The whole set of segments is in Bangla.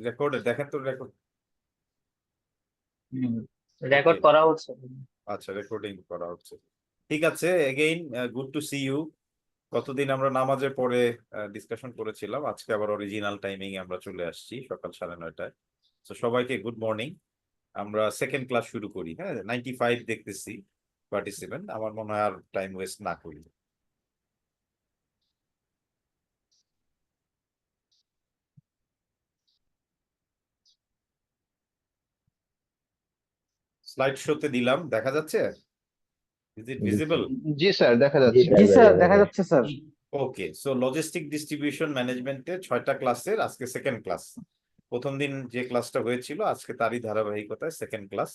রেকর্ডে দেখেন তো রেকর্ড। রেকর্ড ওকে, করা হচ্ছে। আচ্ছা, রেকর্ডিং করা হচ্ছে। ঠিক আছে, again good to see you. কতদিন আমরা নামাজের পরে ডিসকাশন করেছিলাম, আজকে আবার অরিজিনাল টাইমিং এ আমরা চলে আসছি সকাল 9:30টায়। তো সবাইকে গুড মর্নিং। আমরা সেকেন্ড ক্লাস শুরু করি। হ্যাঁ, 95 দেখতেছি পার্টিসিপেন্ট, আমার মনে হয় আর টাইম ওয়েস্ট না করি। স্লাইড শোতে দিলাম, দেখা যাচ্ছে? Is it G visible? G sir, দেখা জি যাচ্ছে। স্যার দেখা যাচ্ছে স্যার। ওকে, সো লজিস্টিক ডিস্ট্রিবিউশন ম্যানেজমেন্টে 6টা ক্লাসের আজকে সেকেন্ড ক্লাস। প্রথম দিন যে ক্লাসটা হয়েছিল আজকে তারই ধারাবাহিকতায় সেকেন্ড ক্লাস।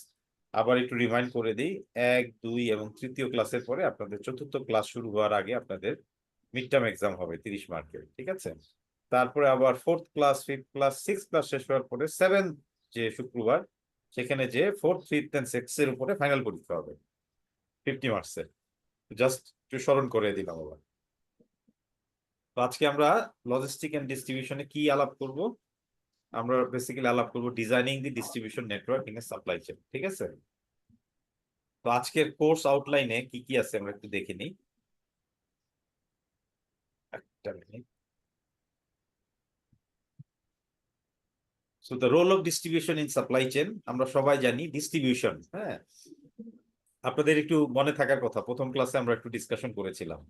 আবার একটু রিমাইন্ড করে দিই, 1, 2 এবং তৃতীয় ক্লাসের পরে আপনাদের চতুর্থ ক্লাস শুরু হওয়ার আগে আপনাদের মিড টার্ম এক্সাম হবে 30 মার্কের, ঠিক আছে? তারপরে আবার fourth class, fifth class, six class শেষ হওয়ার পরে সেভেন যে শুক্রবার, সেখানে যে ফোর্থ, ফিফথ এন্ড সিক্সথ এর উপরে ফাইনাল পরীক্ষা হবে 50 মার্কসের। জাস্ট একটু স্মরণ করে দিলাম আবার। তো আজকে আমরা লজিস্টিক এন্ড ডিস্ট্রিবিউশনে কি আলাপ করব? আমরা বেসিক্যালি আলাপ করব designing the distribution network in a supply chain, ঠিক আছে? তো আজকের কোর্স আউটলাইনে কি কি আছে আমরা একটু দেখে নিই। একটা মিনিট। So the role of distribution in supply chain, আমরা সবাই জানি ডিস্ট্রিবিউশন। হ্যাঁ, আপনাদের একটু মনে থাকার কথা, প্রথম ক্লাসে আমরা একটু ডিসকাশন করেছিলাম।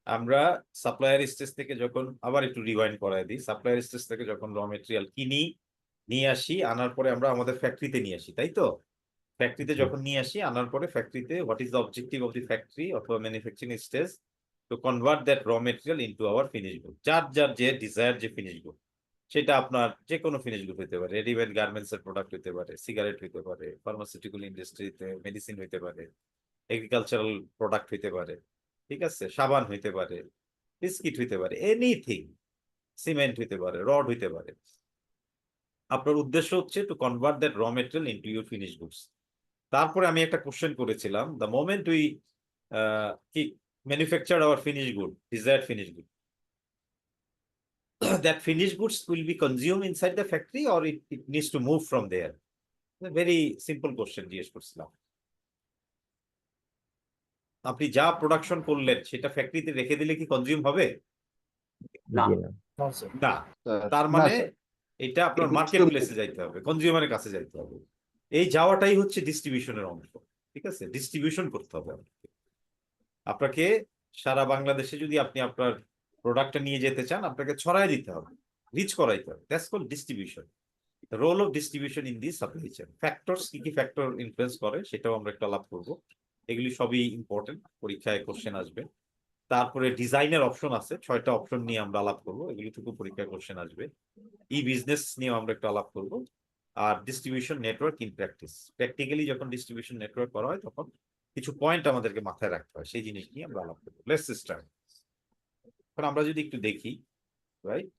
আমরা সাপ্লায়ার স্টেজ থেকে যখন, আবার একটু রিওয়াইন্ড করায় দিই, সাপ্লায়ার স্টেজ থেকে যখন র মেটেরিয়াল কিনি, নিয়ে আসি, আনার পরে আমরা আমাদের ফ্যাক্টরিতে নিয়ে আসি, তাই তো? ফ্যাক্টরিতে যখন নিয়ে আসি, আনার পরে ফ্যাক্টরিতে what is the objective of the factory অথবা manufacturing stage? To convert that raw material into our finish good. যার যার যে ডিজায়ার যে ফিনিশ গুড, সেটা আপনার যে কোনো ফিনিশ গুড হতে পারে, রেডিমেড গার্মেন্টস এর প্রোডাক্ট হতে পারে, সিগারেট হতে পারে, ফার্মাসিউটিক্যাল ইন্ডাস্ট্রিতে মেডিসিন হতে পারে, এগ্রিকালচারাল প্রোডাক্ট হইতে পারে, ঠিক আছে, সাবান হইতে পারে, বিস্কিট হইতে পারে, এনিথিং, সিমেন্ট হইতে পারে, রড হইতে পারে। আপনার উদ্দেশ্য হচ্ছে to convert that raw material into your finish goods. তারপরে আমি একটা কোশ্চেন করেছিলাম, দ্য মোমেন্ট উই কি manufacture our finish good, desired finish good, that finished goods will be consumed inside the factory or it needs to move from there? A very simple question জিজ্ঞেস করছিলাম। আপনি যা প্রোডাকশন করলেন সেটা ফ্যাক্টরিতে রেখে দিলে কি কনজিউম হবে? না। জি না। না। স্যার, তার না মানে স্যার, এটা আপনার এগুলো মার্কেট শুধু প্লেসে যাইতে হবে, কনজিউমারের কাছে যাইতে হবে। এই যাওয়াটাই হচ্ছে ডিস্ট্রিবিউশনের অংশ, ঠিক আছে? ডিস্ট্রিবিউশন করতে হবে আপনাকে। সারা বাংলাদেশে যদি আপনি আপনার প্রোডাক্টটা নিয়ে যেতে চান, আপনাকে ছড়াই দিতে হবে, রিচ করাইতে হবে। That's called distribution. Role of distribution in the supply chain. Factors, কি কি ফ্যাক্টর ইনফ্লুয়েন্স করে সেটাও আমরা একটু আলাপ করব। এগুলি সবই ইম্পর্টেন্ট, পরীক্ষায় কোশ্চেন আসবে। তারপরে ডিজাইনের অপশন আছে, 6টা অপশন নিয়ে আমরা আলাপ করবো, এগুলি থেকে পরীক্ষায় কোশ্চেন আসবে। ই বিজনেস নিয়ে আমরা একটু আলাপ করব। আর distribution network in practice, practically যখন ডিস্ট্রিবিউশন নেটওয়ার্ক করা হয় তখন কিছু পয়েন্ট আমাদেরকে মাথায় রাখতে হয়, সেই জিনিস নিয়ে আমরা আলাপ করবো। Let's start. এখন আমরা যদি একটু দেখি, রাইট?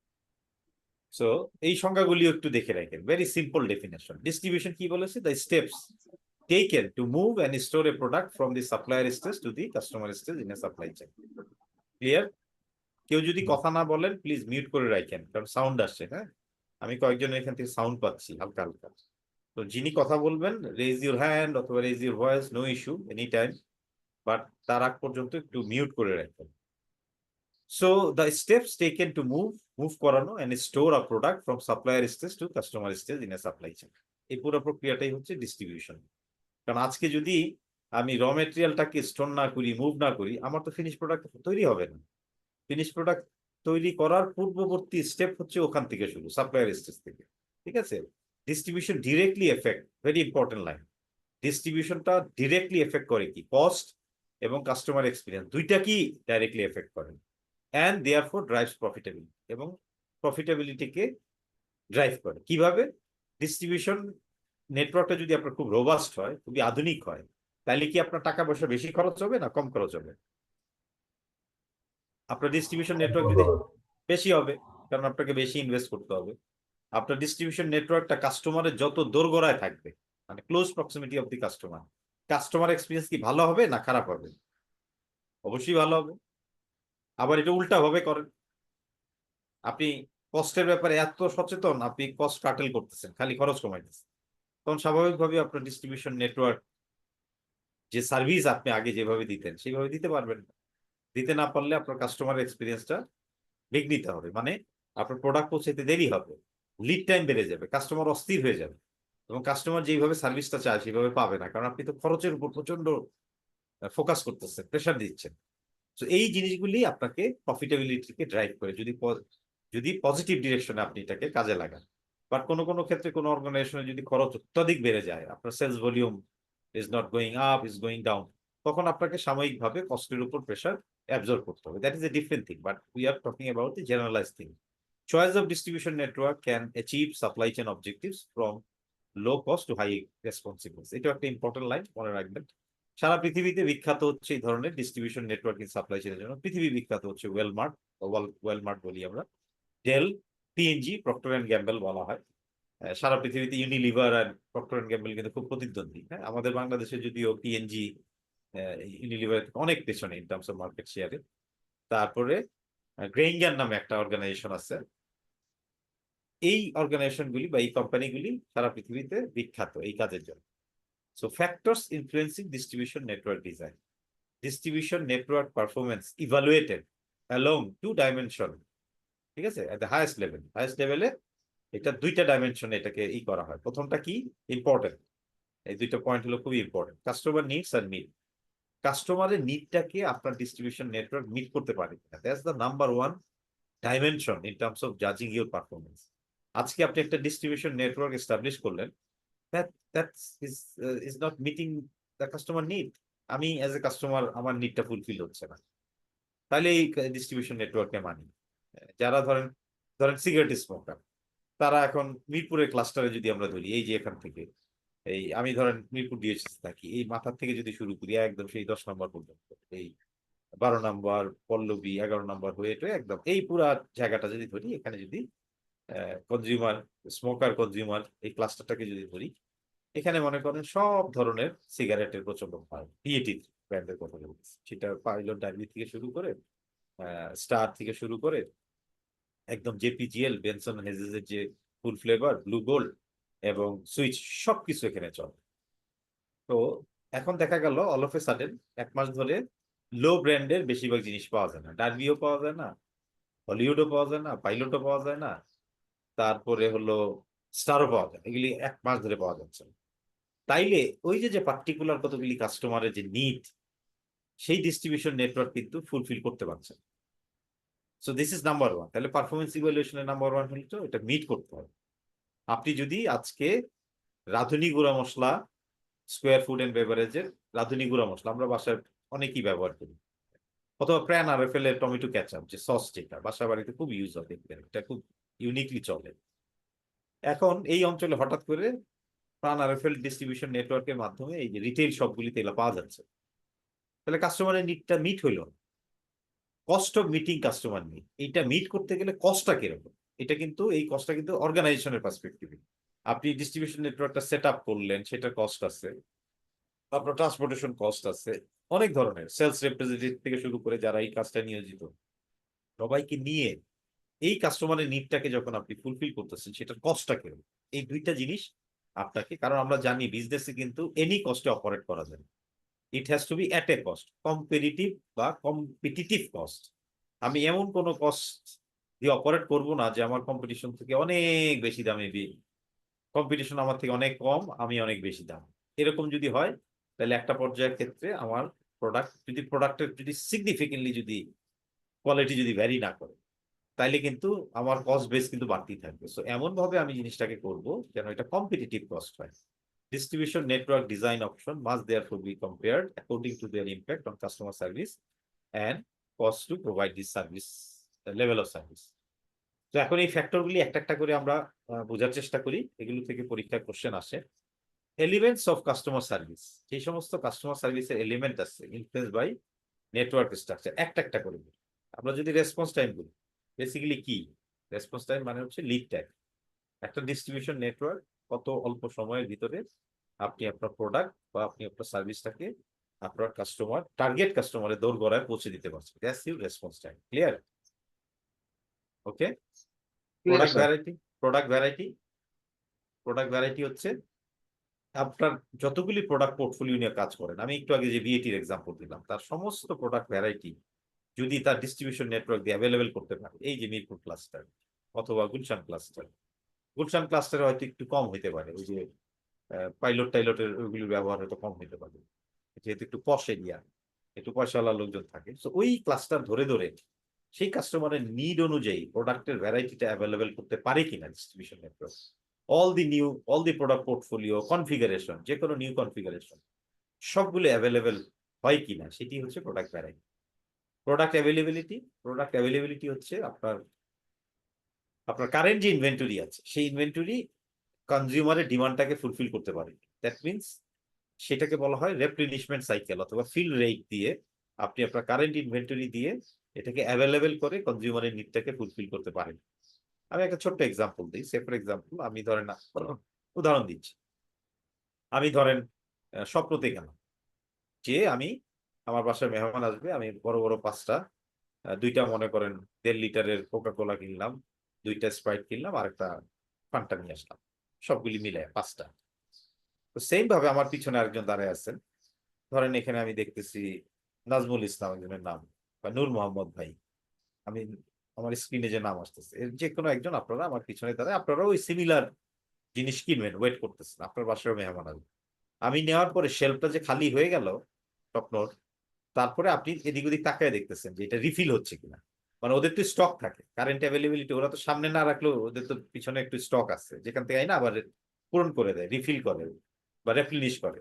সো এই সংজ্ঞাগুলি একটু দেখে রাখেন। Very simple definition. ডিস্ট্রিবিউশন কি বলেছে? The steps taken to move and store a product from the supplier stage to the customer stage in a supply chain. Clear? কেউ যদি কথা না বলেন প্লিজ মিউট করে রাখেন, কারণ সাউন্ড আসছে। হ্যাঁ, আমি কয়েকজনের এখান থেকে সাউন্ড পাচ্ছি হালকা হালকা। তো যিনি কথা বলবেন, রেজ ইউর হ্যান্ড অথবা raise your voice, no issue, any time, but তার আগ পর্যন্ত একটু মিউট করে রাখবেন। So the steps taken to move করানো and store a product from supplier stage to customer stage in a supply chain. এই পুরো প্রক্রিয়াটাই হচ্ছে ডিস্ট্রিবিউশন। কারণ আজকে যদি আমি র মেটেরিয়ালটাকে স্টোর না করি, মুভ না করি, আমার তো ফিনিশ প্রোডাক্ট তৈরি হবে না। ফিনিশ প্রোডাক্ট তৈরি করার পূর্ববর্তী স্টেপ হচ্ছে ওখান থেকে শুরু, সাপ্লায়ার স্টেজ থেকে, ঠিক আছে? Distribution directly effect, very important line. ডিস্ট্রিবিউশনটা ডিরেক্টলি এফেক্ট করে কি কস্ট এবং কাস্টমার এক্সপিরিয়েন্স, দুইটা কি ডাইরেক্টলি এফেক্ট করে। অ্যান্ড দেয়ারফর ড্রাইভস প্রফিটেবিলিটি, এবং প্রফিটেবিলিটিকে ড্রাইভ করে কিভাবে? ডিস্ট্রিবিউশন নেটওয়ার্কটা যদি আপনার খুব রোবাস্ট হয়, খুবই আধুনিক হয়, তাহলে কি আপনার টাকা পয়সা বেশি খরচ হবে না কম খরচ হবে? আপনার ডিস্ট্রিবিউশন নেটওয়ার্ক যদি বেশি হবে, কারণ আপনাকে বেশি ইনভেস্ট করতে হবে। আপনার ডিস্ট্রিবিউশন নেটওয়ার্কটা কাস্টমারের যত দোরগোড়ায় থাকবে, মানে close proximity of the customer, customer experience কি ভালো হবে না খারাপ হবে? অবশ্যই ভালো হবে। আবার এটা উল্টা ভাবে করেন, আপনি কস্টের ব্যাপারে এত সচেতন, আপনি কস্ট কাটেল করতেছেন, খালি খরচ কমাইতেছেন, তখন স্বাভাবিকভাবে আপনার ডিস্ট্রিবিউশন নেটওয়ার্ক যে সার্ভিস আপনি আগে যেভাবে দিতেন সেইভাবে দিতে পারবেন না। দিতে না পারলে আপনার কাস্টমার এক্সপিরিয়েন্সটা বিঘ্নিত হবে, মানে আপনার প্রোডাক্ট পৌঁছাতে দেরি হবে, লিড টাইম বেড়ে যাবে, কাস্টমার অস্থির হয়ে যাবে, এবং কাস্টমার যেভাবে সার্ভিসটা চায় সেভাবে পাবে না, কারণ আপনি তো খরচের উপর প্রচন্ড ফোকাস করতেছেন, প্রেশার দিচ্ছেন। তো এই জিনিসগুলি আপনাকে প্রফিটেবিলিটিকে ড্রাইভ করে, যদি পজিটিভ ডিরেকশনে আপনি এটাকে কাজে লাগান। বাট কোনো কোনো ক্ষেত্রে কোনো অর্গানাইজেশনে যদি খরচ অত্যাধিক বেড়ে যায়, আপনার sales volume is not going up, is going down, তখন আপনাকে সাময়িকভাবে কস্টের উপর প্রেশার অ্যাবজর্ব করতে হবে। That is a different thing, but we are talking about the generalise thing. Choice of distribution network can achieve supply chain objectives from low cost to high responsiveness. এটা একটা ইম্পর্টেন্ট লাইন, মনে রাখবেন। সারা পৃথিবীতে বিখ্যাত হচ্ছে এই ধরনের ডিস্ট্রিবিউশন নেটওয়ার্কিং সাপ্লাই চেইনের জন্য। পৃথিবী বিখ্যাত হচ্ছে ওয়েলমার্ট, ওয়েলমার্ট বলি আমরা, Dell, P&G, Procter and Gamble বলা হয়। সারা পৃথিবীতে ইউনিলিভার আর প্রক্টর অ্যান্ড গ্যাম্বেল কিন্তু খুব প্রতিদ্বন্দ্বী। হ্যাঁ, আমাদের বাংলাদেশে যদিও পিএনজি ইউনিলিভার অনেক পেছনে ইন টার্মস অফ মার্কেট শেয়ারে। তারপরে গ্রেইঙ্গার নামে একটা অর্গানাইজেশন আছে। এই অর্গানাইজেশনগুলি বা এই কোম্পানিগুলি সারা পৃথিবীতে বিখ্যাত এই কাজের জন্য। So factors influencing distribution network design, distribution network performance evaluated along two dimension. ঠিক আছে, এট দ্য হাইয়েস্ট লেভেলে এটা দুইটা ডাইমেনশনে এটাকে করা হয়। প্রথমটা কি ইম্পর্টেন্ট, এই দুইটা পয়েন্ট হলো খুবই ইম্পর্টেন্ট। কাস্টমার নিডস আর মিট, কাস্টমারের নিডটাকে আপনার ডিস্ট্রিবিউশন নেটওয়ার্ক মিট করতে পারে কিনা, that's the number one dimension in terms of জাজিং ইউর পারফরমেন্স। আজকে আপনি একটা ডিস্ট্রিবিউশন নেটওয়ার্ক এস্টাবলিশ করলেন, that is not meeting the customer need, আমি অ্যাজ এ কাস্টমার আমার নিডটা ফুলফিল হচ্ছে না, তাহলে এই ডিস্ট্রিবিউশন নেটওয়ার্কে মানি। যারা ধরেন ধরেন সিগারেট স্মোকার, তারা এখন মিরপুরের ক্লাস্টারে যদি আমরা ধরি, এই যে এখান থেকে আমি ধরেন মিরপুর ডিএসসি থাকি, এই মাথার থেকে যদি শুরু করি একদম সেই 10 নম্বর পর্যন্ত, এই 12 নম্বর পল্লবী 11 নম্বর হয়ে একদম এই পুরা জায়গাটা যদি ধরি, এখানে যদি কনজিউমার স্মোকার কনজিউমার এই ক্লাস্টারটাকে যদি ধরি, এখানে মনে করেন সব ধরনের সিগারেটের প্রচলন হয়। পিএটি ব্র্যান্ডের কথা বলছি, সেটা পাইলট ডাইরি থেকে শুরু করে স্টার থেকে শুরু করে একদম জেপিজিএল, বেনসন হেজেসের যে ফুল ফ্লেভার, ব্লু গোল্ড এবং সুইচ, সবকিছু এখানে চলে। তো এখন দেখা গেল অল অফ এ সাডেন 1 মাস ধরে লো ব্র্যান্ডের বেশিরভাগ জিনিস পাওয়া যায় না, ডার্বিও পাওয়া যায় না, হলিউডও পাওয়া যায় না, পাইলটও পাওয়া যায় না, তারপরে হলো স্টারও পাওয়া যায় না। এগুলি 1 মাস ধরে পাওয়া যাচ্ছে না। তাইলে ওই যে পার্টিকুলার কতগুলি কাস্টমারের যে নিড, সেই ডিস্ট্রিবিউশন নেটওয়ার্ক কিন্তু ফুলফিল করতে পারছে। So this is number one. তাহলে পারফরমেন্স ইভ্যালুয়েশনের নাম্বার ওয়ান হলো তো এটা মিট করতে হবে। আপনি যদি আজকে রাঁধুনি গুঁড়া মশলা, স্কোয়ার ফুড এন্ড বেভারেজের রাঁধুনি গুঁড়া মশলা আমরা বাসায় অনেকেই ব্যবহার করি, অথবা প্রাণ আরএফএল এর টমেটো ক্যাচআপ যে সস, যেটা বাসা বাড়িতে খুব ইউজ হয়, দেখবেন এটা খুব ইউনিকলি চলে। এখন এই অঞ্চলে হঠাৎ করে প্রাণ আরএফএল ডিস্ট্রিবিউশন নেটওয়ার্কের মাধ্যমে এই যে রিটেইল শপগুলিতে এগুলো পাওয়া যাচ্ছে, তাহলে কাস্টমারের নিডটা মিট হইল। Cost of meeting customer need, এইটা মিট করতে গেলে কস্টটা কিরকম, এটা কিন্তু এই কস্টটা কিন্তু অর্গানাইজেশনের পার্সপেক্টিভে। আপনি ডিস্ট্রিবিউশন নেটওয়ার্কটা সেট আপ করলেন, সেটার কস্ট আছে, আপনার ট্রান্সপোর্টেশন কস্ট আছে, অনেক ধরনের সেলস রিপ্রেজেন্টেটিভ থেকে শুরু করে যারা এই কাজটা নিয়োজিত, সবাইকে নিয়ে এই কাস্টমারের নিডটাকে যখন আপনি ফুলফিল করতেছেন, সেটার কস্টটা কিরকম, এই দুইটা জিনিস আপনাকে, কারণ আমরা জানি বিজনেসে কিন্তু এনি কস্টে অপারেট করা যায়, it has to be at a cost, competitive বা কম্পিটিটিভ কস্ট। আমি এমন কোনো কস্ট দিয়ে অপারেট করব না যে আমার কম্পিটিশন থেকে অনেক বেশি দামে, কম্পিটিশন আমার থেকে অনেক কম, আমি অনেক বেশি দাম। এরকম যদি হয়, তাহলে একটা পর্যায়ের ক্ষেত্রে আমার প্রোডাক্টের যদি সিগনিফিকেন্টলি যদি কোয়ালিটি যদি ভ্যারি না করে, তাইলে কিন্তু আমার কস্ট বেস কিন্তু বাড়তেই থাকবে। সো এমন ভাবে আমি জিনিসটাকে করব যেন এটা কম্পিটিটিভ কস্ট হয়। Distribution network design option must therefore be compared according to their impact on customer service and cost to provide this service, level of service. তো এখন এই ফ্যাক্টরগুলি একটা একটা করে আমরা বোঝার চেষ্টা করি, এগুলো থেকে পরীক্ষার কোশ্চেন আসে। এলিমেন্টস অফ কাস্টমার সার্ভিস, যে সমস্ত কাস্টমার সার্ভিসের এলিমেন্ট আছে ইনফ্লুয়েন্স বাই নেটওয়ার্ক স্ট্রাকচার, একটা একটা করে বলি। আমরা যদি রেসপন্স টাইম বলি, বেসিক্যালি কি রেসপন্স টাইম মানে হচ্ছে লিড টাইম। একটা ডিস্ট্রিবিউশন নেটওয়ার্ক কত অল্প সময়ের ভিতরে আপনি আপনার প্রোডাক্ট বা আপনি আপনার সার্ভিসটাকে আপনার কাস্টমার, টার্গেট কাস্টমারের দোরগোড়ায় পৌঁছে দিতে পারছেন, that's your response time. Clear? Okay. Clear sir. Product variety product variety হচ্ছে আপনার যতগুলি প্রোডাক্ট পোর্টফোলিও নিয়ে কাজ করেন, আমি একটু আগে যে বিএটির এক্সাম্পল দিলাম, তার সমস্ত প্রোডাক্ট ভ্যারাইটি যদি তার ডিস্ট্রিবিউশন নেটওয়ার্ক দিয়ে অ্যাভেলেবেল করতে পারে, এই যে মিরপুর ক্লাস্টার অথবা গুলশান ক্লাস্টারে হয়তো একটু কম হইতে পারে, ওই যে পাইলট টাইলটের ওইগুলির ব্যবহার হয়তো কম হইতে পারে, যেহেতু একটু পশ এরিয়া, একটু পয়সাওয়ালা লোকজন থাকে, তো ওই ক্লাস্টার ধরে ধরে সেই কাস্টমারের নিড অনুযায়ী প্রোডাক্টের ভ্যারাইটিটা অ্যাভেলেবেল করতে পারে কিনা distribution network, all the product portfolio configuration, যে কোনো নিউ কনফিগারেশন সবগুলো অ্যাভেলেবেল হয় কিনা, সেটি হচ্ছে প্রোডাক্ট ভ্যারাইটি। প্রোডাক্ট অ্যাভেলেবিলিটি হচ্ছে আপনার কারেন্ট যে ইনভেন্টরি আছে সেই ইনভেন্টরি কনজিউমারের ডিমান্ডটাকে ফুলফিল করতে পারে। দ্যাট মিনস সেটাকে বলা হয় রেপ্লিনিশমেন্ট সাইকেল অথবা ফিল রেট দিয়ে আপনি আপনার কারেন্ট ইনভেন্টরি দিয়ে এটাকে অ্যাভেলেবেল করে কনজিউমারের নিডটাকে ফুলফিল করতে পারেন। আমি একটা ছোট্ট এক্সাম্পল দিই, সে ফর এক্সাম্পল আমি ধরেন উদাহরণ দিচ্ছি, আমি ধরেন স্বপ্নতে গেলাম যে আমি আমার বাসায় মেহমান আসবে, আমি বড় বড় পাঁচটা দুইটা মনে করেন 1.5 লিটারের কোকা কোলা কিনলাম, দুইটা স্প্রাইট কিনলাম আর একটা ফান্টা নিয়ে আসলাম, সবগুলি মিলে পাঁচটা। তো সেম ভাবে আমার পিছনে আরেকজন দাঁড়ায় আছেন, ধরেন এখানে আমি দেখতেছি নাজমুল ইসলাম একজনের নাম, বা নূর মোহাম্মদ ভাই, আমি আমার স্ক্রিনে যে নাম আসতেছে এর যে কোনো একজন আপনারা আমার পিছনে দাঁড়ায়, আপনারা ওই সিমিলার জিনিস কিনবেন, ওয়েট করতেছেন, আপনার বাসায় মেহমান আসবে। আমি নেওয়ার পরে শেলফটা যে খালি হয়ে গেল স্বপ্নর, তারপরে আপনি এদিক ওদিক তাকায় দেখতেছেন যে এটা রিফিল হচ্ছে কিনা, মানে ওদের তো স্টক থাকে, কারেন্ট অ্যাভেলেবিলিটি ওরা তো সামনে না রাখলেও ওদের তো পিছনে একটু স্টক আছে যেখান থেকে আইনা আবার পূরণ করে দেয়, রিফিল করে বা রেপ্লিনিশ করে।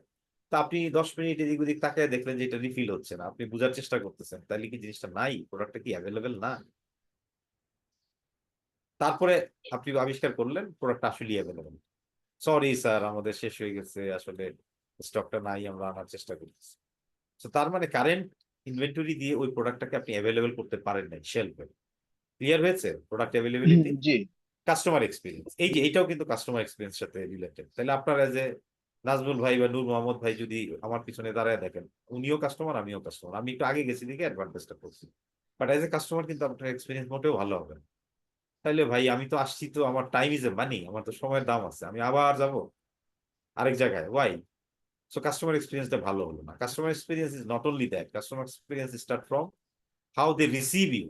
তা আপনি 10 মিনিট এদিক ওদিক তাকায় দেখলেন যে এটা রিফিল হচ্ছে না, আপনি বোঝার চেষ্টা করতেছেন তাহলে কি জিনিসটা নাই, প্রোডাক্টটা কি অ্যাভেলেবেল না। তারপরে আপনি আবিষ্কার করলেন প্রোডাক্ট আসলে অ্যাভেলেবেল, সরি স্যার আমাদের শেষ হয়ে গেছে, আসলে স্টকটা নাই, আমরা আনার চেষ্টা করতেছি। তো তার মানে কারেন্ট ইনভেন্টরি দিয়ে ওই প্রোডাক্টটাকে আপনি অ্যাভেলেবেল করতে পারেন নাই শেলফে। ক্লিয়ার হয়েছে প্রোডাক্ট অ্যাভেলেবিলিটি। জি। কাস্টমার এক্সপিরিয়েন্স, এই যে এটাও কিন্তু কাস্টমার এক্সপিরিয়েন্স সাথে রিলেটেড। তাহলে আপনার এজ এ নাজমুল ভাই বা নূর মোহাম্মদ ভাই যদি আমার পিছনে দাঁড়ায় দেখেন, উনিও কাস্টমার আমিও কাস্টমার, আমি একটু আগে গেছি দেখে অ্যাডভান্টেজটা করছি, বাট এজ এ কাস্টমার কিন্তু আপনার এক্সপিরিয়েন্স মোটেও ভালো হবে না। তাহলে ভাই আমি তো আসছি, তো আমার টাইম ইজ এ মানি, আমার তো সময়ের দাম আছে, আমি আবার যাব আরেক জায়গায়, ওয়াই? সো কাস্টমার এক্সপিরিয়েন্সটা ভালো হলো না। Customer experience is not only that, customer experience start from how they receive you.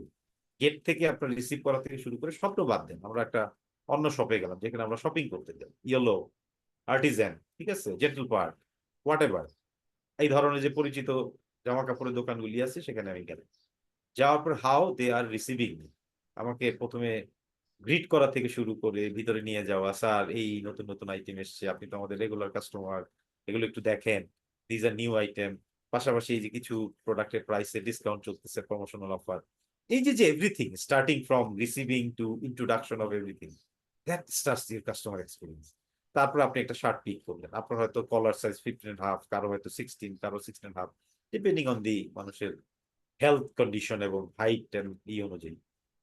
Gate থেকে আপনার রিসিভ করা থেকে শুরু করে স্বপ্ন বাদ দেন, আমরা একটা অন্য শপে গেলাম যেখানে আমরা শপিং করতে যাই, ইয়েলো, আর্টিজান, ঠিক আছে, জেন্টল পার্ক, হোয়াট এভার, এই ধরনের যে পরিচিত জামা কাপড়ের দোকানগুলি আছে সেখানে আমি গেলাম, যাওয়ার পর হাউ দে আর রিসিভিং, আমাকে প্রথমে গ্রিট করা থেকে শুরু করে ভিতরে নিয়ে যাওয়া, স্যার এই নতুন নতুন আইটেম এসছে, আপনি তো আমাদের রেগুলার কাস্টমার, এগুলো একটু দেখেন, দিজ আর নিউ আইটেম, পাশাপাশি এই যে কিছু প্রোডাক্টের প্রাইসে ডিসকাউন্ট চলতেছে, প্রমোশনাল অফার, এই যে যে everything starting from receiving to introduction of everything, that starts your customer experience. তারপর আপনি একটা শার্ট পিক করলেন, আপনার হয়তো কলার সাইজ 15.5, কারো হয়তো 16, কারো 16.5, ডিপেন্ডিং অন দি মানুষের হেলথ কন্ডিশন এবং হাইট এই অনুযায়ী।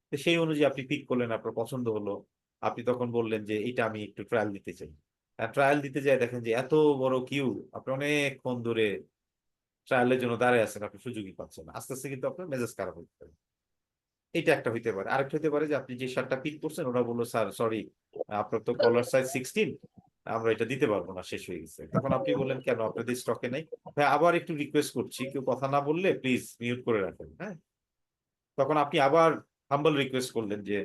তো সেই অনুযায়ী আপনি পিক করলেন, আপনার পছন্দ হলো, আপনি তখন বললেন যে এটা আমি একটু ট্রায়াল দিতে চাই। ট্রায়াল দিতে যায় দেখেন যে এত বড় কিউ, আপনি অনেকক্ষণ ধরে ট্রায়ালের জন্য দাঁড়িয়ে আছেন, আপনি সুযোগই পাচ্ছেন না, আস্তে আস্তে কিন্তু আপনার মেজাজ খারাপ হতে পারে। এটা একটা হইতে পারে। আরেকটা হইতে পারে যে আপনি যে শার্টটা পিক করছেন ওরা বললো স্যার সরি, আপনার তো কলার সাইজ 16, আমরা এটা দিতে পারবো না, শেষ হয়ে গেছে। তখন আপনি বললেন কেন, আপনাদের স্টকে নেই? ভাই আবার একটু রিকোয়েস্ট করছি, কেউ কথা না বললে প্লিজ মিউট করে রাখেন, হ্যাঁ। তখন আপনি আবার হাম্বল রিকোয়েস্ট করলেন যে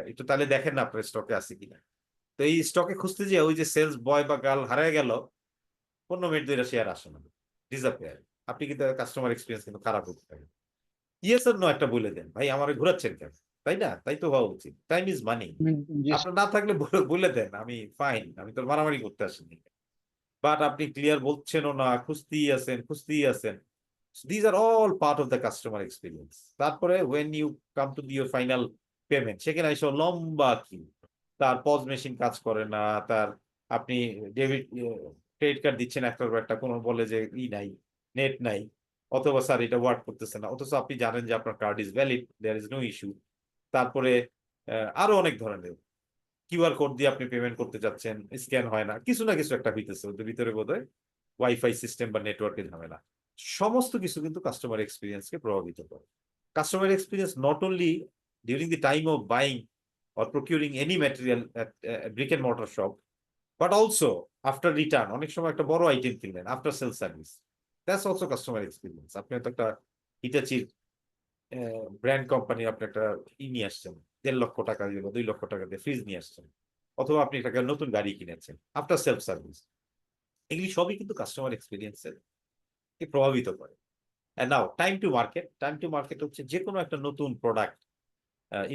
একটু তাহলে দেখেন না আপনার স্টকে আছে কিনা। তো এই স্টকে খুঁজতে যে ওই যে সেলস বয় বা গার্ল হারায় গেল, 15 মিনিট ধরে সে আর আসে না, ডিসঅ্যাপিয়ার। আপনি কিন্তু কাস্টমার এক্সপিরিয়েন্স কিন্তু খারাপ হতে থাকে। ইয়েস আর নো একটা বলে দেন, ভাই আমার ঘোরাচ্ছেন কেন, তাই না? তাই তো হওয়া উচিত, টাইম ইজ মানি। জি আপনার না থাকলে বলে দেন, আমি ফাইন, আমি তো মারামারি করতে আসিনি। বাট আপনি ক্লিয়ার বলছেনও না, খুঁজতেই আছেন। These are all part of the customer experience. তারপরে when you come to your final payment, সেখানে এসে লম্বা কি, তার পজ মেশিন কাজ করে না, তার আপনি ডেবিট ক্রেডিট কার্ড দিচ্ছেন একটার পর একটা, কোনো বলে যে নাই, নেট নাই, অথবা স্যার এটা ওয়ার্ক করতেছে না, অথচ আপনি জানেন যে আপনার card is valid, there is no issue. তারপরে আরো অনেক ধরনের কিউআর কোড দিয়ে আপনি পেমেন্ট করতে যাচ্ছেন, স্ক্যান হয় না, কিছু না কিছু একটা হইতেছে ওদের ভিতরে, বোধহয় ওয়াইফাই সিস্টেম বা নেটওয়ার্কের ঝামেলা। সমস্ত কিছু কিন্তু কাস্টমার এক্সপিরিয়েন্সকে প্রভাবিত করে। Customer experience not only during the time of buying or procuring any material at brick and mortar shop, but also after return অনেক সময় একটা বড় আইটেম কিনলেন, after sale service, that's also customer experience. আপনি হয়তো একটা হিটাচির ব্র্যান্ড কোম্পানির আপনি একটা নিয়ে আসছেন, 1.5 লক্ষ টাকা দিয়ে বা 2 লক্ষ টাকা দিয়ে ফ্রিজ নিয়ে আসছেন, অথবা আপনি একটা নতুন গাড়ি কিনেছেন, আফটার সেলফ সার্ভিস। এগুলি সবই কিন্তু কাস্টমার এক্সপিরিয়েন্সের কে প্রভাবিত করে। Now time to market, time to market হচ্ছে যে কোনো একটা নতুন প্রোডাক্ট,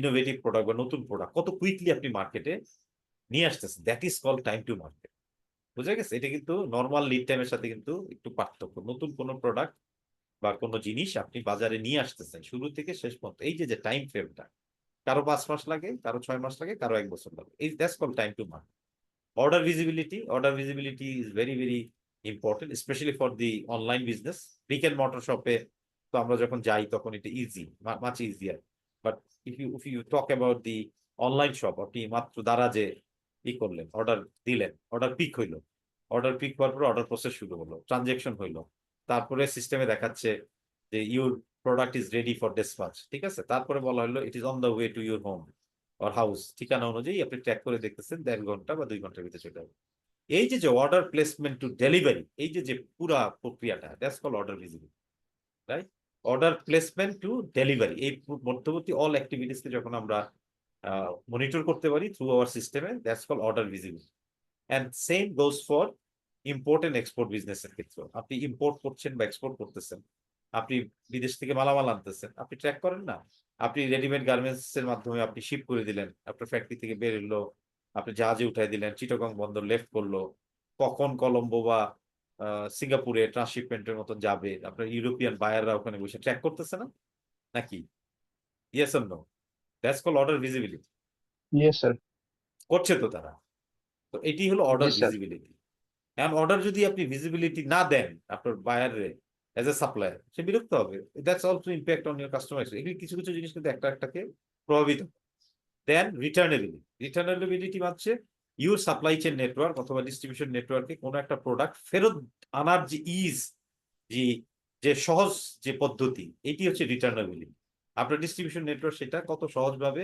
ইনোভেটিভ প্রোডাক্ট বা নতুন প্রোডাক্ট কত কুইকলি আপনি মার্কেটে নিয়ে আসতেছেন, that is call time to market. বুঝা গেছে? এটা কিন্তু নর্মাল লিড টাইমের সাথে কিন্তু একটু পার্থক্য। নতুন কোনো প্রোডাক্ট বা কোনো জিনিস আপনি বাজারে নিয়ে আসতেছেন শুরু থেকে শেষ পর্যন্ত, এই যে টাইম ফ্রেমটা, কারো 5 মাস লাগে, কারো 6 মাস লাগে, কারো 1 বছর লাগে, এই that's call time to market. Order visibility is very very important, specially for the online business. Brick and mortar শপে তো আমরা যখন যাই তখন এটা easy, much easier, but if you talk about the online shop, আপনি মাত্র দারাজে করলেন, অর্ডার দিলেন, অর্ডার পিক হইলো, অর্ডার পিক হওয়ার পর অর্ডার প্রসেস শুরু হলো, ট্রানজেকশন হইলো, তারপরে সিস্টেমে দেখাচ্ছে যে your product is ready for dispatch, ঠিক আছে, তারপরে বলা হলো it is on the way to your home or house, ঠিকানা অনুযায়ী আপনি ট্র্যাক করে দেখতেছেন 1.5 ঘন্টা বা 2 ঘন্টার ভিতরে চলে যাবে। এই যে অর্ডার প্লেসমেন্ট টু ডেলিভারি, এই যে পুরা প্রক্রিয়াটা, that's call order visibility, right? Order placement to delivery, এই মধ্যবর্তী অল অ্যাক্টিভিটিসকে যখন আমরা মনিটর করতে পারি থ্রু আওয়ার সিস্টেমে, that's call order visibility. And same goes for import and export বিজনেসের ক্ষেত্রে। আপনি ইম্পোর্ট করছেন বা এক্সপোর্ট করতেছেন, আপনি বিদেশ থেকে মালামাল আনতেছেন, আপনি ট্র্যাক করেন না? আপনি রেডিমেড গার্মেন্টস এর মাধ্যমে আপনি শিপ করে দিলেন, আপনার ফ্যাক্টরি থেকে বের হলো, আপনি জাহাজে উঠাই দিলেন, চিটাগং বন্দর লেফট করলো, কখন কলম্বো বা সিঙ্গাপুরে ট্রান্সশিপমেন্টের মতন যাবে, আপনার ইউরোপিয়ান বায়াররা ওখানে বসে ট্র্যাক করতেছে না নাকি? Yes or no? That's call order visibility. Yes sir. করছে তো তারা। তো এটি হলো জি অর্ডার স্যার। ভিজিবিলিটি। এখন অর্ডার যদি আপনি ভিজিবিলিটি না দেন আপনার বায়ারে এজ এ সাপ্লায়ার, সে বিরক্ত হবে, that's also impact on your customer. এগুলি কিছু কিছু জিনিস কিন্তু একটা একটাকে প্রভাবিত। দেন রিটার্নেবিলিটি, রিটার্নেবিলিটি হচ্ছে ইউর সাপ্লাই চেন নেটওয়ার্ক অথবা ডিস্ট্রিবিউশন নেটওয়ার্কে কোনো একটা প্রোডাক্ট ফেরত আনার যে ইজ, যে যে সহজ যে পদ্ধতি, এটি হচ্ছে রিটার্নেবিলিটি। আপনার ডিস্ট্রিবিউশন নেটওয়ার্ক সেটা কত সহজভাবে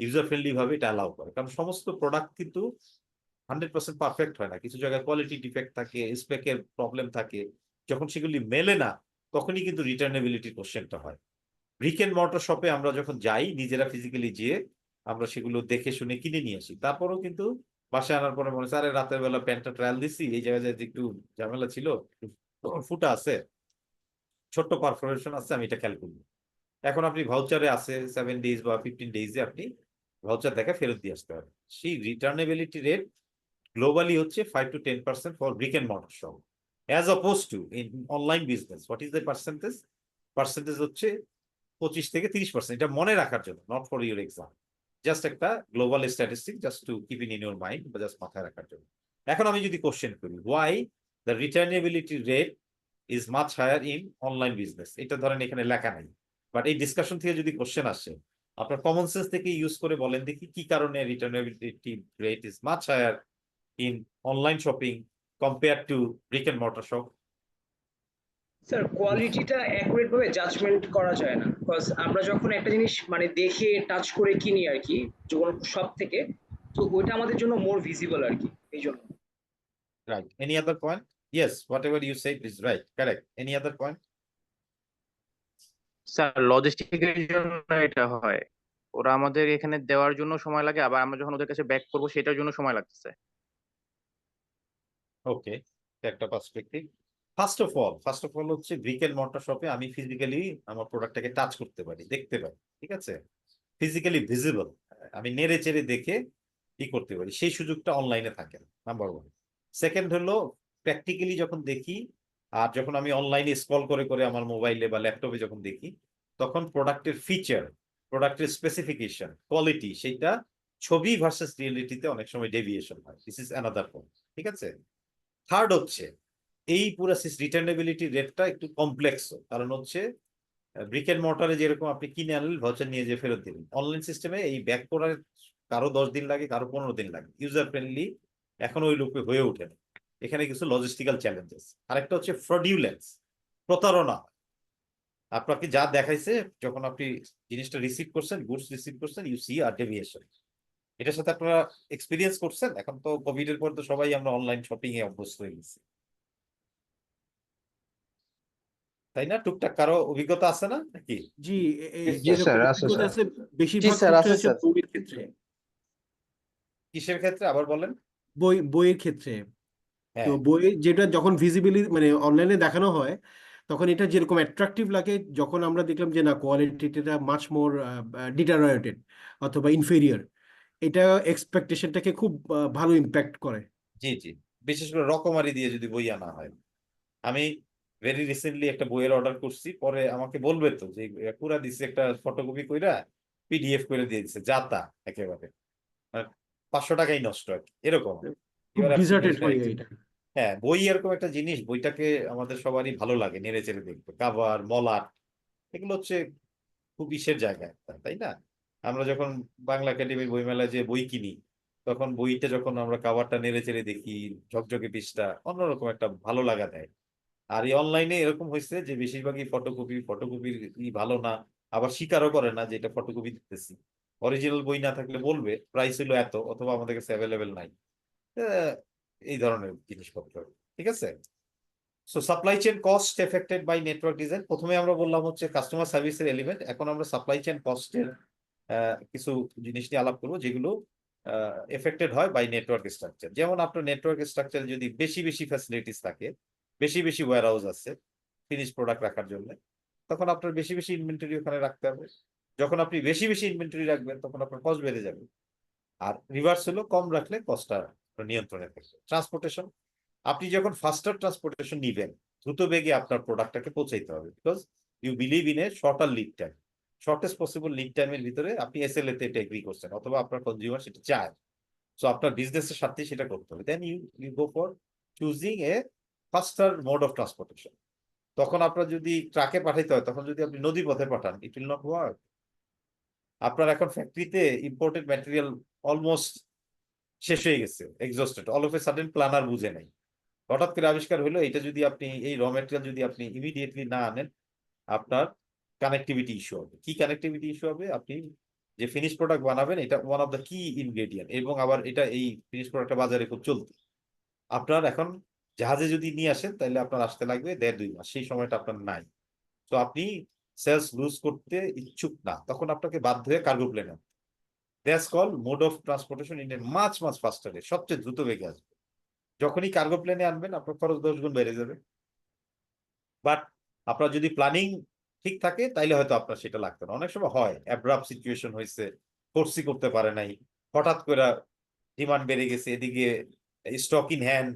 ইউজার ফ্রেন্ডলি ভাবে এটা অ্যালাউ করে, কারণ সমস্ত প্রোডাক্ট কিন্তু 100% পারফেক্ট হয় না, কিছু জায়গায় কোয়ালিটি ডিফেক্ট থাকে, স্পেকের প্রবলেম থাকে, যখন সেগুলি মেলে না তখনই কিন্তু রিটার্নেবিলিটির কোশ্চেনটা হয়। ব্রিক এন্ড মর্টার শপে আমরা যখন যাই নিজেরা ফিজিক্যালি যেয়ে আমরা সেগুলো দেখে শুনে কিনে নিয়ে আসি, তারপরেও কিন্তু বাসায় আনার পরে মনে হচ্ছে আরে রাতের বেলা প্যান্টটা ট্রায়াল দিচ্ছি, এই জায়গায় যে একটু ঝামেলা ছিল, ফুটা আছে, ছোট্ট পারফরমেশন আছে, আমি এটা খেয়াল করি। এখন আপনি ভাউচারে আছে 7 days বা 15 days আপনি ভাউচার দেখা ফেরত দিয়ে আসতে হবে। সেই রিটার্নেবিলিটি রেট গ্লোবালি হচ্ছে 5 to 10% for brick and mortar shop, as oppose to in online business what is the percentage? Percentage হচ্ছে 25 থেকে 30%। এটা মনে রাখার জন্য, not for your exam, just একটা global statistic, just to keep in your mind বা জাস্ট মাথায় রাখার জন্য। এখন আমি যদি কোশ্চেন করি why the returnability rate is much higher in online business, এটা ধরেন এখানে লেখা নাই, বাট এই ডিসকাশন থেকে যদি কোশ্চেন আসে, আপনার কমন সেন্স থেকে ইউজ করে বলেন দেখি কি কারণে returnability rate is much higher in online shopping compared to brick and mortar shop? Sir কোয়ালিটিটা অ্যাকুরেট ভাবে জাজমেন্ট করা যায় না, বিকজ আমরা যখন একটা জিনিস মানে দেখে টাচ করে কিনি আর কি যখন সব থেকে, তো ওইটা আমাদের জন্য মোর ভিজিবল আর কি, এই জন্য। Right. Any other point? Yes, whatever you said is right. Correct. Any other point? Sir লজিস্টিকের জন্য এটা হয়, ওরা আমাদের এখানে দেওয়ার জন্য সময় লাগে, আবার আমরা যখন ওদের কাছে ব্যাক করবো সেটার জন্য সময় লাগতেছে। Okay. একটা পার্সপেক্টিভ। ফার্স্ট অফ অল হচ্ছে ব্রিক এন্ড মর্টার শপে আমি ফিজিক্যালি আমার প্রোডাক্টটাকে টাচ করতে পারি, দেখতে পারি, ঠিক আছে, ফিজিক্যালি ভিজিবল, আমি নেড়ে চেড়ে দেখে কি করতে পারি, সেই সুযোগটা অনলাইনে থাকে না, নাম্বার ওয়ান। সেকেন্ড হলো প্র্যাকটিক্যালি যখন দেখি, আর যখন আমি অনলাইনে স্ক্রল করে করে আমার মোবাইলে বা ল্যাপটপে যখন দেখি, তখন প্রোডাক্টের ফিচার, প্রোডাক্টের স্পেসিফিকেশন, কোয়ালিটি, সেইটা ছবি ভার্সেস রিয়েলিটিতে অনেক সময় ডেভিয়েশন হয়। দিস ইজ অ্যানাদার পয়েন্ট, ঠিক আছে। থার্ড হচ্ছে এই পুরো রিটার্নেবিলিটি রেটটা একটু কমপ্লেক্স, কারণ হচ্ছে ব্রিক এন্ড মর্টারে যেরকম আপনি কিনে আনলেন ভাউচার নিয়ে যে ফেরত দিলেন, অনলাইন সিস্টেমে এই ব্যাক করার কারো 10 দিন লাগে, কারো 15 দিন লাগে, ইউজার ফ্রেন্ডলি এখন ওই রূপে হয়ে ওঠে না। এখানে কিছু লজিস্টিক্যাল চ্যালেঞ্জেস। আরেকটা হচ্ছে ফ্রডিউলেন্স, প্রতারণা। আপনাকে যা দেখাইছে যখন আপনি জিনিসটা রিসিভ করছেন, গুডস রিসিভ করছেন, ইউ সি আর ডেভিয়েশন, এটার সাথে আপনারা এক্সপিরিয়েন্স করছেন? এখন তো কোভিড এর পর তো সবাই আমরা অনলাইন শপিং এ অভ্যস্ত হয়ে গেছি, তাই না? টুকটাক কারো অভিজ্ঞতা আছে না নাকি? জি, জি যেরকম স্যার, আছে অভিজ্ঞতা স্যার। আছে, জি বেশিরভাগ স্যার, ক্ষেত্রে আছে হচ্ছে স্যার। বইয়ের ক্ষেত্রে। কিসের ক্ষেত্রে আবার বলেন? বইয়ের ক্ষেত্রে। তো হ্যাঁ, বইয়ে যেটা যখন ভিজিবিলি মানে অনলাইনে দেখানো হয়, তখন এটা যেরকম অ্যাট্রাকটিভ লাগে, যখন আমরা দেখলাম যে না, কোয়ালিটিটা মাচ মোর ডিটারিওরেটেড অথবা ইনফেরিয়র, এটা এক্সপেকটেশনটাকে খুব ভালো ইম্প্যাক্ট করে। জি জি। বিশেষ করে রকমারি দিয়ে যদি বই আনা হয়। আমি ভেরি রিসেন্টলি একটা বইয়ের অর্ডার করছি, পরে আমাকে বলবে তো যে পুরা দিচ্ছে, একটা ফটোকপি কইরা পিডিএফ করে দিয়ে দিচ্ছে, যা তা একেবারে, মানে 500 টাকাই নষ্ট আর কি, এরকম। খুব এবার আপনি ডিজার্টেড বইটা হয়ে যায় এটা। হ্যাঁ, বই এরকম একটা জিনিস, বইটাকে আমাদের সবারই ভালো লাগে নেড়ে চেড়ে দেখতে, কাভার মলাট এগুলো হচ্ছে খুব ইসের জায়গা একটা, তাই না? আমরা যখন বাংলা একাডেমির বইমেলায় যে বই কিনি, তখন বইটা যখন আমরা কাভারটা নেড়ে চেড়ে দেখি, ঝকঝকে পৃষ্ঠা, অন্যরকম একটা ভালো লাগা দেয়। আর এই অনলাইনে এরকম হয়েছে যে বেশিরভাগই ফটোকপির ভালো না, আবার স্বীকারও করে না যে এটা ফটোকপি দিতেছি। অরিজিনাল বই না থাকলে বলবে প্রাইস হলো এত, অথবা আমাদের কাছে অ্যাভেলেবেল নাই। আহ, এই ধরনের জিনিসপত্র, ঠিক আছে? So supply chain cost affected by network design, প্রথমে আমরা বললাম হচ্ছে কাস্টমার সার্ভিসের এলিমেন্ট, এখন আমরা সাপ্লাই চেইন কস্টের কিছু জিনিস নিয়ে আলাপ করবো যেগুলো এফেক্টেড হয় বাই নেটওয়ার্ক স্ট্রাকচার। যেমন আপনার নেটওয়ার্ক স্ট্রাকচারে যদি বেশি বেশি ফ্যাসিলিটিস থাকে, বেশি বেশি ওয়্যার হাউস আছে ফিনিশ প্রোডাক্ট রাখার জন্য, তখন আপনার বেশি বেশি ইনভেন্টরি ওখানে রাখতে হবে। যখন আপনি বেশি বেশি ইনভেন্টরি রাখবেন, তখন আপনার কস্ট বেড়ে যাবে। আর রিভার্স হলো, কম রাখলে কস্টটা নিয়ন্ত্রণে থাকবে। ট্রান্সপোর্টেশন, আপনি যখন ফাস্টার ট্রান্সপোর্টেশন নিবেন, দ্রুত বেগে আপনার প্রোডাক্টটাকে পৌঁছাইতে হবে, because you believe in a shorter lead time. Shortest possible lead টাইমের ভিতরে আপনি এসএলএ তে এটা এগ্রি করছেন, অথবা আপনার কনজিউমার সেটা চায়। সো আপনার বিজনেসের সাথে সেটা করতে হবে। Then you go for choosing a faster mode of transportation. তখন আপনার যদি ট্রাকে পাঠাইতে হয়, তখন যদি আপনি নদী পথে পাঠান, ইট উইল নট ওয়ার্ক। আপনার এখন ফ্যাক্টরিতে ইম্পোর্টেড ম্যাটেরিয়াল অলমোস্ট শেষ হয়ে গেছে, exhausted, all of a sudden planner বুঝে নাই, হঠাৎ করে আবিষ্কার হলো এটা যদি আপনি এই র ম্যাটেরিয়াল যদি আপনি ইমিডিয়েটলি না আনেন, আপনার কানেক্টিভিটি ইস্যু হবে। কি কানেক্টিভিটি ইস্যু হবে? আপনি যে ফিনিশ প্রোডাক্ট বানাবেন, এটা ওয়ান অফ দ্য কি ইনগ্রেডিয়েন্ট, এবং আবার এটা এই ফিনিশ প্রোডাক্টটা বাজারে খুব চলতে, আপনার এখন জাহাজে যদি নিয়ে আসেন তাহলে আপনার আসতে লাগবে 1.5-2 মাস, সেই সময়টা আপনার নাই। তো আপনি সেলস লুজ করতে ইচ্ছুক না, তখন আপনাকে বাধ্য হয়ে কার্গো প্লেনে, that's call mode of transportation in a much much ফাস্টার, সবচেয়ে দ্রুত বেগে আসবে। যখনই কার্গো প্লেনে আনবেন, আপনার খরচ 10 গুণ বেড়ে যাবে। বাট আপনার যদি প্ল্যানিং ঠিক থাকে, তাইলে হয়তো আপনার সেটা লাগতো না। অনেক সময় হয় অ্যাব্রাপ্ট সিচুয়েশন হয়েছে, ফোর্সি করতে পারে নাই, হঠাৎ করে ডিমান্ড বেড়ে গেছে, এদিকে স্টক ইন হ্যান্ড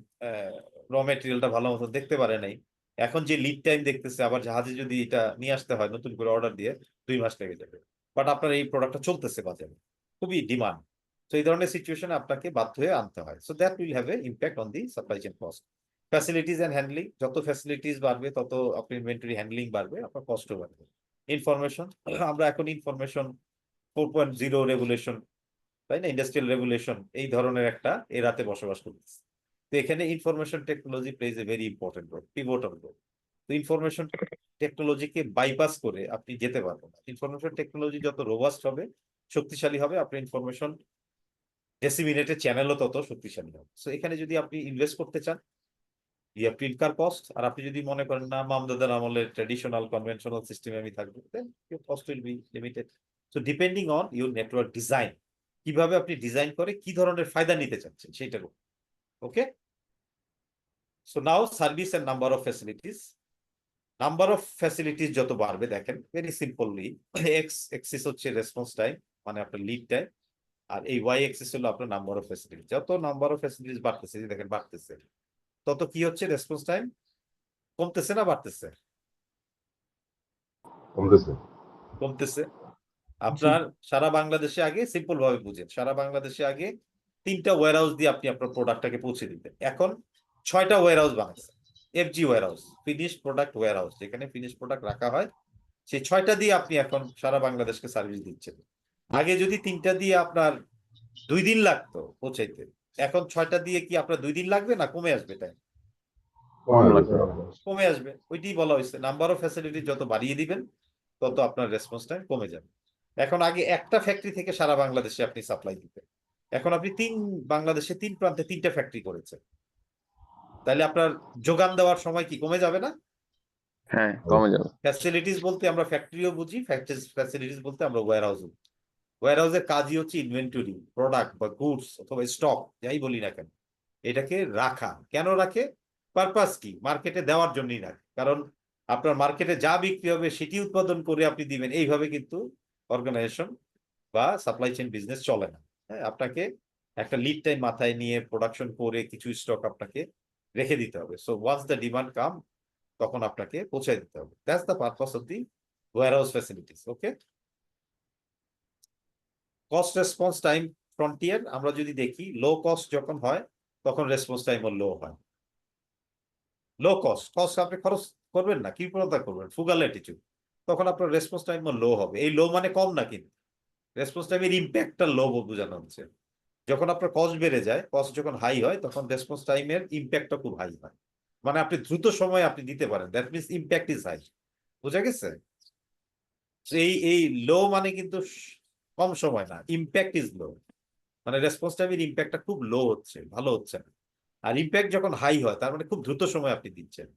র মেটেরিয়ালটা ভালো মতো দেখতে পারে নাই, এখন যে লিড টাইম দেখতেছে, আবার জাহাজে যদি এটা নিয়ে আসতে হয় নতুন করে অর্ডার দিয়ে, 2 মাস লেগে যাবে। বাট আপনার এই প্রোডাক্টটা চলতেছে বাজারে, খুবই ডিমান্ড। তো এই ধরনের সিচুয়েশনে আপনাকে বাধ্য হয়ে আনতে হয়। So that will have a impact on the supply chain cost. Facilities and handling, যত ফ্যাসিলিটিস বাড়বে তত আপনার ইনভেন্টরি হ্যান্ডলিং বাড়বে, আপনার কষ্ট বাড়বে। ইনফরমেশন, আমরা এখন ইনফরমেশন 4.0 রেগুলেশন, তাই না, ইন্ডাস্ট্রিয়াল রেগুলেশন, এই ধরনের একটা এরাতে বসবাস করতেছে। তো এখানে information technology plays a very important role, pivotal role. তো ইনফরমেশন টেকনোলজিকে বাইপাস করে আপনি যেতে পারবেন না। ইনফরমেশন টেকনোলজি যত রোবাস্ট হবে, শক্তিশালী হবে, আপনার ইনফরমেশন ডেসিমিনেটেড চ্যানেলও তত শক্তিশালী হবে। সো এখানে যদি আপনি ইনভেস্ট করতে চান, you have to incur cost. আর আপনি যদি মনে করেন না, মামদাদার আমলের ট্রেডিশনাল কনভেনশনাল সিস্টেমে আমি থাকবো, then your cost will be limited. So depending on your network design, কিভাবে আপনি ডিজাইন করে কি ধরনের ফায়দা নিতে চাচ্ছেন সেইটার উপর। Okay, so now service and number of facilities. Number of facilities যত বাড়বে, দেখেন ভেরি সিম্পলি, এক্স এক্সিস হচ্ছে রেসপন্স টাইম, মানে আপনার লিড টাইম, আর এই ওয়াই এক্সিস হলো আপনার নাম্বার অফ ফ্যাসিলিটিস। যত নাম্বার অফ ফ্যাসিলিটিস বাড়তেছে, যে দেখেন বাড়তেছে, তত কি হচ্ছে? রেসপন্স টাইম কমতেছে না বাড়তেছে? কমতেছে। কমতেছে। জি, আপনার সারা বাংলাদেশে আগে, সিম্পল ভাবে বুঝেন, সারা বাংলাদেশে আগে 3টা ওয়্যার হাউস দিয়ে আপনি আপনার প্রোডাক্টটাকে পৌঁছে দিতেন, এখন 6টা ওয়্যার হাউস বানাচ্ছে। FG warehouse, finish product warehouse, যেখানে ফিনিশ প্রোডাক্ট রাখা হয়, সেই 6টা দিয়ে আপনি এখন সারা বাংলাদেশকে সার্ভিস দিচ্ছেন। আগে যদি 3টা দিয়ে আপনার 2 দিন লাগতো পৌঁছাইতে, এখন 6টা দিয়ে কি আপনার 2 দিন লাগবে না কমে আসবে? তাই কম লাগবে। কমে আসবে। ওইটাই বলা হয়েছে, নাম্বার অফ ফ্যাসিলিটি যত বাড়িয়ে দিবেন, তত আপনার রেসপন্স টাইম কমে যাবে। এখন আগে একটা ফ্যাক্টরি থেকে সারা বাংলাদেশে আপনি সাপ্লাই দিতেন, এখন আপনি বাংলাদেশে 3 প্রান্তে 3টা ফ্যাক্টরি করেছেন, তাহলে আপনার যোগান দেওয়ার সময় কি কমে যাবে না? হ্যাঁ কমে যাবে। ফ্যাসিলিটিস বলতে আমরা ফ্যাক্টরিও বুঝি, ফ্যাসিলিটিস বলতে আমরা ওয়্যারহাউস। ওয়্যারহাউসের কাজই হচ্ছে ইনভেন্টরি, প্রোডাক্ট বা গুডস অথবা স্টক যাই বলি না কেন, এটাকে রাখা। কেন রাখে? পারপাস কি? মার্কেটে দেওয়ার জন্যই রাখে। কারণ আপনার মার্কেটে যা বিক্রি হবে সেটি উৎপাদন করে আপনি দিবেন, এইভাবে কিন্তু অর্গানাইজেশন বা সাপ্লাই চেইন বিজনেস চলে না। হ্যাঁ, আপনাকে একটা লিড টাইম মাথায় নিয়ে প্রোডাকশন করে কিছু স্টক আপনাকে রেখে দিতে হবে। সো ওয়ান্স দ্য ডিমান্ড কাম, তখন আপনাকে পৌঁছায় দিতে হবে। That's the purpose of the warehouse facilities. Okay, cost response time frontier আমরা যদি দেখি, লো কস্ট যখন হয় তখন রেসপন্স টাইমও লো হয়। লো কস্ট আপনি খরচ করবেন না, কৃপণতা করবেন, ফুগাল অ্যাটিটিউড, তখন আপনার রেসপন্স টাইমও লো হবে। এই লো মানে কম না, কিন্তু রেসপন্স টাইমের ইম্প্যাক্টটা লো বোঝানো হচ্ছে। যখন আপনার কস্ট বেড়ে যায়, কস্ট যখন হাই হয়, তখন রেসপন্স টাইমের ইম্প্যাক্টটা খুব হাই হয়। মানে আপনি দ্রুত সময়ে আপনি দিতে পারেন, that means impact is high. বুঝা গেছে? এই লো মানে কিন্তু কম সময় না, ইম্প্যাক্ট ইজ লো। মানে রেসপন্স টাইমের ইম্প্যাক্টটা খুব লো হচ্ছে, ভালো হচ্ছে না। আর ইম্প্যাক্ট যখন হাই হয়, তার মানে খুব দ্রুত সময় আপনি দিচ্ছেন,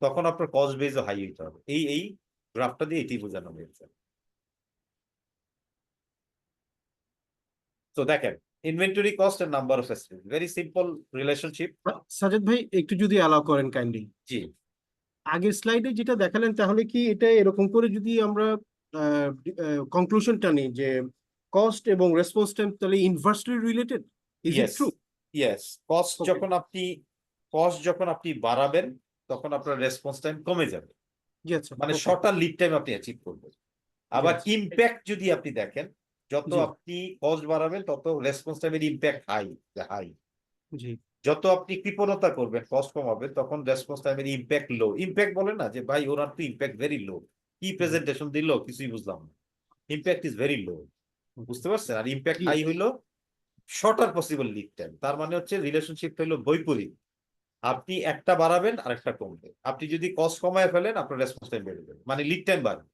তখন আপনার কস্ট বেজও হাই হইতে হবে। এই গ্রাফটা দিয়ে এটি বোঝানো হয়েছে। তো দেখেন, inventory cost and number of facility, very simple relationship. Sajed ভাই একটু যদি অ্যালাউ করেন কাইন্ডলি, জি, আগের স্লাইডে যেটা দেখালেন তাহলে কি এটা এরকম করে যদি আমরা কনক্লুশনটা নিই যে কস্ট এবং রেসপন্স টাইম তাহলে inversely related, is it yes, true? Yes. Cost ওকে, যখন আপনি বাড়াবেন, তখন আপনার রেসপন্স টাইম কমে যাবে, জি আচ্ছা, মানে ওকে, শর্টার লিড টাইম আপনি অ্যাচিভ করবেন। জি আবার আচ্ছা, ইম্প্যাক্ট যদি আপনি দেখেন, যত জি আপনি কস্ট বাড়াবেন তত রেসপন্স টাইমের ইম্প্যাক্ট হাই। জি যত আপনি কৃপণতা করবেন, কস্ট কমাবেন, তখন রেসপন্স টাইমের ইম্প্যাক্ট লো। ইম্প্যাক্ট বলে না যে ভাই ওনার তো ইম্প্যাক্ট ভেরি লো, কি প্রেজেন্টেশন দিল কিছুই বুঝলাম না, ইম্প্যাক্ট ইজ ভেরি লো। বুঝতে পারছেন? আর ইম্প্যাক্ট জি হাই হইলো শর্টার পসিবল লিড টাইম। তার মানে হচ্ছে রিলেশনশিপটা হলো বৈপরীত, আপনি একটা বাড়াবেন আর একটা কমবে। আপনি যদি কস্ট কমায় ফেলেন, আপনার রেসপন্স টাইম বেড়ে যাবে, মানে লিড টাইম বাড়বে।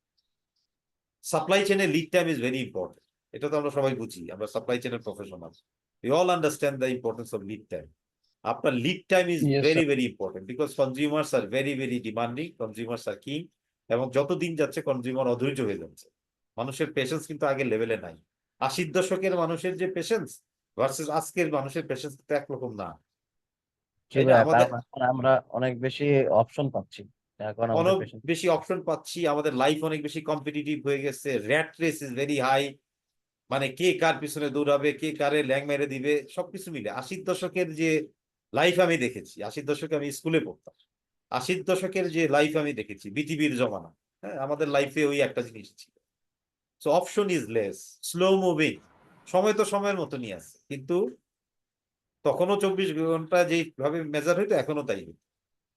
সাপ্লাই চেইনে lead time is very important, এটা তো আমরা সবাই বুঝি, আমরা সাপ্লাই চেইনের professional, we all understand the importance of lead time. আপনার lead time is Yes, very sir. Very important, because consumers are very demanding, consumers are king. এবং যত দিন যাচ্ছে কনজিউমার অধৈর্য হয়ে যাচ্ছে। মানুষের পেশেন্স কিন্তু আগের লেভেলে নাই। 80-র দশকের মানুষের যে পেশেন্স ভার্সেস আজকের মানুষের পেশেন্স কিন্তু একরকম না, জি তাই না? ভাইয়া, আমাদের কারণ এখন আমরা অনেক বেশি অপশন পাচ্ছি, এখন আমাদের অনেক পেশেন্ট। বেশি অপশন পাচ্ছি, আমাদের লাইফ অনেক বেশি কম্পিটিটিভ হয়ে গেছে, rat race is very high. মানে কে কার পিছনে দৌড়াবে, কে কারে ল্যাং মেরে দিবে, সবকিছু মিলে 80-র দশকের যে লাইফ আমি দেখেছি, 80-র দশকে আমি স্কুলে পড়তাম, 80-র দশকের যে লাইফ আমি দেখেছি, বিটিভির জমানা, হ্যাঁ, আমাদের লাইফে ওই একটা জিনিস ছিল। So option is less, slow moving, সময় তো সময়ের মতো নিয়ে আসছে, কিন্তু তখনও 24 ঘন্টা যেভাবে মেজার হইতো এখনো তাই হইতো,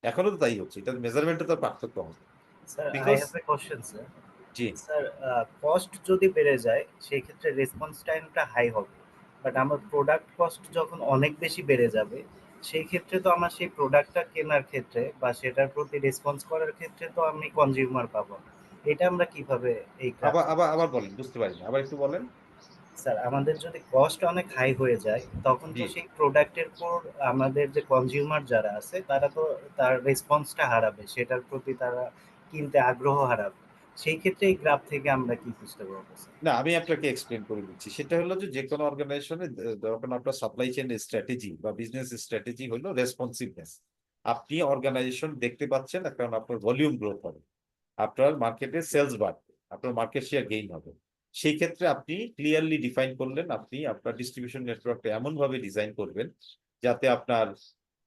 এখনো তো তাই হচ্ছে, এটা মেজারমেন্টে তো পার্থক্য হবে। Sir, I because have a question sir. জি, স্যার, কস্ট যদি বেড়ে যায় সেই ক্ষেত্রে রেসপন্স টাইমটা হাই হবে, বাট আমার প্রোডাক্ট কস্ট যখন অনেক বেশি বেড়ে যাবে সেই ক্ষেত্রে তো আমার সেই প্রোডাক্টটা কেনার ক্ষেত্রে বা সেটার প্রতি রেসপন্স করার ক্ষেত্রে তো আমি কনজিউমার পাবো না। এটা আমরা কিভাবে এই আবার গ্রাফ? আবার আবার বলেন, বুঝতে পারিনি, আবার একটু বলেন। স্যার, আমাদের যদি কস্ট অনেক হাই হয়ে যায় তখন তো জি, সেই প্রোডাক্টের পর আমাদের যে কনজিউমার যারা আছে তারা তো তার রেসপন্সটা হারাবে, সেটার প্রতি তারা কিনতে আগ্রহ হারাবে। সেই ক্ষেত্রে এই গ্রাফ থেকে আমরা কি বুঝতে পারবো স্যার? না আমি আপনাকে এক্সপ্লেন করে দিচ্ছি। সেটা হলো যে কোনো অর্গানাইজেশনে যখন আপনার সাপ্লাই চেইন স্ট্র্যাটেজি বা বিজনেস স্ট্র্যাটেজি হলো রেসপন্সিভনেস। আপনি অর্গানাইজেশন দেখতে পাচ্ছেন, কারণ আপনার ভলিউম গ্রোথ হবে, আপনার মার্কেটে সেলস বাড়বে, আপনার মার্কেট শেয়ার গেইন হবে। সেই ক্ষেত্রে আপনি ক্লিয়ারলি ডিফাইন করলেন, আপনি আপনার ডিস্ট্রিবিউশন নেটওয়ার্কটা এমন ভাবে ডিজাইন করবেন যাতে আপনার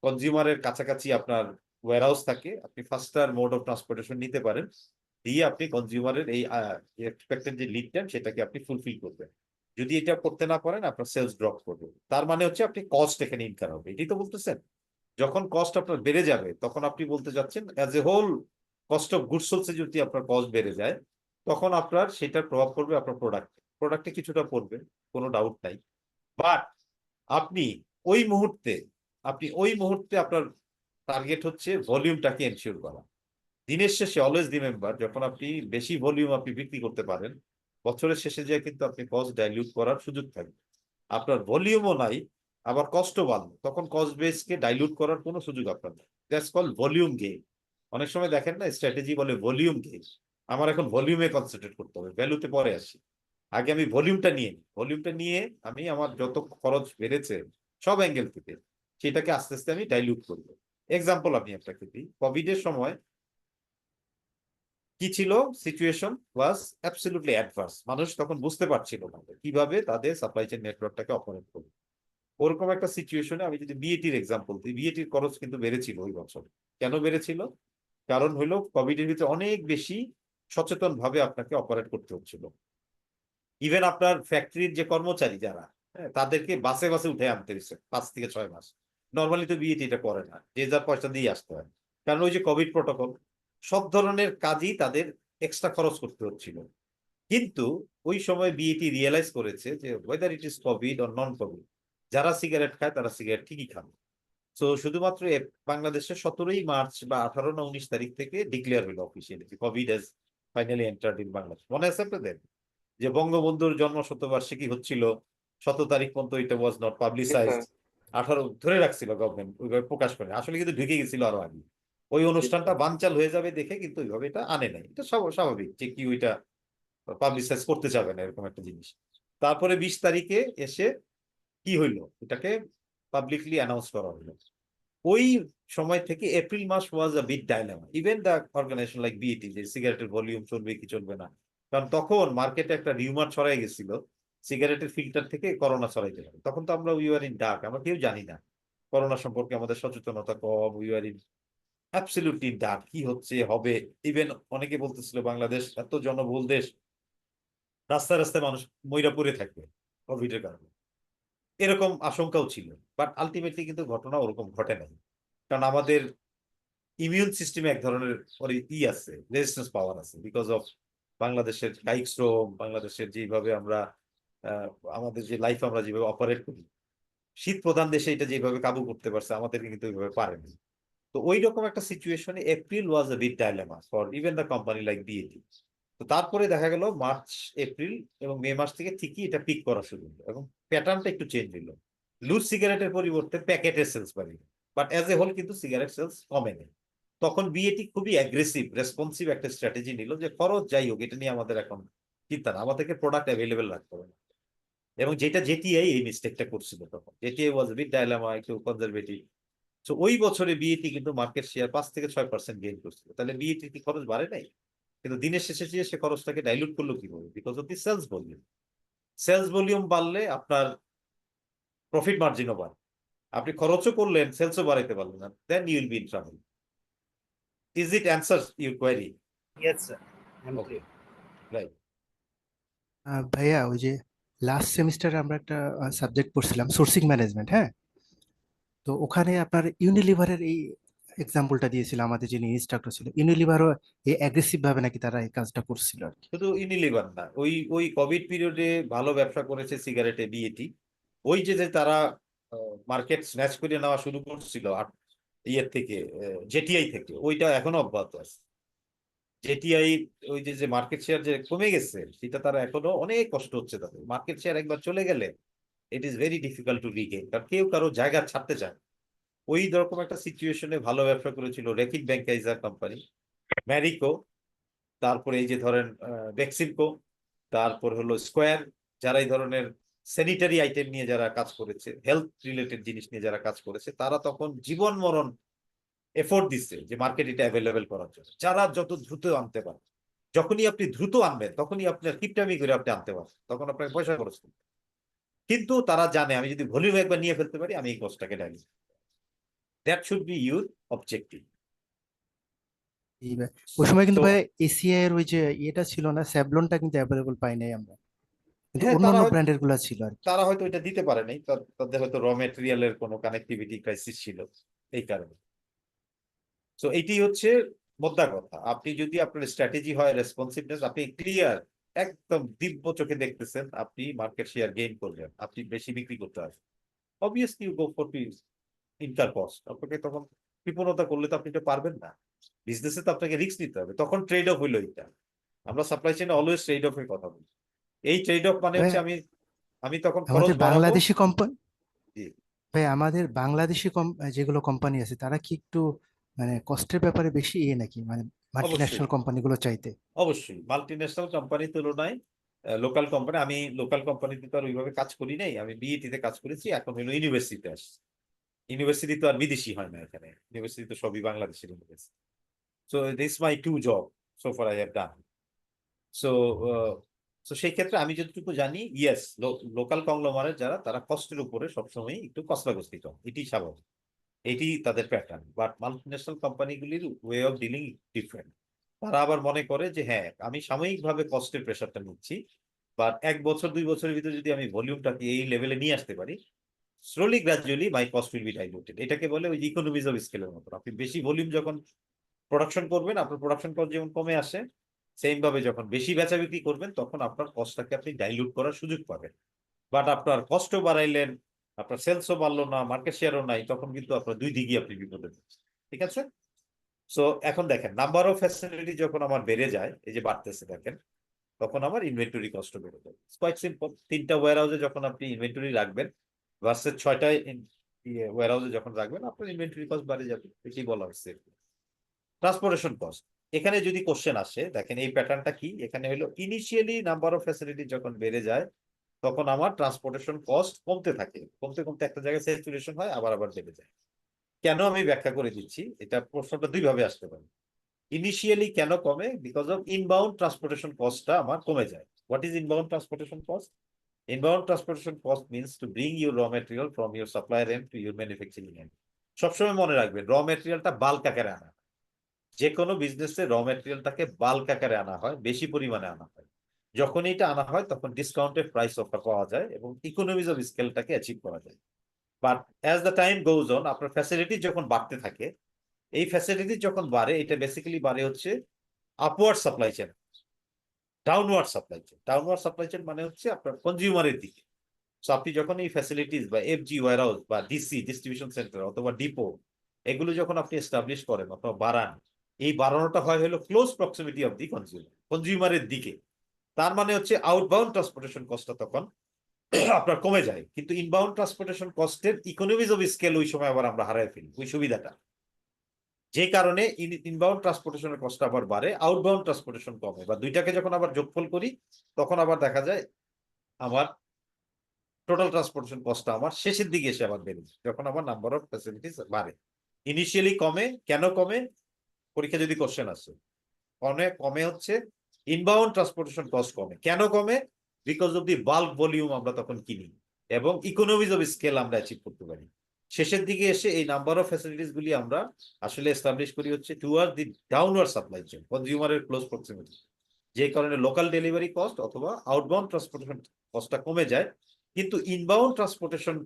কনজিউমারের কাছাকাছি আপনার ওয়্যারহাউস থাকে, আপনি ফাস্টার মোড অফ ট্রান্সপোর্টেশন নিতে পারেন, দিয়ে আপনি কনজিউমারের এই এক্সপেক্টেড যে লিড টাইম সেটাকে আপনি ফুলফিল করবেন। যদি এটা করতে না পারেন, আপনার সেলস ড্রপ করবে। তার মানে হচ্ছে আপনি কস্ট এখানে ইনকার হবে, এটাই তো বলতেছেন। যখন কস্ট আপনার বেড়ে যাবে, তখন আপনি বলতে যাচ্ছেন as a whole cost of goods সোলসে যদি আপনার কস্ট বেড়ে যায়, তখন আপনার সেটার প্রভাব পড়বে আপনার প্রোডাক্টে কিছুটা পড়বে, কোনো ডাউট নাই। বাট আপনি ওই মুহূর্তে আপনার টার্গেট হচ্ছে ভলিউমটাকে এনশিওর করা। দিনের শেষে অলওয়েজ রিমেম্বার, যখন আপনি বেশি ভলিউম আপনি বিক্রি করতে পারেন, বছরের শেষে যায় কিন্তু আপনি কস্ট ডাইলিউট করার সুযোগ থাকবে। আপনার ভলিউমও নাই, আবার কস্টও বাড়লো, তখন কস্ট বেসকে ডাইলুট করার কোনো সুযোগ আপনার নেই। That's call volume gain. অনেক সময় দেখেন না স্ট্র্যাটেজি বলে ভলিউম গেইন, আমার এখন ভলিউমে কনসেন্ট্রেট করতে হবে, ভ্যালুতে পরে আসি, আগে আমি ভলিউমটা নিয়ে নিই। ভলিউমটা নিয়ে আমি আমার যত খরচ বেড়েছে সব অ্যাঙ্গেল থেকে সেটাকে আস্তে আস্তে আমি ডাইলুট করবো। এক্সাম্পল আমি আপনাকে দিই, কোভিড এর সময় কি ছিল, সিচুয়েশন ওয়াজ অ্যাবসলিউটলি অ্যাডভার্স। মানুষ তখন বুঝতে পারছিল না কিভাবে তাদের সাপ্লাই চেইন নেটওয়ার্কটাকে অপারেট করবে। ওরকম একটা সিচুয়েশনে আমি যদি বিএটির এক্সাম্পল দিই, বিএটির খরচ কিন্তু বেড়েছিল ওই বছর। কেন বেড়েছিল? কারণ হলো কোভিড এর ভিতরে অনেক বেশি সচেতন ভাবে আপনাকে অপারেট করতে হচ্ছিল। ইভেন আপনার ফ্যাক্টরির যে কর্মচারী যারা, হ্যাঁ, তাদেরকে বাসে বাসে উঠে আনতে হয়েছে 5 থেকে 6 মাস। নর্মালি তো বিএটি এটা করে না, যে যার পয়সা দিয়ে আসতে হয়, কারণ ওই যে কোভিড প্রটোকল, সব ধরনের কাজই তাদের এক্সট্রা খরচ করতে হচ্ছিল। কিন্তু ওই সময় বিএটি রিয়েলাইজ করেছে যে weather it is Covid or non Covid, যারা সিগারেট খায় তারা সিগারেট ঠিকই খাবে। তো শুধুমাত্র বাংলাদেশে 17ই মার্চ বা 18 না 19 তারিখ থেকে ডিক্লেয়ার হলো officially Covid has finally entered in Bangladesh. মনে আছে আপনাদের যে বঙ্গবন্ধুর জন্ম শতবার্ষিকী হচ্ছিল 17 তারিখ পর্যন্ত, এটা ওয়াজ নট পাবলিসাইজড, 18 ধরে রাখছিল গভর্নমেন্ট, ওইভাবে প্রকাশ করে আসলে কিন্তু ঢুকে গেছিল আরো আগে। ওই অনুষ্ঠানটা বানচাল হয়ে যাবে দেখে কিন্তু ওইভাবে এটা আনে নাই, এটা স্বাভাবিক যে কি ওইটা পাবলিসাইজ করতে যাবে না এরকম একটা জিনিস। তারপরে 20 তারিখে এসে কি হইলো, এটাকে পাবলিকলি অ্যানাউন্স করা হলো। ওই সময় থেকে এপ্রিল মাস was a big dilemma, even the organisation like BAT, যে সিগারেটের ভলিউম চলবে কি চলবে না। কারণ তখন মার্কেটে একটা রিউমার ছড়াই গেছিল সিগারেটের ফিল্টার থেকে করোনা ছড়াইতে পারে। তখন তো আমরা উই আর ইন ডার্ক, আমরা কেউ জানি না করোনা সম্পর্কে, আমাদের সচেতনতা কম, we are in absolutely dark, কি হচ্ছে হবে। ইভেন অনেকে বলতেছিল বাংলাদেশ এত জনবহুল দেশ, রাস্তায় রাস্তায় মানুষ মইরা পড়ে থাকবে কোভিড এর কারণে, এরকম আশঙ্কাও ছিল। বাট আলটিমেটলি কিন্তু ঘটনা ওরকম ঘটে নাই, কারণ আমাদের ইমিউন সিস্টেমে এক ধরনের আছে, রেজিস্ট্যান্স পাওয়ার আছে, বিকজ অফ বাংলাদেশের কায়িক শ্রম, বাংলাদেশের যেভাবে আমরা আমাদের যে লাইফ আমরা যেভাবে অপারেট করি, শীত প্রধান দেশে এটা যেভাবে কাবু করতে পারছে, আমাদেরকে কিন্তু ওইভাবে পারেনি। তো ওই রকম একটা সিচুয়েশনে April was a big dilemma for even the company like BAT. তো তারপরে দেখা গেল মার্চ, এপ্রিল এবং মে মাস থেকে ঠিকই এটা পিক করা শুরু হলো এবং প্যাটার্নটা একটু চেঞ্জ হলো। লুজ সিগারেটের পরিবর্তে প্যাকেটের সেলস বাড়িল, বাট অ্যাজ এ হোল কিন্তু সিগারেট সেলস কমেনি। তখন বিএটি খুবই অ্যাগ্রেসিভ রেসপন্সিভ একটা স্ট্র্যাটেজি নিল যে খরচ যাই হোক এটা নিয়ে আমাদের এখন চিন্তা না, আমাদেরকে প্রোডাক্ট অ্যাভেলেবেল রাখতে হবে। এবং যেটা জেটিআই এই মিস্টেকটা করছিল, তখন জেটিআই ওয়াজ বিগ ডাইলেমা, একটু কনজারভেটিভ। তো ওই বছরে বিএটি কিন্তু মার্কেট শেয়ার 5 থেকে 6% গেইন করছিল। তাহলে বিএটি কি খরচ বাড়ে নাই? কিন্তু দিনের শেষে যে সে খরচটাকে ডাইলুট করলো কিভাবে? Because of the sales volume. Sales volume বাড়লে আপনার প্রফিট মার্জিনও বাড়ে, আপনি খরচও করলেন সেলসও বাড়াইতে পারলেন না, then you will be in trouble. Is it answers your query? Yes sir, okay, right. ভাইয়া ওই যে লাস্ট সেমিস্টারে আমরা একটা সাবজেক্ট পড়ছিলাম সোর্সিং ম্যানেজমেন্ট, হ্যাঁ, তো ওখানে আপনার ইউনিলিভারের এই এক্সাম্পলটা দিয়েছিল আমাদের যিনি ইনস্ট্রাক্টর ছিল। ইউনিলিভারও এই অ্যাগ্রেসিভ ভাবে নাকি তারা এই কাজটা করছিল আর কি। শুধু ইউনিলিভার না, ওই ওই কোভিড পিরিয়ডে ভালো ব্যবসা করেছে সিগারেটে বিএটি। ওই যে যে তারা মার্কেট স্ন্যাচ করে নেওয়া শুরু করছিল ইয়ের থেকে, জেটিআই থেকে, ওইটা এখনো অব্যাহত আছে। জেটিআই ওই যে যে মার্কেট শেয়ার যে কমে গেছে, সেটা তারা এখনো অনেক কষ্ট হচ্ছে তাদের। মার্কেট শেয়ার একবার চলে গেলে it is very difficult to Regain, কারণ কেউ কারো জায়গা ছাড়তে চায়। ওই রকম একটা সিচুয়েশনে ভালো ব্যবসা করেছিল রেকিট ব্যাংকাইজার কোম্পানি, ম্যারিকো, তারপরে এই যে ধরেন বেক্সিমকো, তারপর হলো স্কোয়ার, যারা এই ধরনের স্যানিটারি আইটেম নিয়ে যারা কাজ করেছে, হেলথ রিলেটেড জিনিস নিয়ে যারা কাজ করেছে, তারা তখন জীবন মরণ এফোর্ট দিচ্ছে যে মার্কেট এটা অ্যাভেলেবেল করার জন্য, যারা যত দ্রুত আনতে পারে। যখনই আপনি দ্রুত আনবেন তখনই আপনার কিপটামি করে আপনি আনতে পারবেন, তখন আপনাকে পয়সা খরচ করতে হবে। কিন্তু তারা জানে আমি যদি ভলিউম একবার নিয়ে ফেলতে পারি আমি এই কস্টটাকে ডাইলি, that should be your objective. ওই সময় কিন্তু তো ভাই এসিআই এর ওই যে এটা ছিল না, স্যাভলনটা কিন্তু অ্যাভেলেবল পাই নাই আমরা, কিন্তু হ্যাঁ, অন্যান্য ব্র্যান্ডের গুলা ছিল আর কি। তারা হয়তো এটা দিতে পারে নাই, তাদের হয়তো র মেটেরিয়ালের কোনো কানেক্টিভিটি ক্রাইসিস ছিল এই কারণে। তো এইটি হচ্ছে মোদ্দা কথা। আপনি যদি আপনার স্ট্র্যাটেজি হয় রেসপন্সিভনেস, আপনি ক্লিয়ার একদম দিব্য চোখে দেখতেছেন আপনি মার্কেট শেয়ার গেইন করবেন, আপনি বেশি বিক্রি করতে আসবেন, obviously you go for incur cost. আপনাকে তখন কৃপণতা করলে তো আপনি এটা পারবেন না, বিজনেসে তো আপনাকে রিস্ক নিতে হবে। তখন ট্রেড অফ হইলো এটা। আমরা সাপ্লাই চেইনে অলওয়েজ ট্রেড অফের কথা বলি। এই ট্রেড অফ মানে হচ্ছে আমি আমি তখন খরচ আমাদের বাড়াবো। বাংলাদেশি কোম্পানি, জি, ভাই আমাদের বাংলাদেশি যেগুলো কোম্পানি আছে তারা কি একটু মানে কষ্টের ব্যাপারে বেশি নাকি, মানে অবশ্যই মাল্টিন্যাশনাল কোম্পানিগুলো চাইতে? অবশ্যই মাল্টিন্যাশনাল কোম্পানির তুলনায় লোকাল কোম্পানি, আমি লোকাল কোম্পানিতে তো আর ওইভাবে কাজ করি নাই, আমি বিইটিতে কাজ করেছি, এখন হলো ইউনিভার্সিটিতে আসছি। ইউনিভার্সিটি তো আর বিদেশি হয় না, এখানে ইউনিভার্সিটি তো সবই বাংলাদেশের university. So this my to job so far I have done. So so সেই ক্ষেত্রে আমি যতটুকু জানি, ইয়েস, লোকাল কংগ্লোমারেট যারা, তারা কষ্টের উপরে সবসময় একটু কষ্টাকষ্টি কম, এটি স্বাভাবিক, এটি তাদের প্যাটার্ন। বাট মাল্টিন্যাশনাল কোম্পানিগুলির ওয়ে অফ ডিলিং ডিফারেন্ট। তারা আবার মনে করে যে হ্যাঁ, আমি সাময়িকভাবে কষ্টের প্রেশারটা নিচ্ছি, বাট 1 বছর 2 বছরের ভিতরে যদি আমি ভলিউমটাকে এই লেভেলে নিয়ে আসতে পারি, slowly gradually my cost will B diluted. এটাকে বলে ওই ইকোনমিজ অফ স্কেলের মতো। আপনি বেশি ভলিউম যখন প্রোডাকশন করবেন, আপনার প্রোডাকশন কস্ট যেমন কমে আসে, সেম ভাবে যখন বেশি বেচা বিক্রি করবেন, তখন আপনার কস্টটাকে আপনি ডাইলুট করার সুযোগ পাবেন। বাট আপনার কস্টও বাড়াইলেন, আপনার সেলসও বাড়লো না, মার্কেট শেয়ারও নাই, তখন কিন্তু আপনার দুই দিকই আপনি বিপদে পড়ছেন। ঠিক আছে? সো এখন দেখেন, নাম্বার অফ ফ্যাসিলিটি যখন আমার বেড়ে যায়, এই যে বাড়তেছে দেখেন, তখন আমার ইনভেন্টরি কস্ট বেড়ে যাবে। Quite simple. 3টা ওয়্যারহাউসে যখন আপনি ইনভেন্টরি রাখবেন ভার্সেস 6টা ওয়্যারহাউসে যখন রাখবেন, আপনার ইনভেন্টরি কস্ট বেড়ে যাবে, এটি বলা হচ্ছে। ট্রান্সপোর্টেশন কস্ট, এখানে যদি কোশ্চেন আসে, দেখেন এই প্যাটার্নটা কি, এখানে হলো ইনিশিয়ালি নাম্বার অফ ফ্যাসিলিটি যখন বেড়ে যায়, তখন আমার ট্রান্সপোর্টেশন কস্ট কমতে থাকে, কমতে কমতে একটা জায়গায় স্যাচুরেশন হয়, আবার আবার বেড়ে যায়। কেন, আমি ব্যাখ্যা করে দিচ্ছি। এটা প্রশ্নটা দুইভাবে আসতে পারে। ইনিশিয়ালি কেন কমে? বিকজ অফ ইনবাউন্ড ট্রান্সপোর্টেশন কস্টটা আমার কমে যায়। What is inbound transportation cost? Inbound transportation cost means to bring your raw material from your supplier end to your manufacturing end. সবসময় মনে রাখবেন, র মেটেরিয়ালটা বাল্ক আকারে আনা হয়। যে কোনো বিজনেসে র মেটেরিয়ালটাকে বাল্ক আকারে আনা হয়, বেশি পরিমাণে আনা হয়। যখন এটা আনা হয়, তখন ডিসকাউন্টেড প্রাইস অফার পাওয়া যায় এবং ইকোনমিজ অফ স্কেলটাকে অ্যাচিভ করা যায়। But as the time goes on, আপনার ফ্যাসিলিটি যখন বাড়তে থাকে, এই ফ্যাসিলিটি যখন বাড়ে, এটা বেসিক্যালি বাড়ে হচ্ছে upward supply chain, downward supply chain. Downward supply chain মানে হচ্ছে আপনার কনজিউমারের দিকে। সো আপনি যখন এই ফ্যাসিলিটিস বা এফজি ওয়্যারহাউস বা ডিসি ডিস্ট্রিবিউশন সেন্টার অথবা ডিপো, এগুলো যখন আপনি এস্টাবলিশ করেন অথবা বাড়ান, এই বাড়ানোটা হয় হলো ক্লোজ প্রক্সিমিটি অফ দি কনজিউমারের দিকে। তার মানে হচ্ছে আউটবাউন্ড ট্রান্সপোর্টেশন কস্টটা তখন আপনার কমে যায়, কিন্তু ইনবাউন্ড ট্রান্সপোর্টেশন কস্টের ইকোনমিজ অফ স্কেল ওই সময় আবার আমরা হারাই ফেলি, ওই সুবিধাটা। যে কারণে ইনবাউন্ড ট্রান্সপোর্টেশনের কষ্ট আবার বাড়ে, আউটবাউন্ড ট্রান্সপোর্টেশন কমে। বা দুইটাকে যখন আবার যোগফল করি, তখন আবার দেখা যায় আমার টোটাল ট্রান্সপোর্টেশন কস্ট আমার শেষের দিকে এসে আবার বেড়ে যায়, যখন আমার নাম্বার অফ ফ্যাসিলিটিস বাড়ে। ইনিশিয়ালি কমে, কেন কমে? পরীক্ষা যদি কোশ্চেন আসে, কমে কমে হচ্ছে ইনবাউন্ড ট্রান্সপোর্টেশন কস্ট কমে। কেন কমে? Because of the bulk volume আমরা তখন কিনি এবং ইকোনমিজ অফ স্কেল আমরা অ্যাচিভ করতে পারি। শেষের দিকে এসে এই নাম্বার অফ ফ্যাসিলিটিস গুলি আমরা আসলে এস্টাবলিশ করি হচ্ছে toward the downward supply chain, কনজিউমারের ক্লোজ প্রক্সিমিটি। যে কারণে লোকাল ডেলিভারি কস্ট অথবা আউটবাউন্ড ট্রান্সপোর্টেশন কস্টটা কমে যায়, কিন্তু ইনবাউন্ড ট্রান্সপোর্টেশন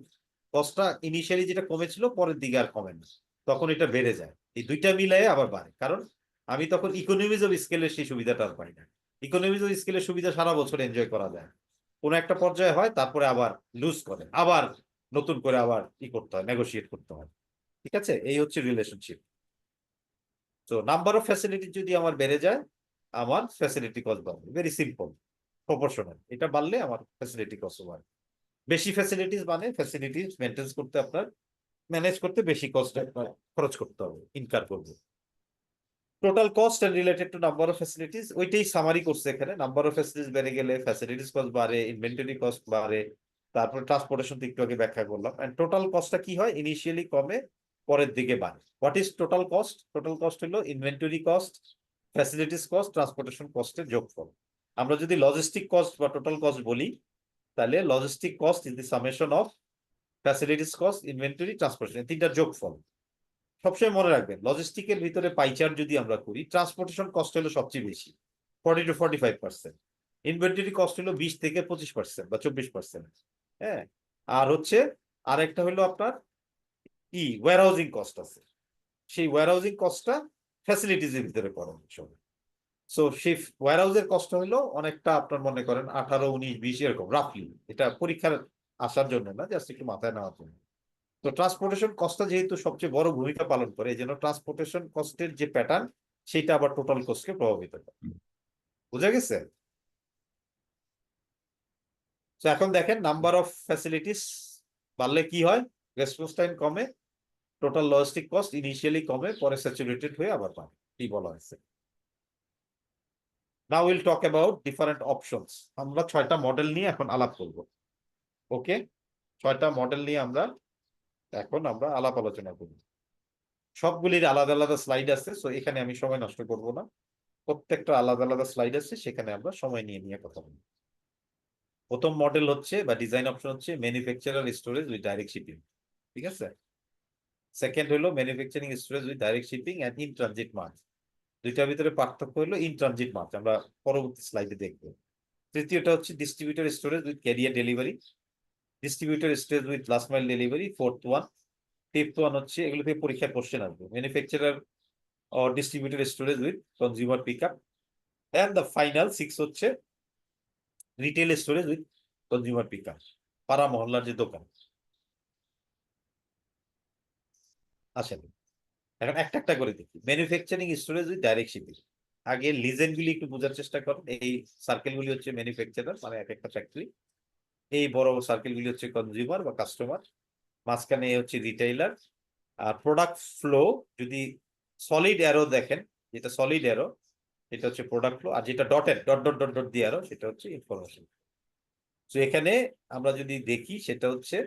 কস্টটা ইনিশিয়ালি যেটা কমেছিল, পরের দিকে আর কমে না, তখন এটা বেড়ে যায়। এই দুইটা মিলাই আবার বাড়ে, কারণ আমি তখন ইকোনমিজ অফ স্কেলের সেই সুবিধাটা আর পাই না। ইকোনমিজ অফ স্কেলের সুবিধা সারা বছর এনজয় করা যায়, কোনো একটা পর্যায়ে হয়, তারপরে আবার লুজ করে, আবার নতুন করে আবার করতে হয়, নেগোশিয়েট করতে হয়। ঠিক আছে? এই হচ্ছে রিলেশনশিপ। তো নাম্বার অফ ফ্যাসিলিটি যদি আমার বেড়ে যায়, আমার ফ্যাসিলিটি কস্ট বাড়বে। Very simple, proportional. এটা বাড়লে আমার ফ্যাসিলিটি কস্ট বাড়বে। বেশি ফ্যাসিলিটিস মানে ফ্যাসিলিটিস মেনটেন করতে, আপনার ম্যানেজ করতে বেশি কস্ট খরচ করতে হবে, ইনকার করবে। Total cost and related to number of facilities, ওইটাই সামারি করছে এখানে। নাম্বার অফ ফ্যাসিলিটিস বেড়ে গেলে ফ্যাসিলিটিস কস্ট বাড়ে, ইনভেন্টরি কস্ট বাড়ে, তারপর ট্রান্সপোর্টেশন একটু আগে ব্যাখ্যা করলাম। এন্ড টোটাল কস্টটা কি হয়? ইনিশিয়ালি কমে, পরের দিকে বাড়ে। What is total cost? Total cost হলো inventory cost, facilities cost, transportation কস্টের যোগফল। আমরা যদি লজিস্টিক কস্ট বা টোটাল কস্ট বলি, তাহলে logistic cost is the summation of facilities cost, inventory, transportation, তিনটার যোগফল। সবসময় মনে রাখবেন, লজিস্টিকের ভিতরে পাইচার যদি আমরা করি, ট্রান্সপোর্টেশন কস্ট হলো সবচেয়ে বেশি, 40 to 45%। ইনভেন্টরি কস্ট হলো 20 থেকে 25% বা 24%। হ্যাঁ, আর হচ্ছে আরেকটা হলো আপনার ওয়্যারহাউজিং কস্ট আছে, সেই ওয়্যারহাউজিং কস্টটা ফ্যাসিলিটিজের ভিতরে পড়ে সময়। সো সেই ওয়্যারহাউসের কষ্ট হলো অনেকটা, আপনার মনে করেন 18, 19, 20 এরকম রাফলি। এটা পরীক্ষার আসার জন্য না, জাস্ট একটু মাথায় নেওয়ার জন্য। তো ট্রান্সপোর্টেশন কস্টটা যেহেতু সবচেয়ে বড় ভূমিকা পালন করে, এই জন্য ট্রান্সপোর্টেশন কস্টের যে প্যাটার্ন, সেটা আবার টোটাল কস্টকে প্রভাবিত করে। বুঝা গেছে? তো এখন দেখেন নাম্বার অফ ফ্যাসিলিটিস বাড়লে কি হয়, রেসপন্স টাইম কমে, টোটাল লজিস্টিক কস্ট ইনিশিয়ালি কমে, পরে স্যাচুরেটেড হয়ে আবার বাড়ে, কি বলা হয়েছে। Now will talk about different options. আমরা 6টা মডেল নিয়ে এখন আলাপ করব। ওকে, 6টা মডেল নিয়ে এখন আমরা আলাপ আলোচনা করব। সবগুলির আলাদা আলাদা স্লাইড আছে, সো এখানে আমি সময় নষ্ট করব না। প্রত্যেকটা আলাদা আলাদা স্লাইড আছে, সেখানে আমরা সময় নিয়ে নিয়ে কথা বলব। প্রথম মডেল হচ্ছে বা ডিজাইন অপশন হচ্ছে manufacturer storage with direct shipping, ঠিক আছে। সেকেন্ড হলো manufacturing storage with direct shipping and in transit March. দুইটার ভিতরে পার্থক্য হলো ইন ট্রানজিট মার্চ, আমরা পরবর্তী স্লাইডে দেখব। তৃতীয়টা হচ্ছে distributor storage with carrier delivery, distributor storage with last mile delivery, fourth one. Fifth one হচ্ছে, এগুলো থেকে পরীক্ষার কোশ্চেন আসবে, manufacturer or distributor storage with consumer pickup, and the final 6 হচ্ছে retail storage with consumer pickup, পাড়া মহল্লার যে দোকান। আসেন এখন একটা একটা করে দেখি। Manufacturing storage with direct shipping, আগে লিজেন্ড গুলি একটু বোঝার চেষ্টা করুন। এই সার্কেল গুলি হচ্ছে ম্যানুফ্যাকচারার, মানে এক একটা ফ্যাক্টরি। এই বড় সার্কেল গুলি হচ্ছে কনজিউমার বা কাস্টমার, মাঝখানে হচ্ছে রিটেইলার। আর প্রোডাক্ট ফ্লো যদি সলিড অ্যারো দেখেন, যেটা সলিড অ্যারো এটা হচ্ছে প্রোডাক্ট ফ্লো, আর যেটা dotted dot dot dot dot দিয়ে অ্যারো সেটা হচ্ছে ইনফরমেশন। তো এখানে আমরা যদি দেখি সেটা হচ্ছে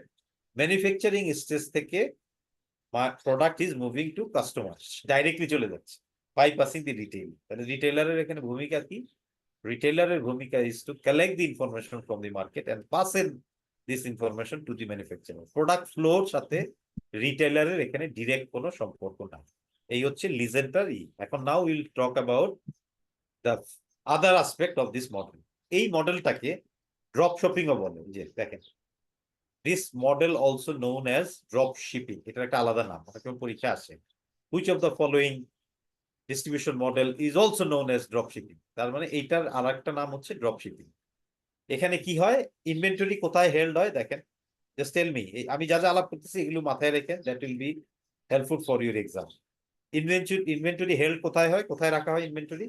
ম্যানুফ্যাকচারিং স্টেজ থেকে product is moving to customer, directly চলে যাচ্ছে, বাইপাসিং দি রিটেইল। তাহলে রিটেইলারের এখানে ভূমিকা কি? রিটেইলারের ভূমিকা is to collect the information from the market and pass in this information to the manufacturer. Product floor সাথে রিটেইলারের এখানে ডিরেক্ট কোনো সম্পর্ক নাই। এই হচ্ছে লিজেন্ডার ই। এখন now will talk about the other aspect of this model. এই মডেলটাকে ড্রপ শপিং ও বলে। যে দেখেন, this model also known as drop shipping, এটার একটা আলাদা নাম, অনেক পরীক্ষা আসে। Which of the following distribution model is also known as drop shipping? তার মানে এইটার আর একটা নাম হচ্ছে ড্রপ শিপিং। এখানে কি হয়, ইনভেন্টরি কোথায় হেল্ড হয় দেখেন, জাস্ট টেল মি। আমি যা যা আলাপ করতেছি এগুলো মাথায় রেখেন, that will be helpful for your exam. Inventory held কোথায় হয়, কোথায় রাখা হয় ইনভেন্টরি?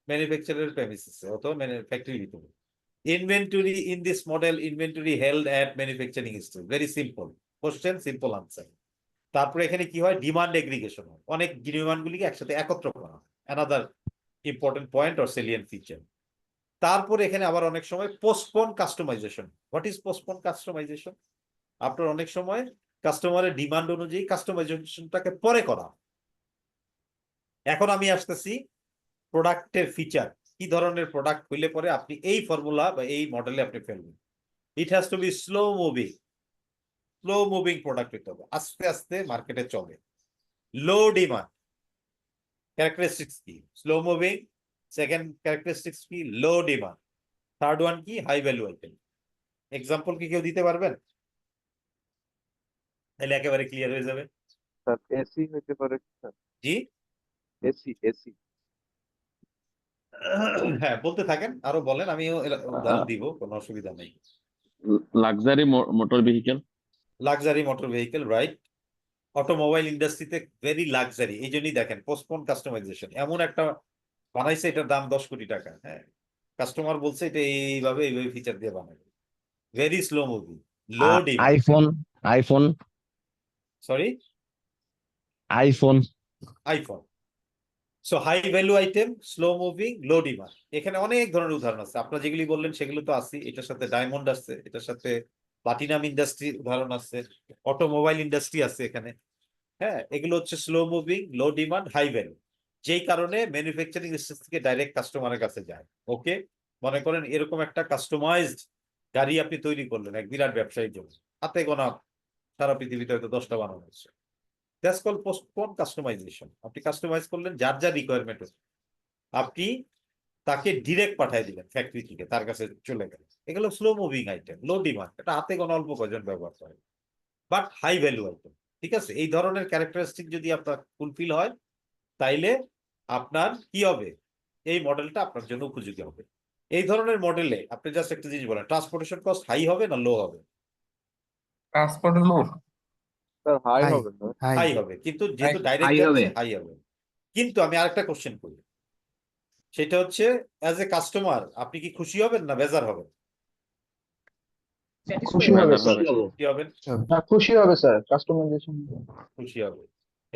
ম্যানুফ্যাকচারার প্রেমিসিস অথবা ফ্যাক্টরির ভিতরে। Inventory in this model, inventory held at manufacturing store. Very simple question, simple answer. তারপরে এখানে কি হয়, ডিমান্ড এগ্রিগেশন হয়, অনেক ডিমান্ডগুলিকে একসাথে একত্র করা হয়, another important point or salient feature. তারপরে এখানে আবার অনেক সময় postpone customisation. What is postpone customisation? আপনার অনেক সময় কাস্টমারের ডিমান্ড অনুযায়ী কাস্টমাইজেশনটাকে পরে করা। এখন আমি আসতেছি প্রোডাক্টের ফিচার, কি ধরনের প্রোডাক্ট হইলে পরে আপনি এই ফর্মুলা বা এই মডেলে আপনি ফেলবেন। It has to be slow moving product হইতে হবে, আস্তে আস্তে মার্কেটে চলে। লো ডিমান্ড ক্যারেক্টারিস্টিক্স কি? Slow moving. সেকেন্ড ক্যারেক্টারিস্টিক্স কি? Low demand. থার্ড ওয়ান কি? High value item. এক্সাম্পল কি কেউ দিতে পারবেন? তাহলে একেবারে ক্লিয়ার হয়ে যাবে। স্যার এসি হইতে পারে স্যার, জি এসি হ্যাঁ, বলতে থাকেন, আরো বলেন, আমিও উদাহরণ দিব, কোনো অসুবিধা নেই। Luxury motor vehicle, luxury motor vehicle, right. Automobile ইন্ডাস্ট্রিতে ভেরি লাক্সারি, এই জন্যই দেখেন পোস্টপোন কাস্টমাইজেশন এমন একটা বানাইছে, এটার দাম 10 কোটি টাকা। হ্যাঁ, কাস্টমার বলছে এটা এইভাবে ফিচার দিয়ে বানাবে। Very slow moving, low demand. IPhone sorry, iPhone iPhone. So high value item, slow moving, low demand. এখানে অনেক ধরনের উদাহরণ আছে, আপনারা যেগুলি বললেন সেগুলো তো আছে। এটার সাথে ডায়মন্ড আছে, এটার সাথে প্লাটিনাম ইন্ডাস্ট্রি উদাহরণ আছে, অটোমোবাইল ইন্ডাস্ট্রি আছে এখানে। হ্যাঁ, এগুলো হচ্ছে slow moving, low demand, high value, যেই কারণে ম্যানুফ্যাকচারিং স্টেজ থেকে ডাইরেক্ট কাস্টমারের কাছে যায়। ওকে, মনে করেন এরকম একটা কাস্টমাইজড গাড়ি আপনি তৈরি করলেন এক বিরাট ব্যবসায়ীর জন্য, হাতে গোনা সারা পৃথিবীতে হয়তো 10টা বানানো হচ্ছে। That's call postpone customisation. আপনি কাস্টমাইজ করলেন, যার যার রিকোয়ারমেন্ট আপনি তাকে ডিরেক্ট পাঠিয়ে দিলেন ফ্যাক্টরি থেকে, তার কাছে চলে গেল। এগুলো স্লো মুভিং আইটেম, লো ডিমান্ড, এটা হাতে গোনা অল্প কয়জন ব্যবহার করে, বাট হাই ভ্যালু আইটেম। ঠিক আছে, এই ধরনের ক্যারেক্টারিস্টিক যদি আপনার ফুলফিল হয়, তাইলে আপনার কি হবে, এই মডেলটা আপনার জন্য উপযোগী হবে। এই ধরনের মডেলে আপনি জাস্ট একটা জিনিস বলেন, ট্রান্সপোর্টেশন কস্ট হাই হবে না লো হবে? ট্রান্সপোর্ট লো স্যার, হাই হাই হবে না? হাই হবে, কিন্তু যেহেতু ডাইরেক্ট যাচ্ছে হাই হবে। কিন্তু আমি আরেকটা কোশ্চেন করি, সেটা হচ্ছে অ্যাজ এ কাস্টমার আপনি কি খুশি হবেন না বেজার হবেন? স্যাটিসফাই হবে, হবে স্যার। খুশি হবেন, খুশি হবে স্যার, কাস্টমাইজেশন। খুশি হবে।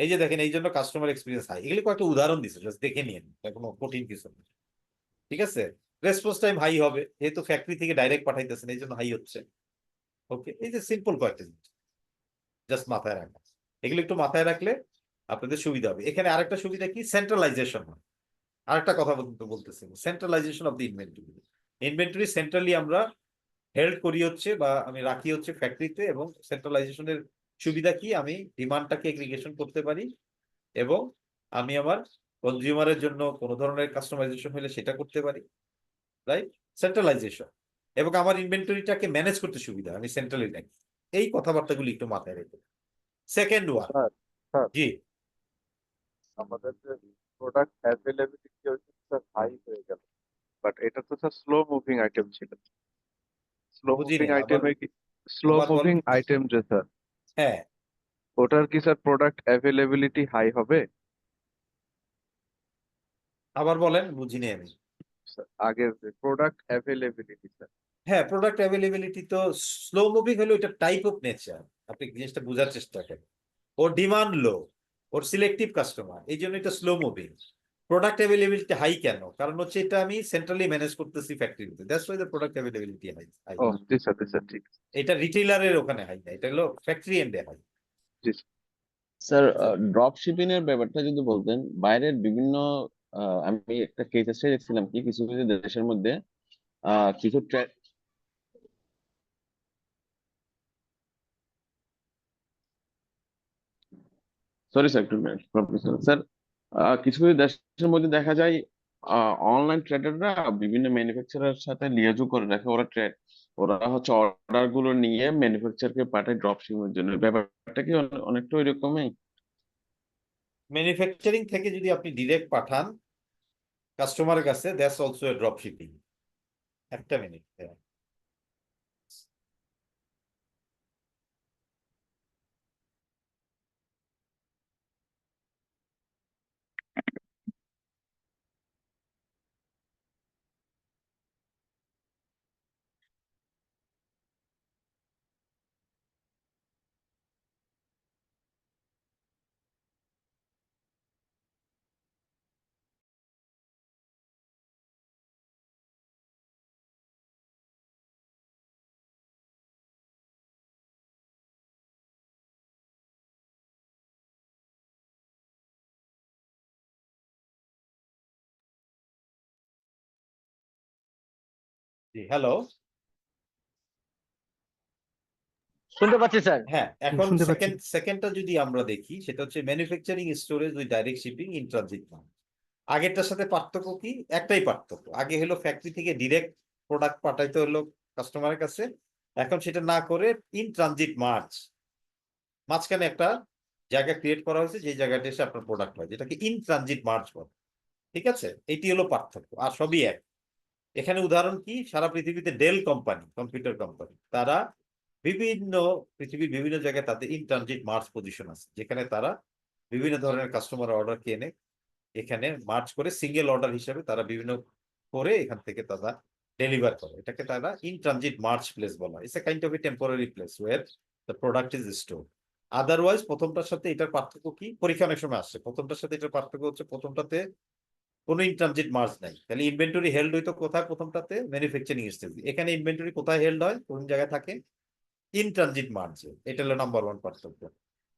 এই যে দেখেন, এই জন্য কাস্টমার এক্সপিরিয়েন্স হাই। এগুলি কয়েকটা উদাহরণ দিচ্ছে, জাস্ট দেখে নিন, এটা কোনো কঠিন কিছু না। ঠিক আছে, রেসপন্স টাইম হাই হবে যেহেতু ফ্যাক্টরি থেকে ডাইরেক্ট পাঠাইতেছেন, এই জন্য হাই হচ্ছে। ওকে, এই যে সিম্পল কয়েকটা জিনিস জাস্ট মাথায় রাখা, এগুলো একটু মাথায় রাখলে আপনাদের সুবিধা হবে। এখানে আরেকটা সুবিধা কি, সেন্ট্রালাইজেশন হয়। আরেকটা কথা বলতেছি, centralisation of the inventory. Inventory centrally আমরা হেল্ড করি হচ্ছে, বা আমি রাখি হচ্ছে ফ্যাক্টরিতে, এবং সেন্ট্রালাইজেশনের সুবিধা কি, আমি ডিমান্ডটাকে এগ্রিগেশন করতে পারি, এবং আমি আমার কনজিউমারের জন্য কোনো ধরনের কাস্টমাইজেশন হলে সেটা করতে পারি, রাইট? সেন্ট্রালাইজেশন। এবং আমার ইনভেন্টরিটাকে ম্যানেজ করতে সুবিধা, আমি সেন্ট্রালি রাখি। এই কথাবার্তাগুলি একটু মাথায় রেখে। সেকেন্ড ওয়ান, স্যার, স্যার, জি আমাদের যে প্রোডাক্ট অ্যাভেলেবিলিটি হচ্ছে স্যার হাই হয়ে গেল, বাট এটা তো স্যার স্লো মুভিং আইটেম ছিল। স্লো বুঝিনি, মুভিং আবার আইটেমে কি, স্লো আবার বল। মুভিং আইটেম যে স্যার, হ্যাঁ, ওটার কি স্যার প্রোডাক্ট অ্যাভেলেবিলিটি হাই হবে? আবার বলেন, বুঝিনি আমি। স্যার আগের যে প্রোডাক্ট অ্যাভেলেবিলিটি স্যার। হ্যাঁ, প্রোডাক্ট অ্যাভেলেবিলিটি তো স্লো মুভিং হলো, এটা টাইপ অফ নেচার। আপনি জিনিসটা বোঝার চেষ্টা করেন। ওর ডিমান্ড লো, ওর সিলেক্টিভ কাস্টমার, এই জন্য এটা slow moving. Product availability high কেন? কারণ হচ্ছে এটা আমি সেন্ট্রালি ম্যানেজ করতেছি ফ্যাক্টরিতে, that's why the product availability high. ও জি স্যার, জি স্যার, ঠিক আছে। এটা রিটেইলারের ওখানে হাই না, এটা হলো ফ্যাক্টরি এন্ডে হাই। জি স্যার, ড্রপ শিপিং এর ব্যাপারটা যদি বলতেন, বাইরের বিভিন্ন আমি একটা কেস স্টাডি দেখছিলাম কি কিছু কিছু দেশের মধ্যে কিছু সরি স্যার, একটু স্যার, কিছু কিছু দেশের মধ্যে দেখা যায় অনলাইন ট্রেডাররা বিভিন্ন ম্যানুফ্যাকচারার সাথে লিয়াজও করে রাখে। ওরা হচ্ছে অর্ডার গুলো নিয়ে ম্যানুফ্যাকচারকে পাঠায় ড্রপ শিপিং এর জন্য। ব্যাপারটা কি অনেকটা ওই রকমই? ম্যানুফ্যাকচারিং থেকে যদি আপনি ডিরেক্ট পাঠান কাস্টমারের কাছে, that's also a drop shipping. একটা মিনিট। জি হ্যালো। শুনতে পাচ্ছি স্যার। হ্যাঁ, এখন শুনতে পাচ্ছি। সেকেন্ডটা যদি আমরা দেখি, সেটা হচ্ছে manufacturing storage with direct shipping in transit market. আগেরটার সাথে পার্থক্য কি? একটাই পার্থক্য, আগে হলো ফ্যাক্টরি থেকে ডিরেক্ট প্রোডাক্ট পাঠাইতে হলো কাস্টমারের কাছে, এখন সেটা না করে ইন ট্রানজিট মার্চ, মাঝখানে একটা জায়গা ক্রিয়েট করা হয়েছে, যে জায়গাটা এসে আপনার প্রোডাক্ট হয়, যেটাকে ইন ট্রানজিট মার্চ বলে। ঠিক আছে, এটি হলো পার্থক্য, আর সবই এক। এখানে উদাহরণ কি, সারা পৃথিবীতে ডেল কোম্পানি, কম্পিউটার কোম্পানি, তারা পৃথিবীর বিভিন্ন জায়গায় তাদের ইন ট্রানজিট মার্চ পজিশন আছে, যেখানে তারা বিভিন্ন ধরনের কাস্টমার অর্ডার এনে এখানে মার্চ করে সিঙ্গেল অর্ডার হিসেবে তারা বিভিন্ন করে এখান থেকে তারা ডেলিভার করে। এটাকে তারা ইন ট্রানজিট মার্চ প্লেস বলা হয়। It's a kind of a temporary place where the product is store. Otherwise প্রথমটার সাথে এটার পার্থক্য কি, পরীক্ষা অনেক সময় আসছে, প্রথমটার সাথে এটার পার্থক্য হচ্ছে প্রথমটাতে কোনো ইন ট্রানজিট মার্চ নাই, তাহলে ইনভেন্টরি হেল্ড হইতো কোথায় প্রথমটাতে, ম্যানুফ্যাকচারিং স্টেজ। এখানে ইনভেন্টরি কোথায় হেল্ড হয়, কোন জায়গায় থাকে, ইন ট্রানজিট মার্চে। এটা হলো নাম্বার ওয়ান পার্থক্য।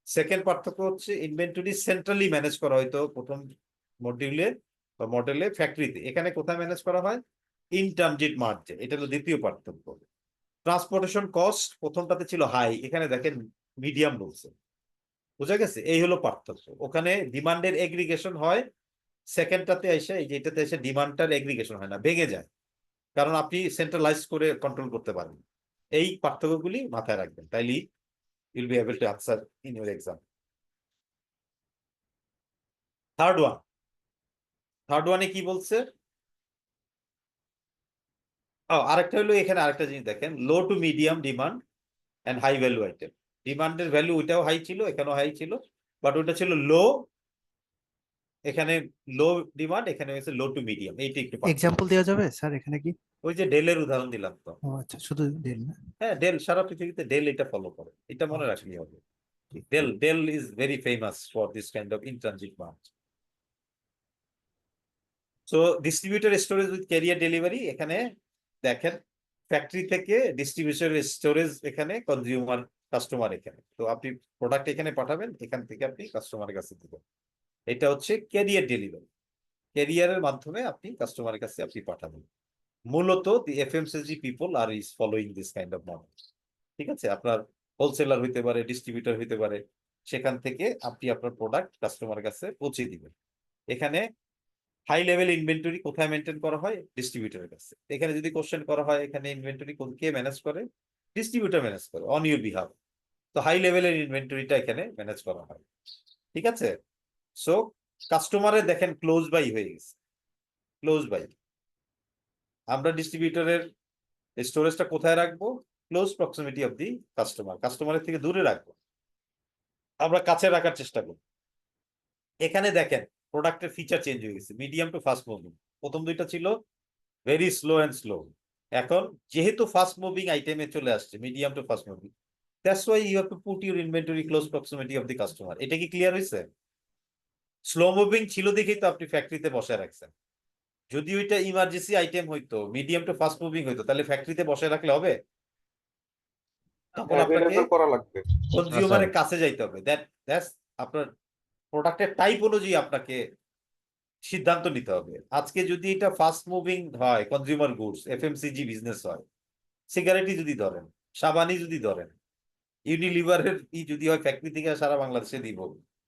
সেকেন্ড পার্থক্য হচ্ছে ইনভেন্টরি সেন্ট্রালি ম্যানেজ করা হয়তো প্রথম মডিউলে বা মডেলে ফ্যাক্টরিতে, এখানে কোথায় ম্যানেজ করা হয়, ইন ট্রানজিট মার্চে। এটা হলো দ্বিতীয় পার্থক্য। ট্রান্সপোর্টেশন কস্ট প্রথমটাতে ছিল হাই, এখানে দেখেন মিডিয়াম বলছে। বোঝা গেছে? এই হলো পার্থক্য। ওখানে ডিমান্ডের এগ্রিগেশন হয়, সেকেন্ডটাতে এসে এই যে এটাতে এসে ডিমান্ডটার এগ্রিগেশন হয় না, ভেঙে যায়, কারণ আপনি সেন্ট্রালাইজ করে কন্ট্রোল করতে পারেন। এই পার্থক্যগুলি মাথায় রাখবেন, তাইলে you'll be able to answer in your exam. Third ওয়ানে কি বলছে? আরেকটা হলো, এখানে আরেকটা জিনিস দেখেন, low to medium demand and high value item. ডিমান্ডের ভ্যালু ওইটাও হাই ছিল, এখানেও হাই ছিল, বাট ওইটা ছিল লো এখানে লো ডিমান্ড, এখানে হয়েছে লো টু মিডিয়াম, এইটা একটু পার্থক্য। এক্সাম্পল দেওয়া যাবে স্যার এখানে কি? ওই যে ডেলের উদাহরণ দিলাম তো। ও আচ্ছা, শুধু ডেল না? হ্যাঁ, ডেল সারা পৃথিবীতে ডেল এটা ফলো করে, এটা মনে আচ্ছা। রাখলেই হবে। Dell is very famous for this kind of in transit market. So distributor storage with carrier delivery, এখানে দেখেন ফ্যাক্টরি থেকে ডিস্ট্রিবিউটর স্টোরেজ, এখানে কনজিউমার কাস্টমার, এখানে তো আপনি প্রোডাক্ট এখানে পাঠাবেন, এখান থেকে আপনি কাস্টমারের কাছে দিবেন। এটা হচ্ছে ক্যারিয়ার ডেলিভারি, ক্যারিয়ারের মাধ্যমে আপনি কাস্টমারের কাছে আপনি পাঠাবেন। মূলত the FMCG people are is following this kind of model. ঠিক আছে, আপনার হোলসেলার হইতে পারে, ডিস্ট্রিবিউটর হইতে পারে, সেখান থেকে আপনি আপনার প্রোডাক্ট কাস্টমারের কাছে পৌঁছে দিবেন। এখানে হাই লেভেল ইনভেন্টরি কোথায় মেনটেন করা হয়? ডিস্ট্রিবিউটরের কাছে। এখানে যদি কোশ্চেন করা হয় এখানে ইনভেন্টরি কে ম্যানেজ করে? ডিস্ট্রিবিউটর ম্যানেজ করে অন ইউর বিহাফ। তো হাই লেভেলের ইনভেন্টরিটা এখানে ম্যানেজ করা হয়। ঠিক আছে, সো কাস্টমারে দেখেন ক্লোজ বাই হয়ে গেছে, ক্লোজ বাই। আমরা ডিস্ট্রিবিউটরের স্টোরেজটা কোথায় রাখবো? Close proximity of the customer, কাস্টমারের থেকে দূরে রাখবো, আমরা কাছে রাখার চেষ্টা করি। এখানে দেখেন প্রোডাক্টের ফিচার চেঞ্জ হয়ে গেছে, মিডিয়াম টু ফাস্ট মুভিং। প্রথম দুইটা ছিল ভেরি স্লো অ্যান্ড স্লো, এখন যেহেতু ফাস্ট মুভিং আইটেমে চলে আসছে medium to fast moving, that's why you have to put your inventory close proximity of the customer. এটা কি ক্লিয়ার হয়েছে? স্লো মুভিং ছিল দেখেই তো আপনি ফ্যাক্টরিতে বসে রাখছেন। যদি ওইটা ইমার্জেন্সি আইটেম হইতো, মিডিয়াম টু ফাস্ট মুভিং হইতো, তাহলে ফ্যাক্টরিতে বসে রাখলে হবে? তখন আপনাকে অ্যাভেলেবল করা লাগবে। কনজিউমারের কাছে যাইতে হবে। দ্যাটস আপনার প্রোডাক্টের টাইপ অনুযায়ী আপনাকে সিদ্ধান্ত নিতে হবে। আজকে যদি এটা ফাস্ট মুভিং হয়, কনজিউমার গুডস, এফএমসিজি বিজনেস হয়, সিগারেটই যদি ধরেন, সাবানই যদি ধরেন, ইউনিলিভারের যদি হয় ফ্যাক্টরি থেকে সারা বাংলাদেশে দিব,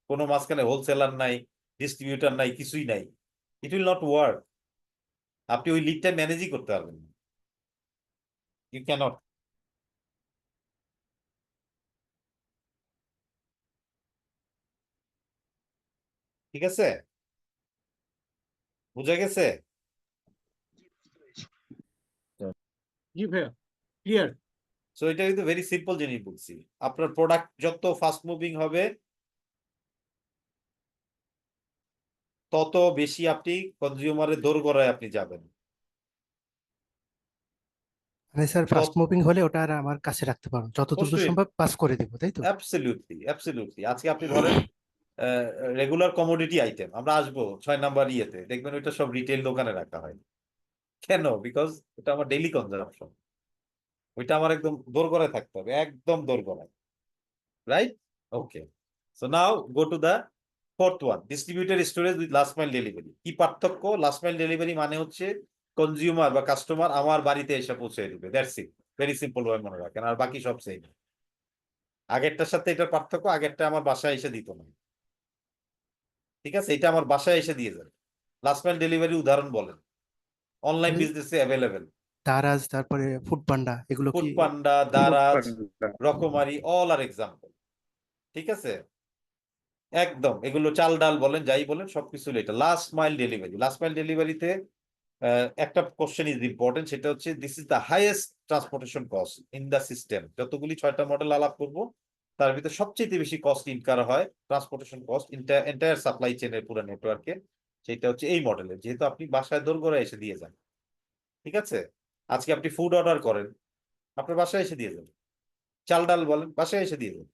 কোনো মাঝখানে হোলসেলার নাই, ডিস্ট্রিবিউটার নাই, কিছুই নাই, ইট উইল নট ওয়ার্ক। আপনি ওই লিডটা ম্যানেজই করতে পারবেন না, ইউ ক্যানট। ঠিক আছে, বুঝা গেছে? জি ভাইয়া, ক্লিয়ার। সো এটা কিন্তু ভেরি সিম্পল জিনিস বলছি। আপনার প্রোডাক্ট যত ফাস্ট মুভিং হবে তত বেশি আপনি কনজিউমারের দোরগোড়ায় আপনি যাবেন। মানে স্যার ফাস্ট মুভিং হলে ওটা আর আমার কাছে রাখতে পারবো, যত দ্রুত অবশ্যই, সম্ভব পাস করে দেবো, তাই তো? Absolutely absolutely. আজকে আপনি ধরেন রেগুলার কমোডিটি আইটেম, আমরা আসবো 6 নাম্বার ইয়েতে, দেখবেন ওইটা সব রিটেল দোকানে রাখা হয়। কেন? বিকজ এটা আমার ডেইলি কনজাম্পশন, ওইটা আমার একদম দোরগোড়ায় থাকতে হবে, একদম দোরগোড়ায়। Right? Okay, so now go to the fourth one, distributor storage with last mile delivery. কি পার্থক্য? লাস্ট মাইল ডেলিভারি মানে হচ্ছে কনজিউমার বা কাস্টমার আমার বাড়িতে এসে পৌঁছে দিবে, দ্যাটস ইট। ভেরি সিম্পল ভাবে মনে রাখেন, আর বাকি সব সেম। আগেরটার সাথে এটার পার্থক্য, আগেরটা আমার বাসায় এসে দিত না। ঠিক আছে, এটা আমার বাসায় এসে দিয়ে যাবে। লাস্ট মাইল ডেলিভারি উদাহরণ বলেন, অনলাইন মানে বিজনেসে অ্যাভেলেবেল। দারাজ, তারপরে ফুড পান্ডা, এগুলো কি? ফুডপান্ডা, দারাজ, রকমারি, অল আর এক্সাম্পল। ঠিক আছে, একদম এগুলো চাল ডাল বলেন, যাই বলেন, সবকিছু এটা last mile delivery. Last mile ডেলিভারিতে একটা কোশ্চেন ইজ ইম্পর্টেন্ট, সেটা হচ্ছে this is the highest transportation cost in the system. যতগুলি 6টা মডেল আলাপ করব তার ভিতরে সবচেয়ে বেশি কস্ট ইনকার হয়, ট্রান্সপোর্টেশন কস্ট এন্টায়ার সাপ্লাই চেনের পুরো নেটওয়ার্কে, সেটা হচ্ছে এই মডেলের। যেহেতু আপনি বাসায় দোরগোড়ায় এসে দিয়ে যান, ঠিক আছে, আজকে আপনি ফুড অর্ডার করেন, আপনার বাসায় এসে দিয়ে যাবেন। চাল ডাল বলেন, বাসায় এসে দিয়ে যাবেন।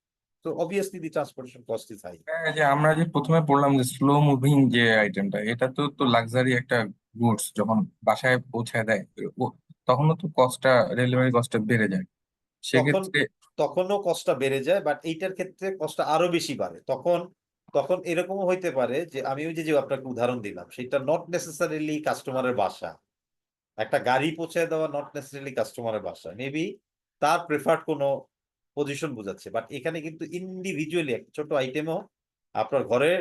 তো obviously the transportation cost is high. হ্যাঁ, যে আমরা যে প্রথমে পড়লাম যে স্লো মুভিং যে আইটেমটা, এটা তো তো লাক্সারি একটা গুডস, যখন বাসায় পৌঁছায় দেয় ও- তখনও তো কস্টটা, ডেলিভারি কস্টটা বেড়ে যায় তখন সেক্ষেত্রে। তখনও কষ্টটা বেড়ে যায়, বাট এইটার ক্ষেত্রে কষ্টটা আরো বেশি বাড়ে। তখন তখন এরকমও হইতে পারে যে আমি ওই যে আপনাকে উদাহরণ দিলাম, সেটা নট নেসেসারিলি কাস্টমারের বাসা, একটা গাড়ি পৌঁছে দেওয়া নট নেসেসারিলি কাস্টমারের বাসা, মেবি তার প্রেফার্ড কোনো পজিশন বোঝাচ্ছে। বাট এখানে কিন্তু ইন্ডিভিজুয়ালি একটা ছোট আইটেমও আপনার ঘরে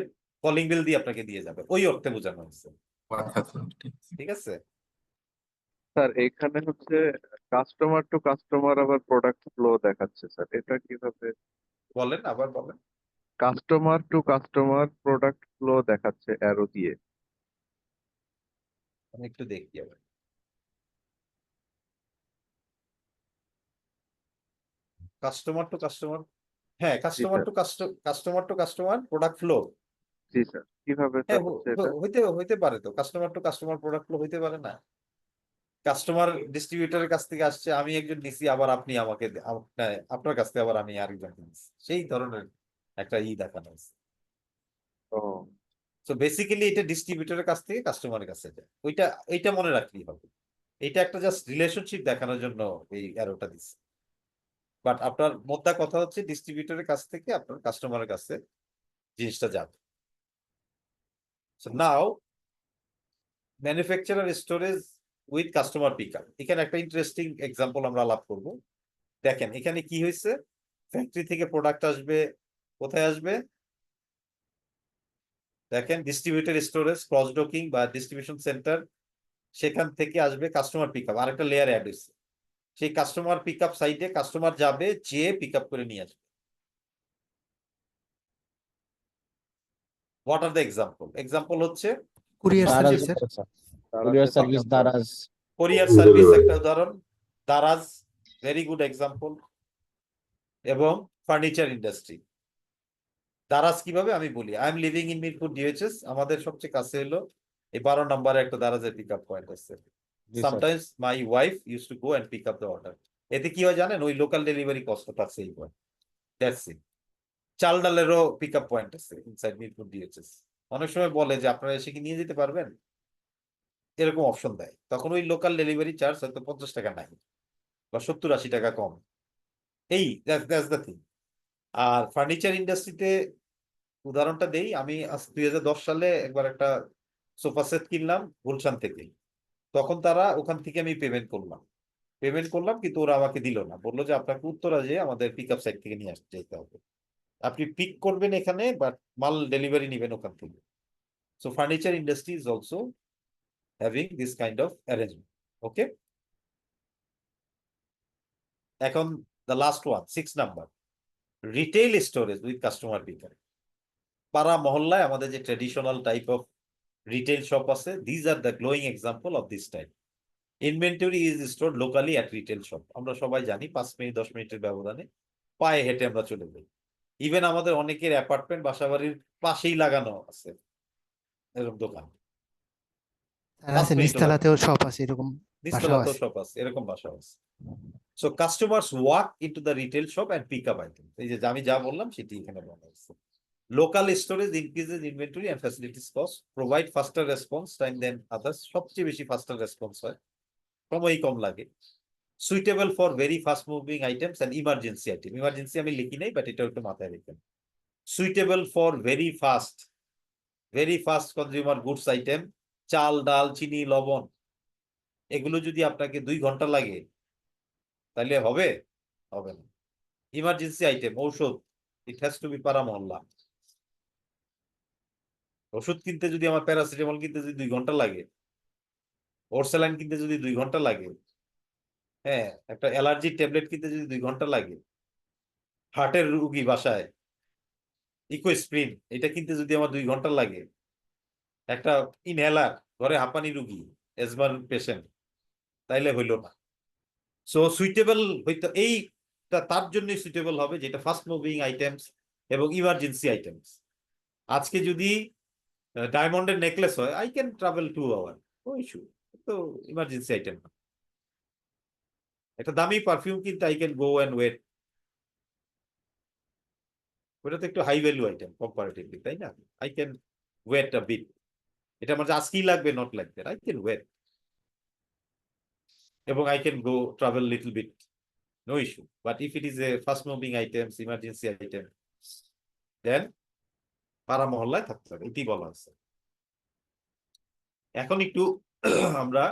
কলিং বেল দিয়ে আপনাকে দিয়ে যাবে, ওই অর্থে বোঝানো হচ্ছে। আচ্ছা আচ্ছা, ঠিক আছে। ঠিক আছে, স্যার এখানে হচ্ছে কাস্টমার টু কাস্টমার আবার প্রোডাক্ট ফ্লো দেখাচ্ছে স্যার, এটা কিভাবে? বলেন, আবার বলেন। Customer to customer product flow দেখাচ্ছে অ্যারো দিয়ে। আমি একটু দেখি আবার। কাস্টমার টু কাস্টমার, হ্যাঁ, জি customer sir. To customer product flow. জি স্যার, কিভাবে হ্যাঁ, স্যার হচ্ছে এটা? হইতে হইতে পারে তো, কাস্টমার টু কাস্টমার প্রোডাক্ট হইতে পারে না? কাস্টমার ডিস্ট্রিবিউটরের কাছ থেকে আসছে, আমি একজন নিছি, আবার আপনি আমাকে আপনার কাছ থেকে আবার আমি আরেকজন নিছি, সেই ধরনের একটা দেখানো হয়েছে। ও তো বেসিক্যালি এটা ডিস্ট্রিবিউটরের কাছ থেকে কাস্টমারের কাছে যায়, এইটা মনে রাখলেই হবে। এটা একটা জাস্ট রিলেশনশিপ দেখানোর জন্য এই অ্যারোটা দিচ্ছে। বাট আপনার মোদ্দা কথা হচ্ছে ডিস্ট্রিবিউটরের কাছ থেকে আপনার কাস্টমারের কাছে জিনিসটা যাবে। So now manufacturer storage with customer pickup, এখানে একটা ইন্টারেস্টিং এক্সাম্পল আমরা আলাপ করব। দেখেন এখানে কি হয়েছে, ফ্যাক্টরি থেকে প্রোডাক্ট আসবে, কোথায় আসবে? দেখেন ডিস্ট্রিবিউটর স্টোরেজ, ক্রস ডকিং বা ডিস্ট্রিবিউশন সেন্টার, সেখান থেকে আসবে কাস্টমার পিকআপ, আরেকটা লেয়ার অ্যাড হয়েছে। সেই কাস্টমার পিকআপ সাইটে কাস্টমার যাবে, যেয়ে পিকআপ করে নিয়ে আসবে। What are the example? Example হচ্ছে কুরিয়ার দারাজ সার্ভিসের কুরিয়ার সার্ভিস দারাজ কোরিয়ার সার্ভিস একটা উদাহরণ, দারাজ ভেরি গুড এক্সাম্পল, এবং ফার্নিচার ইন্ডাস্ট্রি। দারাজ কিভাবে আমি বলি, I am living in Mirpur DHS, আমাদের সবচেয়ে কাছে হলো এই 12 নম্বরে একটা দারাজের পিক আপ পয়েন্ট আছে। জি sir sometimes my wife use to go and pick up the order. এতে কি হয় জানেন, ওই লোকাল ডেলিভারি কস্টটা আছে এই পয়েন্ট, দ্যাটস ইট। চাল ডালেরও পিক আপ পয়েন্ট আছে ইনসাইড মিরপুর ডিএইচএস। অনেক সময় বলে যে আপনারা এসে কি নিয়ে যেতে পারবেন, এরকম অপশন দেয়, তখন ওই লোকাল ডেলিভারি চার্জ হয়তো 50 টাকা নাই বা 70-80 টাকা কম। এই দ্যাটস দ্য থিং। আর ফার্নিচার ইন্ডাস্ট্রিতে উদাহরণটা দেই, আমি 2010 সালে একবার একটা সোফা সেট কিনলাম গুলশান থেকে। তখন তারা ওখান থেকে আমি পেমেন্ট করলাম, কিন্তু ওরা আমাকে দিল না, বললো যে আপনাকে উত্তরা যেয়ে আমাদের পিক আপ সাইট থেকে নিয়ে আসতে যেতে হবে, আপনি পিক করবেন এখানে বাট মাল ডেলিভারি নেবেন ওখান থেকে। So furniture industry is also having this kind of arrangement. Okay, এখন the last one, 6 number, retail storage with customer pickup. পাড়া মহল্লায় আমাদের যে traditional type of retail shop আছে, these are the glowing example of this type. Inventory is store locally at retail shop. আমরা সবাই জানি 5 মিনিট 10 মিনিটের ব্যবধানে পায়ে হেঁটে আমরা চলে যাই। ইভেন আমাদের অনেকের অ্যাপার্টমেন্ট বাসাবাড়ির পাশেই লাগানো আছে এরকম দোকান, আর 5 আছে মিনিটও লাগে না। নিচতলাতেও শপ আছে, এরকম বাসাও নিচতলাতেও আছে। শপ আছে, এরকম বাসা আছে। So customers walk into the retail shop and pick up item. এই যে আমি যা বললাম সেটি এখানে বলা হয়েছে। Local storage increases inventory and facilities cost, provide faster response time then others. সবচেয়ে বেশি ফাস্টার রেসপন্স হয়, সময়ই কম লাগে। Suitable for very fast moving items and emergency item. Emergency আমি লিখি নাই, বাট এটা একটু মাথায় রেখেন। Suitable for very fast consumer goods item, চাল ডাল চিনি লবণ, এগুলো যদি আপনাকে 2 ঘন্টা লাগে তাহলে হবে না। ইমার্জেন্সি আইটেম, ঔষধ, ইট হ্যাজ টু বি পাড়া মহল্লা। ওষুধ কিনতে যদি আমার প্যারাসিটামল কিনতে যদি 2 ঘন্টা লাগে, ওরসেলাইন কিনতে যদি 2 ঘন্টা লাগে, হ্যাঁ, একটা অ্যালার্জির ট্যাবলেট কিনতে যদি 2 ঘন্টা লাগে, হার্টের রুগী বাসায় ইকোস্প্রিন এটা কিনতে যদি আমার 2 ঘন্টা লাগে, একটা ইনহেলার ঘরে হাঁপানি রুগী এজমার পেশেন্ট, তাইলে হইল না। সো সুইটেবল হইতে এইটা তার জন্য সুইটেবল হবে যেটা ফাস্ট মুভিং আইটেমস এবং ইমার্জেন্সি আইটেমস। আজকে যদি ডায়মন্ডের নেকলেস হয়, I can travel 2 hour, no issue, তো ইমার্জেন্সি আইটেম না। একটা দামি পারফিউম কিনতে I can go and wait, ওটা তো একটু হাই ভ্যালু আইটেম কম্পারেটিভলি, তাই না? I can wait a bit, এটা আমার যে আজকেই লাগবে not like that, I can wait, এবং I can go travel little bit, no issue. But if it is a fast moving items, emergency item, then পাড়া মহল্লায় থাকতে হবে, এটি বলা আছে। এখন একটু আমরা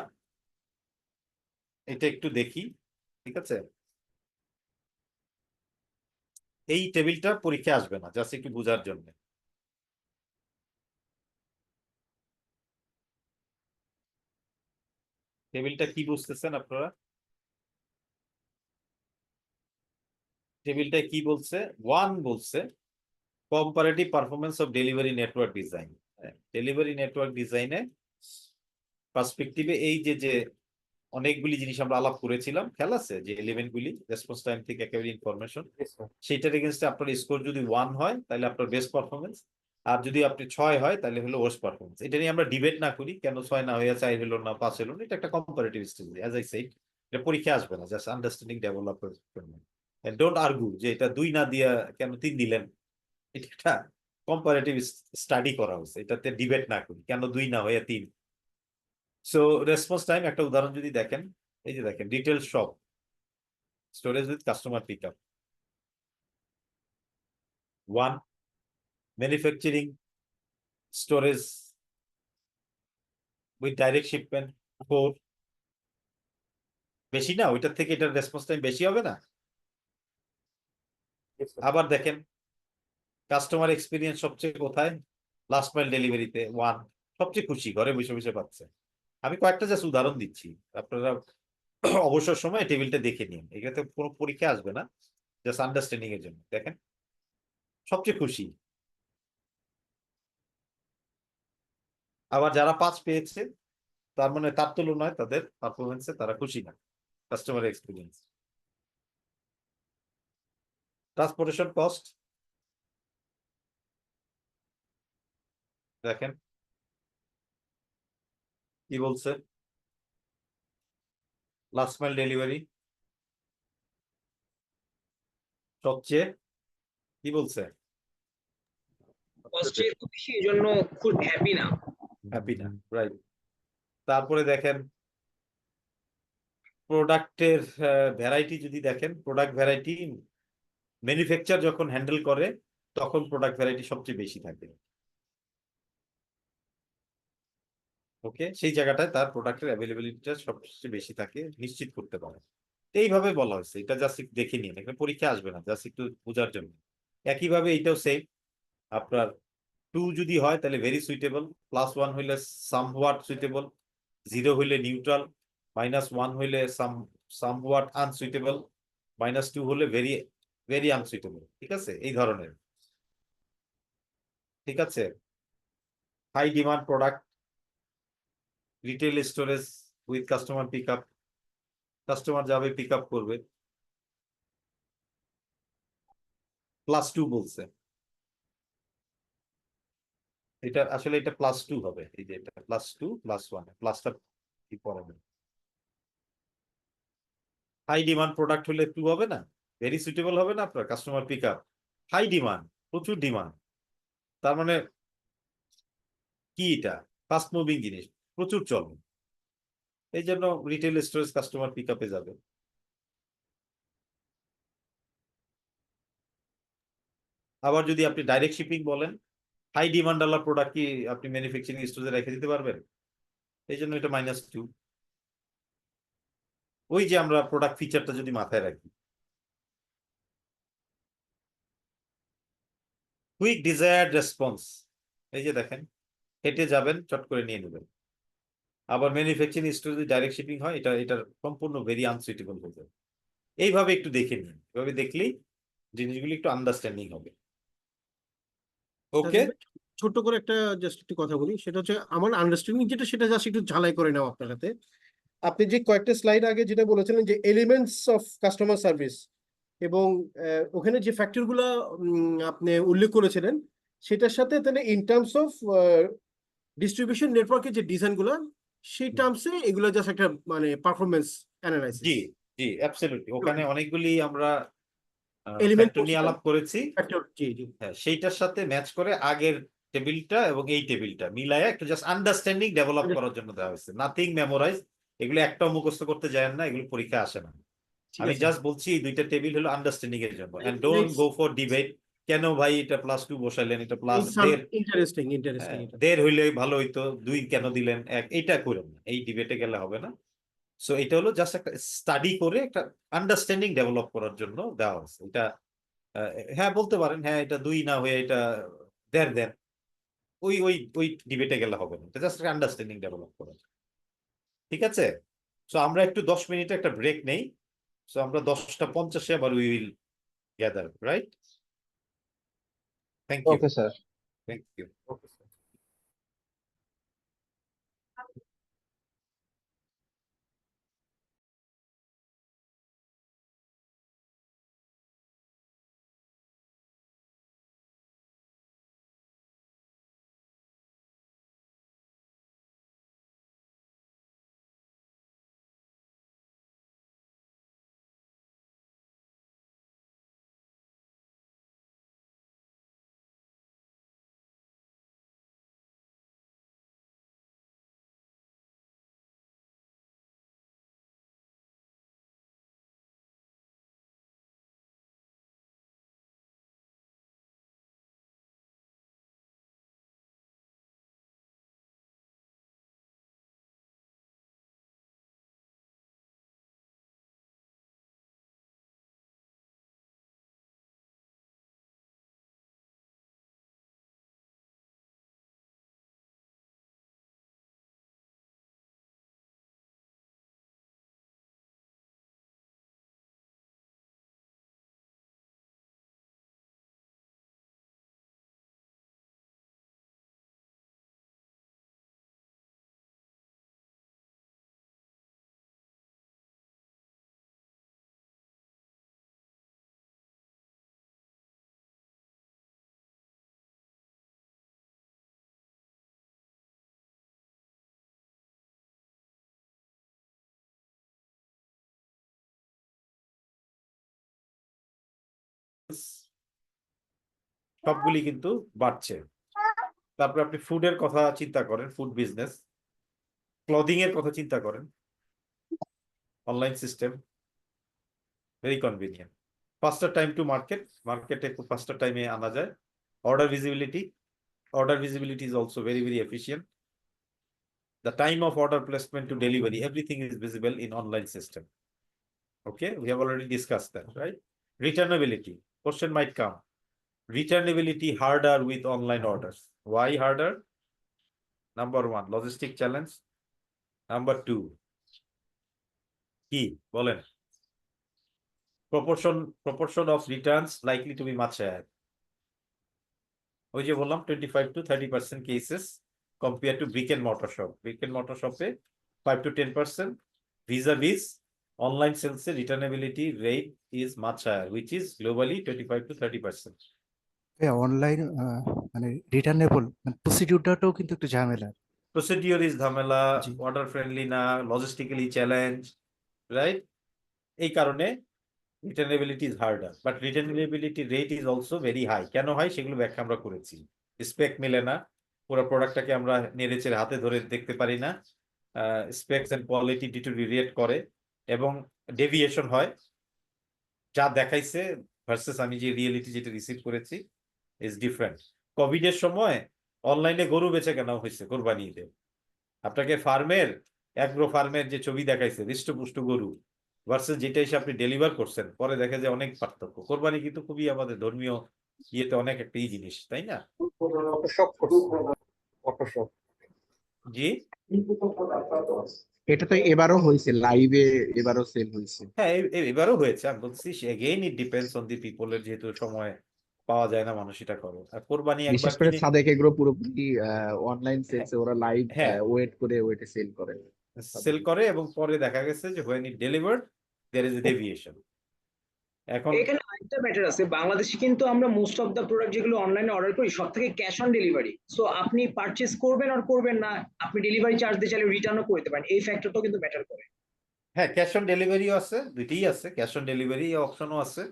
এটা একটু দেখি, ঠিক আছে? এই টেবিলটা পরীক্ষায় আসবে না, জাস্ট একটু বোঝার জন্য। টেবিলটা কি বুঝতেছেন আপনারা? টেবিলটা কি বলছে? 1 বলছে comparative performance of delivery network design. Delivery network ডিজাইনে পার্সপেক্টিভে এই যে অনেকগুলি জিনিস আমরা আলাপ করেছিলাম, খেয়াল আছে যে এলিমেন্টগুলি, রেসপন্স টাইম থেকে একেবারে ইনফরমেশন, সেইটার এগেইনস্টে আপনার স্কোর যদি 1 হয় তাহলে আপনার বেস্ট পারফরমেন্স, আর যদি আপনি 6 হয় তাহলে হলো ওয়ার্স্ট পারফরমেন্স। এটা নিয়ে আমরা ডিবেট না করি কেন 6 না হয়ে 4 হলো না 5 হলো না, এটা একটা comparative stage. As I said, এটা পরীক্ষা আসবে না, জাস্ট আন্ডারস্ট্যান্ডিং ডেভেলপ করবেন। ডোন্ট আর্গু যে এটা 2 না দিয়া কেন 3 দিলেন। এটা একটা কম্পারেটিভ স্টাডি করা হয়েছে, এটাতে ডিবেট না করি কেন 2 না হয়ে 3। সো রেসপন্স টাইম একটা উদাহরণ যদি দেখেন, এই যে দেখেন retail shop storage with customer pick up 1, manufacturing storage with direct shipment 4। বেশি না? ওইটার থেকে এটার রেসপন্স টাইম বেশি হবে না? আবার দেখেন কাস্টমার এক্সপিরিয়েন্স সবচেয়ে কোথায়? লাস্ট মাইল ডেলিভারিতে 1, সবচেয়ে খুশি, ঘরে বসে বসে পাচ্ছে। আমি কয়েকটা জাস্ট উদাহরণ দিচ্ছি, আপনারা অবসর সময় টেবিলটা দেখে নিন, এটাতে কোনো পরীক্ষা আসবে না, জাস্ট আন্ডারস্ট্যান্ডিং এর জন্য। দেখেন সবচেয়ে খুশি। আবার যারা 5 পেয়েছে তার মানে তার তুলনায় তাদের পারফরমেন্সে তারা খুশি না, কাস্টমার এক্সপিরিয়েন্স। ট্রান্সপোর্টেশন কস্ট দেখেন কি বলছে, লাস্ট মাইল ডেলিভারি সবচেয়ে কি বলছে, কস্ট যেহেতু বেশি এই জন্য খুব হ্যাপি না। হ্যাপি না, রাইট। তারপরে দেখেন প্রোডাক্টের ভ্যারাইটি যদি দেখেন, প্রোডাক্ট ভ্যারাইটি ম্যানুফ্যাকচার যখন হ্যান্ডেল করে তখন প্রোডাক্ট ভ্যারাইটি সবচেয়ে বেশি থাকে। ওকে, সেই জায়গাটায় তার প্রোডাক্টের অ্যাভেলেবিলিটিটা সবচেয়ে বেশি থাকে, নিশ্চিত করতে পারে। এইভাবে বলা হয়েছে, এটা জাস্ট একটু দেখে নিন, এখানে পরীক্ষা আসবে না, জাস্ট একটু বোঝার জন্য। একইভাবে এইটাও সেম, আপনার 2 যদি হয় তাহলে ভেরি সুইটেবল, +1 হইলে সামওয়াট সুইটেবল, 0 হইলে নিউট্রাল, -1 হইলে সামওয়াট আনসুইটেবল, -2 হলে ভেরি ভেরি আনসুইটেবল। ঠিক আছে, এই ধরনের। ঠিক আছে, high demand product, retail storage with customer pick up, customer যাবে পিক আপ করবে, +2 বলছে। এটা আসলে এটা +2 হবে, এই যে এটা +2 +1, প্লাসটা কি পরে না। হাই ডিমান্ড প্রোডাক্ট হলে 2 হবে না? ভেরি সুইটেবল হবে না আপনার customer pick up. High demand, প্রচুর ডিমান্ড, তার মানে কি এটা ফাস্ট মুভিং জিনিস, প্রচুর চলবে, এই জন্য রিটেল স্টোরেজ কাস্টমার পিক আপে যাবে। আবার যদি আপনি ডাইরেক্ট শিপিং বলেন, হাই ডিমান্ড আলা প্রোডাক্ট কি আপনি ম্যানুফ্যাকচারিং স্টোরে রেখে দিতে পারবেন? এই জন্য এটা -2। ওই যে আমরা প্রোডাক্ট ফিচারটা যদি মাথায় রাখি, কুইক ডিজায়ার্ড রেসপন্স, এই যে দেখেন হেঁটে যাবেন চট করে নিয়ে নেবেন। আবার ম্যানুফ্যাকচারিং স্টোরে যদি ডাইরেক্ট শিপিং হয়, এটার সম্পূর্ণ ভেরি আনসুইটেবল হয়ে যাবে। এইভাবে একটু দেখে নিন, এভাবে দেখলেই জিনিসগুলো একটু আন্ডারস্ট্যান্ডিং হবে। ওকে, তাহলে ছোট্ট করে একটা জাস্ট একটু কথা বলি, সেটা হচ্ছে আমার আন্ডারস্ট্যান্ডিং যেটা, সেটা জাস্ট একটু ঝালাই করে নাও আপনার হাতে। আপনি যে কয়েকটা স্লাইড আগে যেটা বলেছিলেন যে এলিমেন্টস অফ কাস্টমার সার্ভিস, এবং ওখানে যে ফ্যাক্টরগুলো আপনি উল্লেখ করেছিলেন, সেটার সাথে তাহলে ইন টার্মস অফ ডিস্ট্রিবিউশন নেটওয়ার্কের যে ডিজাইনগুলো, সেই টার্মসে এগুলো জাস্ট একটা মানে পারফরমেন্স জি অ্যানালাইসিস জি অ্যাবসলিউটলি, ওখানে অনেকগুলি আমরা এলিমেন্ট ফ্যাক্টর নিয়ে আলাপ করেছি। ফ্যাক্টর। জি জি। হ্যাঁ, সেইটার সাথে ম্যাচ করে আগের টেবিলটা এবং এই টেবিলটা মিলায় একটু জাস্ট আন্ডারস্ট্যান্ডিং ডেভেলপ করার জন্য দেওয়া হয়েছে, নাথিং মেমোরাইজ। এগুলো একটাও মুখস্থ করতে যায় না, এগুলো পরীক্ষা আসে না। ঠিক আমি আছে। জাস্ট বলছি এই দুইটা টেবিল হলো আন্ডারস্ট্যান্ডিং এর জন্য, and don't go for debate, কেন ভাই এটা +2 বসাইলেন, এটা +1.5, ইন্টারেস্টিং ইন্টারেস্টিং এটা। 1.5 হইলে ভালো হইতো, 2 কেন দিলেন 1, এইটা করেন না, এই ডিবেটে গেলে হবে না। সো এটা হলো জাস্ট একটা স্টাডি করে একটা আন্ডারস্ট্যান্ডিং ডেভেলপ করার জন্য দেওয়া হয়েছে এটা। হ্যাঁ বলতে পারেন, হ্যাঁ এটা 2 না হয়ে এটা 1.5 দেন, ওই ওই ওই ডিবেটে গেলে হবে না, এটা জাস্ট একটা আন্ডারস্ট্যান্ডিং ডেভেলপ করা। ঠিক আছে, সো আমরা একটু 10 মিনিটে একটা ব্রেক নেই। সো আমরা 10:50 আবার we will gather, right? Thank you, okay sir. Thank you. সবগুলি কিন্তু বাড়ছে। তারপরে আপনি ফুডের কথা চিন্তা করেন, ফুড বিজনেস, ক্লদিং এর কথা চিন্তা করেন, online system very convenient, ফাস্টার time to মার্কেটে খুব ফাস্টার টাইমে আনা যায়, order visibility is also very very efficient, the time of order placement to delivery, everything is visible in online system. Okay, we have already discussed that, right? Returnability, question might come. Returnability harder with online orders. Why harder? Number one, logistic challenge. Number two, কি বলেন? Proportion of returns likely to be much higher. ওই যে বললাম 25 to 30% cases compared to brick and mortar shop. Brick and mortar shop 5 to 10%. Vis-a-vis online sales returnability rate is much higher, which is globally 25 to 30%. Online মানে রিটার্নেবল মানে প্রসিডিউরটাও কিন্তু একটু ঝামেলা। Procedure is ঝামেলা, জি। order friendly না, logistically challenge, right? এই কারণে returnability is harder, but returnability rate is also very high. কেন হয় সেগুলো ব্যাখ্যা আমরা করেছি। স্পেক মিলে না, পুরো প্রোডাক্টটাকে আমরা নেড়েচেড়ে হাতে ধরে দেখতে পারি না, স্পেকস এন্ড কোয়ালিটি ডিটোরিয়েট করে এবং ডেভিয়েশন হয়, যা দেখাইছে ভার্সেস আমি যে রিয়েলিটি যেটা রিসিভ করেছি ইজ ডিফারেন্ট। কোভিড এর সময় অনলাইনে গরু বেচে কেনা হয়েছে কোরবানি ঈদে, আপনাকে অ্যাগ্রো ফার্মের যে ছবি দেখাইছে হৃষ্টপুষ্ট গরু ভার্সেস যেটা এসে আপনি ডেলিভার করছেন, পরে দেখা যায় অনেক পার্থক্য। কোরবানি কিন্তু খুবই আমাদের ধর্মীয় ইয়েতে অনেক একটা জিনিস, তাই না? জি, এটা তো এবারও হয়েছে লাইভে, এবারও সেল হয়েছে। হ্যাঁ এবারও হয়েছে। আমি বলছি again it depends on the পিপলের, যেহেতু সময় পাওয়া যায় না মানুষ এটা করে। আর কোরবানি একবার বিশেষ করে কিনে, সাদেক এগ্রো পুরোপুরি অনলাইন সেলসে, ওরা লাইভ হ্যাঁ ওয়েটে সেল করে। সেল করে এবং পরে দেখা গেছে যে when it delivered there is a deviation. এখন এখানে আরেকটা ম্যাটার আছে, বাংলাদেশে কিন্তু আমরা মোস্ট অফ দা প্রোডাক্ট যেগুলো অনলাইনে অর্ডার করি সব থেকে ক্যাশ অন ডেলিভারি। সো আপনি পারচেজ করবেন আর করবেন না, আপনি ডেলিভারি চার্জ দিয়ে চাইলে রিটার্নও করতে পারেন, এই ফ্যাক্টরটাও কিন্তু ম্যাটার করে। হ্যাঁ, ক্যাশ অন ডেলিভারিও আছে, দুইটাই আছে, ক্যাশ অন ডেলিভারি অপশনও আছে।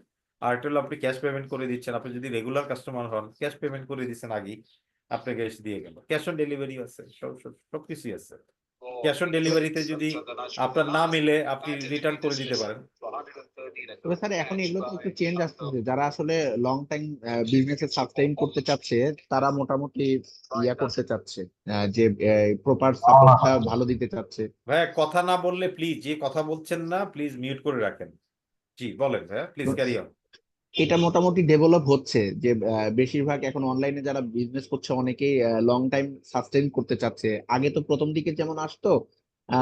আর এটা হলো আপনি ক্যাশ পেমেন্ট করে দিচ্ছেন, আপনি যদি রেগুলার কাস্টমার হন ক্যাশ পেমেন্ট করে দিচ্ছেন আগেই, আপনাকে এসে দিয়ে গেল। ক্যাশ অন ডেলিভারি আছে, সবকিছুই আছে। ক্যাশ অন ডেলিভারিতে যদি আপনার না মিলে আপনি রিটার্ন করে দিতে পারেন। তবে স্যার এখন এগুলো তো একটু চেঞ্জ আসতেছে, যারা আসলে লং টাইম বিজনেসে সাস্টেইন করতে চাচ্ছে তারা মোটামুটি করতে চাচ্ছে, যে প্রপার সাপোর্টটা ভালো দিতে চাচ্ছে। ভাইয়া কথা না বললে প্লিজ, যে কথা বলছেন না প্লিজ মিউট করে রাখেন। জি বলেন ভাইয়া, প্লিজ ক্যারি অন। এটা মোটামুটি ডেভেলপ হচ্ছে যে বেশিরভাগ এখন অনলাইনে যারা বিজনেস করছে অনেকেই লং টাইম সাস্টেইন করতে চাচ্ছে। আগে তো প্রথম দিকে যেমন আসতো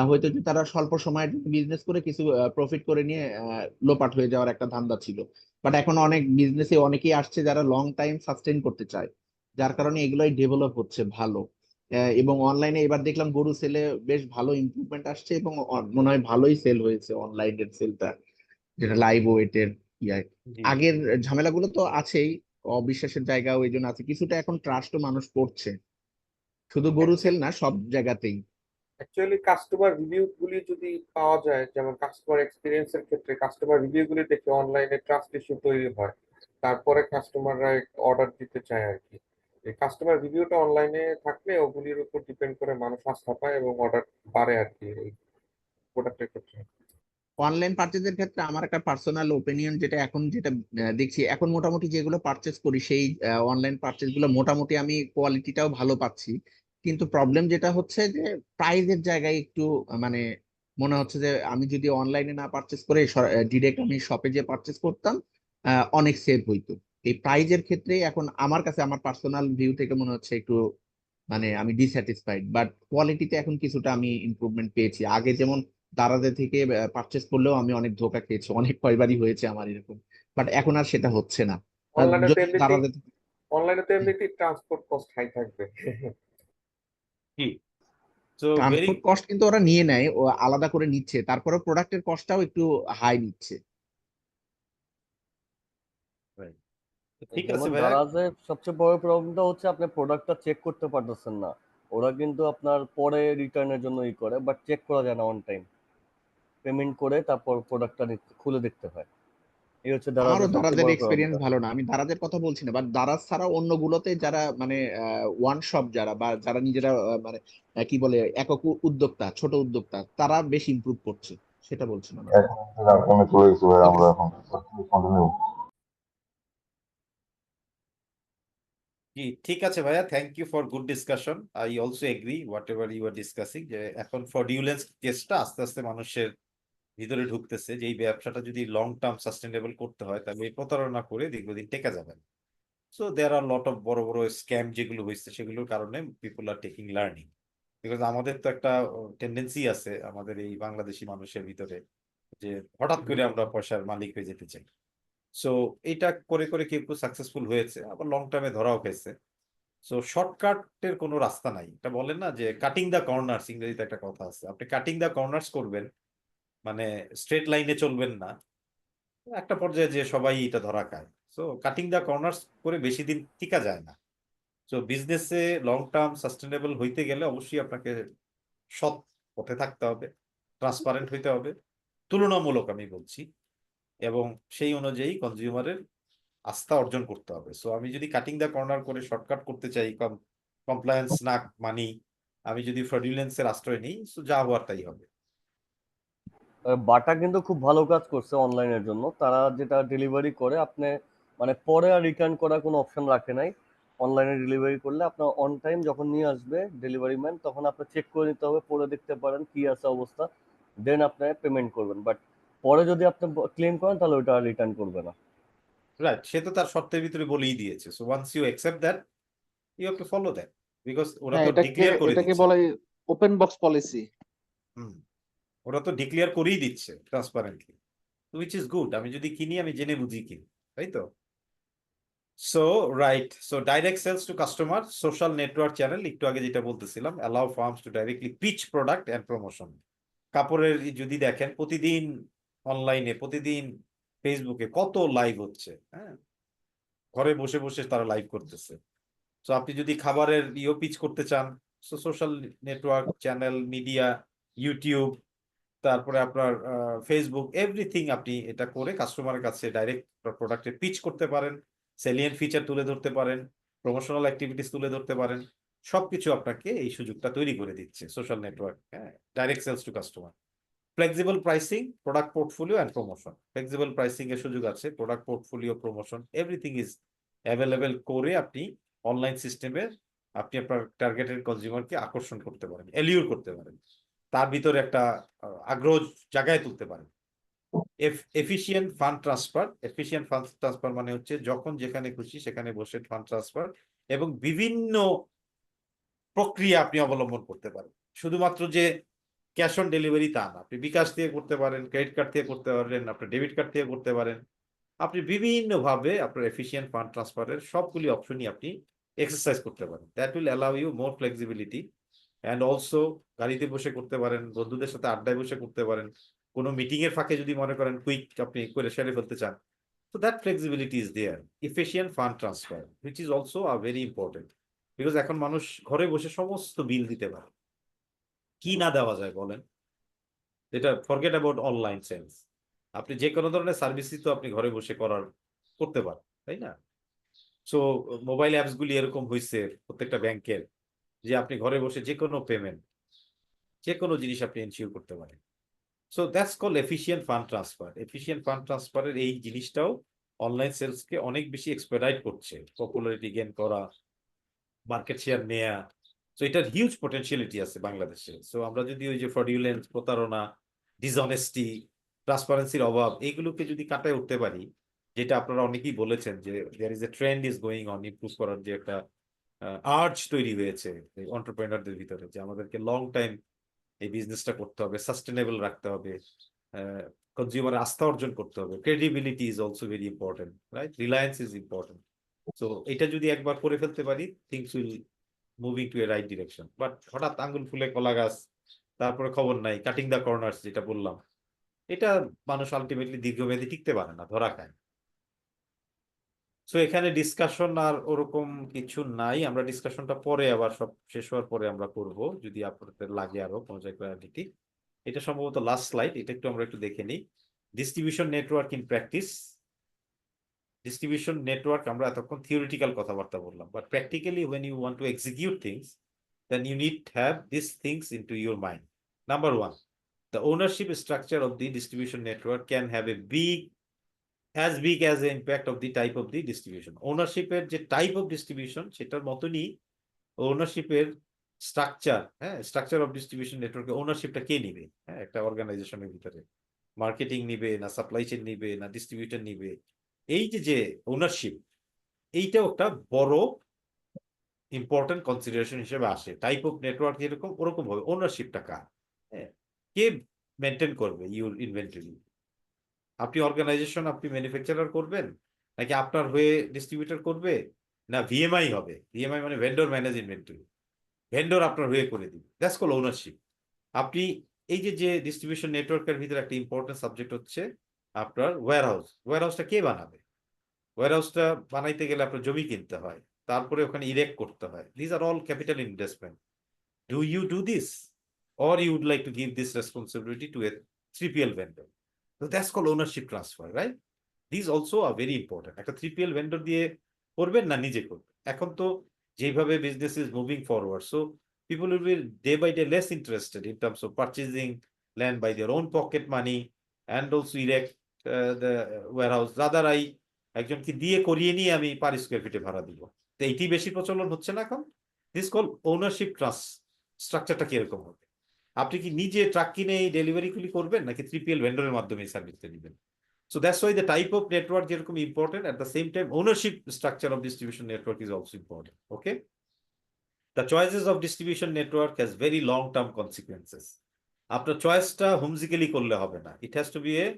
হয়তো যে তারা স্বল্প সময়ের বিজনেস করে কিছু প্রফিট করে নিয়ে লোপাট হয়ে যাওয়ার একটা ধান্দা ছিল, বাট এখন অনেক বিজনেসে অনেকেই আসছে যারা লং টাইম সাস্টেইন করতে চায়, যার কারণে এগুলোই ডেভেলপ হচ্ছে ভালো। এবং অনলাইনে এবার দেখলাম গরু সেলে বেশ ভালো ইমপ্রুভমেন্ট আসছে এবং মনে হয় ভালোই সেল হয়েছে অনলাইনের সেলটা, যেটা লাইভ ওয়েটের ইয়ায়। আগের ঝামেলাগুলো তো আছেই, অবিশ্বাসের জায়গা ওই জন্য আছে, কিছুটা এখন ট্রাস্টও মানুষ করছে, শুধু গরু সেল না সব জায়গাতেই। অ্যাকচুয়ালি কাস্টমার রিভিউ গুলি যদি পাওয়া যায়, যেমন কাস্টমার এক্সপিরিয়েন্সের ক্ষেত্রে কাস্টমার রিভিউ গুলি দেখে অনলাইনে ট্রাস্ট ইস্যু তৈরি হয়, তারপরে কাস্টমাররা অর্ডার দিতে চায় আর কি। এই কাস্টমার রিভিউটা অনলাইনে থাকলে ওগুলির উপর ডিপেন্ড করে মানুষ আস্থা পায় এবং অর্ডার বাড়ে আর কি এই প্রোডাক্টের ক্ষেত্রে। অনলাইন পার্চেজের ক্ষেত্রে আমার একটা পার্সোনাল ওপিনিয়ন, যেটা এখন যেটা দেখছি, এখন মোটামুটি যেগুলো পারচেজ করি সেই অনলাইন পার্চেজ গুলো মোটামুটি আমি কোয়ালিটিটাও ভালো পাচ্ছি, কিন্তু প্রবলেম যেটা হচ্ছে যে প্রাইজের জায়গায় একটু মানে মনে হচ্ছে যে আমি যদি অনলাইনে না পারচেজ করে ডিরেক্ট আমি শপে যে পারচেজ করতাম অনেক সেভ হইতো। এই প্রাইজের ক্ষেত্রে এখন আমার কাছে, আমার পার্সোনাল ভিউ থেকে মনে হচ্ছে একটু মানে আমি ডিস্যাটিসফাইড, বাট কোয়ালিটিতে এখন কিছুটা আমি ইমপ্রুভমেন্ট পেয়েছি। আগে যেমন দারাজে থেকে পারচেস করলেও আমি অনেক ধোকা খেয়েছি, অনেক কয়বারই হয়েছে আমার এরকম, বাট এখন আর সেটা হচ্ছে না। অনলাইনে তো যদি এমনিতেই দারাজে অনলাইনে তো এমনিতেই ট্রান্সপোর্ট কস্ট হাই থাকবে। কি সো ভেরি ট্রান্সপোর্ট কস্ট কিন্তু ওরা নিয়ে নেয়, ও আলাদা করে নিচ্ছে, তারপরে প্রোডাক্টের কস্টটাও একটু হাই নিচ্ছে। ঠিক আছে যেমন ভাইয়া। দারাজে সবচেয়ে বড় প্রবলেমটা হচ্ছে আপনি প্রোডাক্টটা চেক করতে পারতেছেন না। ওরা কিন্তু আপনার পরে রিটার্নের জন্য করে, বাট চেক করা যায় না অন টাইম। পেমেন্ট করে তারপর প্রোডাক্টটা খুলে দেখতে হয়। এই হচ্ছে আমারও দারাজের সবচেয়ে দারাজের বড় এক্সপিরিয়েন্স প্রবলেমটা। ভালো না, আমি দারাজের কথা বলছি না, বাট দারাজ ছাড়া অন্যগুলোতে যারা মানে ওয়ান শপ যারা বা যারা নিজেরা মানে কি বলে একক উদ্যোক্তা, ছোট উদ্যোক্তা, তারা বেশ ইমপ্রুভ করছে, সেটা বলছিলাম আর কি। এখন আক্রমণে চলে গেছি ভাই, ওকে আমরা স্যার। এখন কন্টিনিউ। জি ঠিক আছে ভাইয়া, thank you for good discussion. I also agree whatever you are discussing, যে এখন ফ্রডিউলেন্স কেসটা আস্তে আস্তে মানুষের ভিতরে ঢুকতেছে, যে এই ব্যবসাটা যদি লং টার্ম সাস্টেনেবল করতে হয় তাহলে এই প্রতারণা করে দীর্ঘদিন টেকা যাবে না। So there R lot of বড় বড় স্ক্যাম যেগুলো হয়েছে সেগুলোর কারণে people are taking learning. Because আমাদের তো একটা টেন্ডেন্সি আছে আমাদের এই বাংলাদেশি মানুষের ভিতরে, যে হঠাৎ করে আমরা পয়সার মালিক হয়ে যেতে চাই। সো এটা করে করে কেউ কেউ সাকসেসফুল হয়েছে, আবার লং টার্মে ধরাও খেয়েছে। সো শর্টকাটের কোনো রাস্তা নাই, এটা বলেন না যে কাটিং দ্য কর্নার্স, ইংরেজিতে একটা কথা আছে, আপনি কাটিং দ্য কর্নার্স করবেন মানে স্ট্রেট লাইনে চলবেন না, একটা পর্যায়ে যে সবাই এটা ধরা খায়। সো কাটিং দ্য কর্নার্স করে বেশি দিন টিকা যায় না। সো বিজনেসে লং টার্ম সাস্টেনেবল হইতে গেলে অবশ্যই আপনাকে সৎ পথে থাকতে হবে, ট্রান্সপারেন্ট হইতে হবে, তুলনামূলক আমি বলছি, এবং সেই অনুযায়ী কনজিউমারের আস্থা অর্জন করতে হবে। সো আমি যদি কাটিং দ্য কর্নার করে শর্টকাট করতে চাই, কমপ্লায়েন্স না মানি, আমি যদি ফ্রডুলেন্সের আশ্রয় নিই, সো যা হওয়ার তাই হবে। বাটা কিন্তু খুব ভালো কাজ করছে অনলাইনের জন্য। তারা যেটা ডেলিভারি করে আপনি মানে পরে আর রিটার্ন করার কোনো অপশন রাখে নাই। অনলাইনে ডেলিভারি করলে আপনার অন টাইম যখন নিয়ে আসবে ডেলিভারি ম্যান, তখন আপনি চেক করে নিতে হবে, পরে দেখতে পারেন কি আছে অবস্থা, দেন আপনি পেমেন্ট করবেন। বাট পরে যদি আপনি ক্লেম করেন তাহলে ওইটা আর রিটার্ন করবে না। রাইট, সে তো তার শর্তের ভিতরে বলেই দিয়েছে। So once you accept that, you have to follow that, because ওরা হ্যাঁ, তো এটাকে ডিক্লেয়ার করে এটাকে দিচ্ছে। বলে ওপেন বক্স পলিসি। হুম, ওরা তো ডিক্লেয়ার করেই দিচ্ছে ট্রান্সপারেন্টলি, হুইচ ইজ গুড। আমি যদি কিনি আমি জেনে বুঝি কিনি, তাই তো? So right, so direct sales to customer, social network channel, একটু আগে যেটা বলতেছিলাম, allow firms to directly pitch product and promotion. কাপড়ের যদি দেখেন প্রতিদিন অনলাইনে, প্রতিদিন ফেসবুকে কত লাইভ হচ্ছে, হ্যাঁ, ঘরে বসে বসে তারা লাইভ করতেছে। সো আপনি যদি খাবারের পিচ করতে চান, so social network channel, media, YouTube, তারপরে আপনার ফেসবুক, এভরিথিং আপনি এটা করে কাস্টমারের কাছে ডাইরেক্ট প্রোডাক্টের পিচ করতে পারেন, সেলিয়েন্ট ফিচার তুলে ধরতে পারেন, প্রমোশনাল অ্যাক্টিভিটিস তুলে ধরতে পারেন। সবকিছু আপনাকে এই সুযোগটা তৈরি করে দিচ্ছে সোশ্যাল নেটওয়ার্ক, হ্যাঁ, direct sales to customer. Flexible pricing, product portfolio and promotion. Flexible pricing এর সুযোগ আছে, product portfolio, promotion, everything is available করে আপনি অনলাইন সিস্টেমে আপনি আপনার টার্গেটেড কনজিউমারকে আকর্ষণ করতে পারেন, এলিউর করতে পারেন, তার ভিতরে একটা আগ্রহ জায়গায় তুলতে পারেন। Efficient fund transfer, efficient fund transfer মানে হচ্ছে যখন যেখানে খুশি সেখানে বসে ফান্ড ট্রান্সফার, এবং বিভিন্ন প্রক্রিয়া আপনি অবলম্বন করতে পারেন। শুধুমাত্র যে ক্যাশ অন ডেলিভারি তা না, আপনি বিকাশ দিয়ে করতে পারেন, ক্রেডিট কার্ড থেকে করতে পারেন, আপনার ডেবিট কার্ড থেকে করতে পারেন। আপনি বিভিন্নভাবে আপনার এফিশিয়েন্ট ফান্ড ট্রান্সফারের সবগুলি অপশনই আপনি এক্সারসাইজ করতে পারেন। That will allow you more flexibility, and also গাড়িতে বসে করতে পারেন, বন্ধুদের সাথে আড্ডায় বসে করতে পারেন, কোনো মিটিং এর ফাঁকে যদি মনে করেন কুইক আপনি করে সেরে ফেলতে চান, তো that flexibility is there. Efficient fund transfer which is also a very important, because এখন মানুষ ঘরে বসে সমস্ত বিল দিতে পারে, কি না দেওয়া যায় বলেন? এটা ফরগেট অ্যাবাউট অনলাইন সেলস, আপনি যে কোনো ধরনের সার্ভিসই তো আপনি ঘরে বসে করতে পারেন, তাই না? সো মোবাইল অ্যাপস গুলি এরকম হয়েছে প্রত্যেকটা ব্যাংকের, যে আপনি ঘরে বসে যে কোনো পেমেন্ট, যে কোনো জিনিস আপনি এনশিওর করতে পারেন। So that's call efficient fund transfer. Efficient fund ট্রান্সফারের এই জিনিসটাও অনলাইন সেলসকে অনেক বেশি এক্সপেরাইট করছে, পপুলারিটি গেইন করা, মার্কেট শেয়ার নেয়া। সো এটার হিউজ পটেনশিয়ালিটি আছে বাংলাদেশে। সো আমরা যদি ওই যে ফ্রডুলেন্স, প্রতারণা, ডিসঅনেস্টি, ট্রান্সপারেন্সির অভাব, এইগুলোকে যদি কাটায় উঠতে পারি, যেটা আপনারা অনেকেই বলেছেন যে there is a trend is going on, improve করার যে একটা আর্জ তৈরি হয়েছে এন্টারপ্রেনারদের ভিতরে, যে আমাদেরকে লং টাইম এই বিজনেসটা করতে হবে, সাস্টেনেবল রাখতে হবে, কনজিউমার আস্থা অর্জন করতে হবে, credibility is also very important, right, Reliance is important. So এটা যদি একবার করে ফেলতে পারি, things will moving to A right direction. But হঠাৎ আঙ্গুল ফুলে কলা গাছ, তারপরে খবর নাই, কাটিং দ্য কর্নার্স যেটা বললাম, এটা মানুষ আলটিমেটলি দীর্ঘমেয়াদী টিকতে পারে না, ধরা খায়। সো এখানে ডিসকাশন আর ওরকম কিছু নাই, আমরা ডিসকাশনটা পরে আবার সব শেষ হওয়ার পরে আমরা করব, যদি আপনাদের লাগে আরো কোনো জায়গায়। এটা সম্ভবত লাস্ট স্লাইড, এটা একটু আমরা একটু দেখে নিই। Distribution network in practice, distribution network আমরা এতক্ষণ থিওরিটিক্যাল কথাবার্তা বললাম, but practically when you want to execute things, then you need to have these things into your mind. Number one, the ownership structure of the distribution network can have a as big as the impact of the type of the distribution. Ownership-এর যে type of distribution সেটার মতনই ownership-এর স্ট্রাকচার, হ্যাঁ, স্ট্রাকচার অফ ডিস্ট্রিবিউশন নেটওয়ার্কে ওনারশিপটা কে নিবে, হ্যাঁ, একটা অর্গানাইজেশনের ভিতরে মার্কেটিং নিবে না সাপ্লাই চেইন নিবে না ডিস্ট্রিবিউটর নিবে, এই যে ওনারশিপ, এইটাও একটা বড় ইম্পর্টেন্ট কনসিডারেশন হিসেবে আসে। টাইপ অফ নেটওয়ার্ক যেরকম ওরকম ভাবে ওনারশিপটা কার, হ্যাঁ, কে মেনটেন করবে ইউর ইনভেন্টরি। আপনি অর্গানাইজেশন, আপনি ম্যানুফ্যাকচারার করবেন নাকি আপনার হয়ে ডিস্ট্রিবিউটর করবে, না ভিএমআই হবে, ভিএমআই মানে ভেন্ডর ম্যানেজ ইনভেন্টরি, ভেন্ডর আপনার হয়ে করে দিবে, দ্যাটস কল ওনারশিপ। আপনি এই যে ডিস্ট্রিবিউশন নেটওয়ার্কের ভিতরে একটা ইম্পর্টেন্ট সাবজেক্ট হচ্ছে আপনার ওয়্যারহাউস। ওয়্যারহাউসটা কে বানাবে? ওয়্যারহাউসটা বানাইতে গেলে আপনার জমি কিনতে হয়, তারপরে ওখানে ইরেক্ট করতে হয়। This are all capital investment. Do you do this, or you would like to give this responsibility to a 3PL vendor? So that's called ownership transfer, right? These also are very important. একটা 3PL vendor দিয়ে করবেন না নিজে করবেন? এখন তো যেভাবে business is moving forward, so people will be day by day less interested in terms of purchasing land by their own pocket money and also erect the warehouse. Rather একজনকে দিয়ে করিয়ে নিয়ে আমি পার স্কোয়ার ফিটে ভাড়া দিব। তো এইটি বেশি প্রচলন হচ্ছে না এখন। This call ownership trust. স্ট্রাকচারটা কিরকম হবে? আপনি কি নিজে ট্রাক কিনে এই ডেলিভারিগুলি করবেন নাকি 3PL ভেন্ডরের মাধ্যমে এই সার্ভিসটা দিবেন? So that's why the type of network যেরকম important, at the same time ownership structure of distribution network is also important. Okay, the choices of distribution network has very long term consequences. আপনার চয়েসটা হুমজিক্যালি করলে হবে না, it has to be a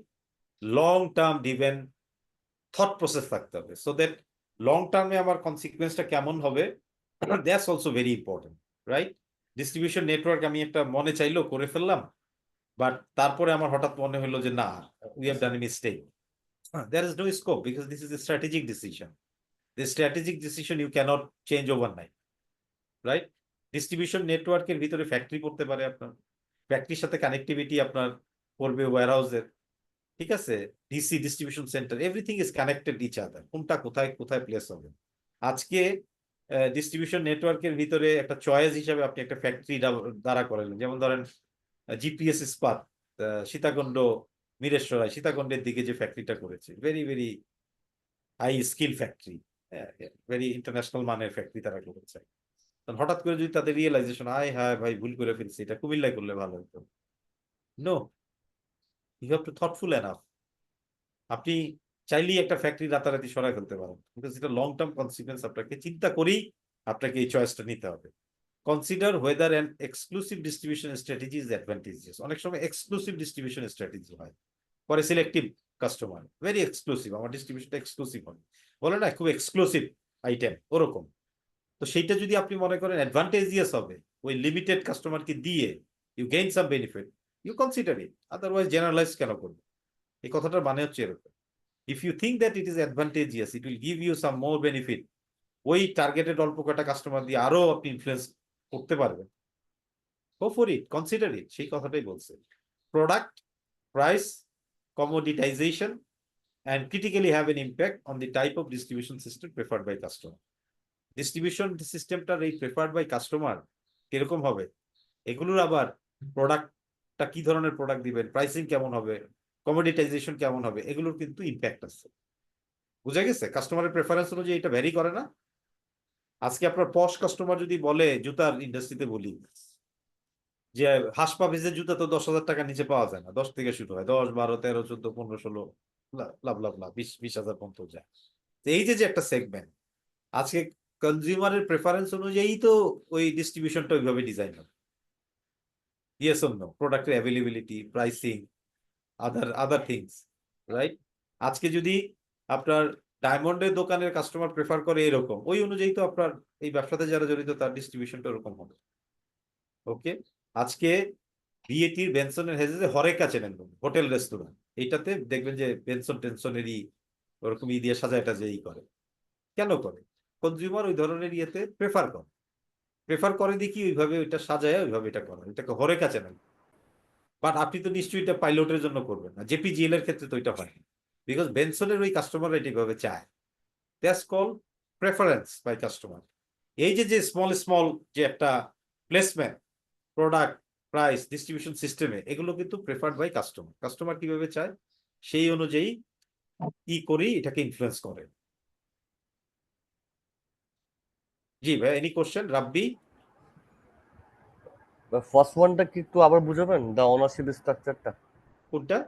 long term driven thought process থাকতে হবে, so that long term-এ আমার কনসিকুয়েন্সটা কেমন হবে, that's also very important, right? Distribution network আমি একটা মনে চাইলো করে ফেললাম, বাট তারপরে আমার হঠাৎ মনে হলো যে না, we have done a mistake. There is no scope because this is a strategic decision. The strategic decision you cannot change overnight, right? Distribution নেটওয়ার্কের ভিতরে ফ্যাক্টরি করতে পারে, আপনার ফ্যাক্টরির সাথে কানেক্টিভিটি আপনার করবে ওয়্যারহাউসের, ঠিক আছে, DC distribution centre, everything is connected each other. কোনটা কোথায় কোথায় প্লেস হবে। আজকে ডিস্ট্রিবিউশন নেটওয়ার্কের ভিতরে একটা চয়েস হিসাবে আপনি একটা ফ্যাক্টরি দাঁড়া করালেন, যেমন ধরেন জিপিএস ইস্পাত সীতাকুণ্ড মিরেশ্বরায়, সীতাকুণ্ডের দিকে যে ফ্যাক্টরিটা করেছে, very very high skill factory, very international মানের ফ্যাক্টরি তারা করেছে। হঠাৎ করে যদি তাদের রিয়েলাইজেশন আয়, হ্যাঁ ভাই ভুল করে ফেলছি, এটা কুমিল্লায় করলে ভালো হতো, no, you have to thoughtful enough. আপনি চাইলেই একটা ফ্যাক্টরি রাতারাতি সরাই ফেলতে পারেন, বিকজ এটা লং টার্ম কনসিকুয়েন্স আপনাকে চিন্তা করেই আপনাকে এই চয়েসটা নিতে হবে। Consider whether an exclusive distribution strategy is advantageous. অনেক সময় এক্সক্লুসিভ ডিস্ট্রিবিউশন স্ট্র্যাটেজি হয় পরে সিলেক্টিভ কাস্টমার, ভেরি এক্সক্লুসিভ, আমার ডিস্ট্রিবিউশনটা এক্সক্লুসিভ হয়, বলে না খুব এক্সক্লুসিভ আইটেম ওরকম। তো সেইটা যদি আপনি মনে করেন অ্যাডভান্টেজিয়াস হবে ওই লিমিটেড কাস্টমারকে দিয়ে, you gain some benefit, you consider it, otherwise generalise কেন করবে? এই কথাটার মানে হচ্ছে এরকম, if you think that it is advantageous, it will give you some more benefit, ওই টার্গেটেড অল্প কটা কাস্টমার দিয়ে আরো আপনি ইনফ্লুয়েন্স করতে পারবেন, go for it, consider it, সেই কথাটাই বলছে। Product, price, commoditization and critically have an impact on the type of distribution system preferred by customer. Distribution সিস্টেমটার এই প্রেফার্ড বাই কাস্টমার কিরকম হবে, এগুলোর আবার প্রোডাক্টটা কি ধরনের প্রোডাক্ট দিবেন, প্রাইসিং কেমন হবে, কমোডিটাইজেশন কেমন হবে, এগুলোর কিন্তু ইম্প্যাক্ট আছে। বুঝা গেছে? কাস্টমারের প্রেফারেন্স অনুযায়ী এটা ভ্যারি করে না। আজকে আপনার পশ কাস্টমার যদি বলে, জুতার ইন্ডাস্ট্রিতে বলি যে হাসপা ভিজের জুতা তো 10,000 টাকার নিচে পাওয়া যায় না, 10 থেকে শুরু হয়, 10, 12, 13, 14, 15, 16, লাভ লাভ লাভ 20,000 পর্যন্ত যায়। এই যে একটা সেগমেন্ট, আজকে কনজিউমারের প্রেফারেন্স অনুযায়ী তো ওই ডিস্ট্রিবিউশনটা ওইভাবে ডিজাইন হবে। Yes or no? প্রোডাক্টের availability, pricing, other things, right? আজকে যদি আপনার ডায়মন্ডের দোকানের কাস্টমার প্রেফার করে এরকম, ওই অনুযায়ী তো আপনার এই ব্যবসাতে যারা জড়িত তার ডিস্ট্রিবিউশনটা ওরকম হবে। ওকে, আজকে বিএটির বেনসনের হেজে হরেকা চেনেন, হোটেল রেস্টুরেন্ট, এইটাতে দেখবেন যে বেনসন টেনশনেরই ওরকম দিয়ে সাজায় টাজাই করে। কেন করে? কনজিউমার ওই ধরনের ইয়েতে প্রেফার করে দেখি ওইভাবে ওইটা সাজায়, ওইভাবে এটা করে, এটাকে হরেকা চেনেন। বাট আপনি তো নিশ্চয়ই এটা পাইলটের জন্য করবেন না, জেপিজিএল এর ক্ষেত্রে তো এটা হয়। বিকজ বেনসনের ওই কাস্টমাররা এভাবে চায়। That's call preference by customer. এই যে স্মল স্মল যে একটা প্লেসমেন্ট, প্রোডাক্ট, প্রাইস, ডিস্ট্রিবিউশন সিস্টেমে, এগুলো কিন্তু প্রেফার্ড বাই কাস্টমার। কাস্টমার কিভাবে চায় সেই অনুযায়ী কি করি এটাকে ইনফ্লুয়েন্স করে। জি ভাই, এনি কোশ্চেন রাব্বি? ফার্স্ট ওয়ানটা কি একটু আবার বুঝাবেন, দ্য ওনারশিপ স্ট্রাকচারটা? কোনটা?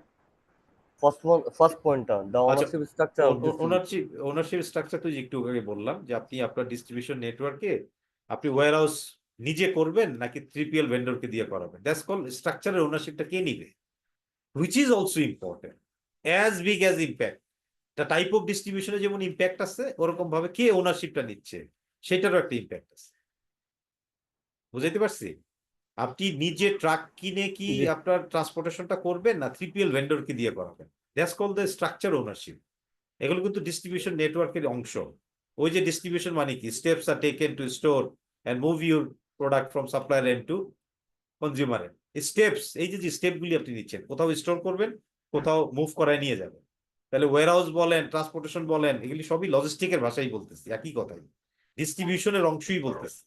ফার্স্ট পয়েন্টটা, দ্য আচ্ছা, ownership structure of distribution. Ownership structure তো একটু আগে বললাম যে আপনি আপনার ডিস্ট্রিবিউশন নেটওয়ার্কে আপনি ওয়্যার হাউস নিজে করবেন নাকি 3PL ভেন্ডরকে দিয়ে করাবেন। দ্যাটস কল স্ট্রাকচারের ওনারশিপটা কে নিবে, which is also important as big as impact. The type of ডিস্ট্রিবিউশনে যেমন ইম্প্যাক্ট আছে, ওরকম ভাবে কে ওনারশিপটা নিচ্ছে সেটারও একটা ইম্প্যাক্ট আছে। বুঝাইতে পারছি? আপনি নিজে ট্রাক কিনে কি জি। আপনার ট্রান্সপোর্টেশনটা করবেন না 3PL ভেন্ডরকে দিয়ে করাবেন। That's call the structure ownership. এগুলো কিন্তু ডিস্ট্রিবিউশন নেটওয়ার্কের অংশ। ওই যে ডিস্ট্রিবিউশন মানে কি, steps are taken to store and move your product from supplier end to consumer end. Steps, এই যে স্টেপগুলি আপনি নিচ্ছেন, কোথাও স্টোর করবেন, কোথাও মুভ করায় নিয়ে যাবেন। তাহলে ওয়্যারহাউস বলেন, ট্রান্সপোর্টেশন বলেন, এগুলি সবই লজিস্টিকের ভাষাই বলতেছি, একই কথাই, ডিস্ট্রিবিউশনের অংশই বলতেছি।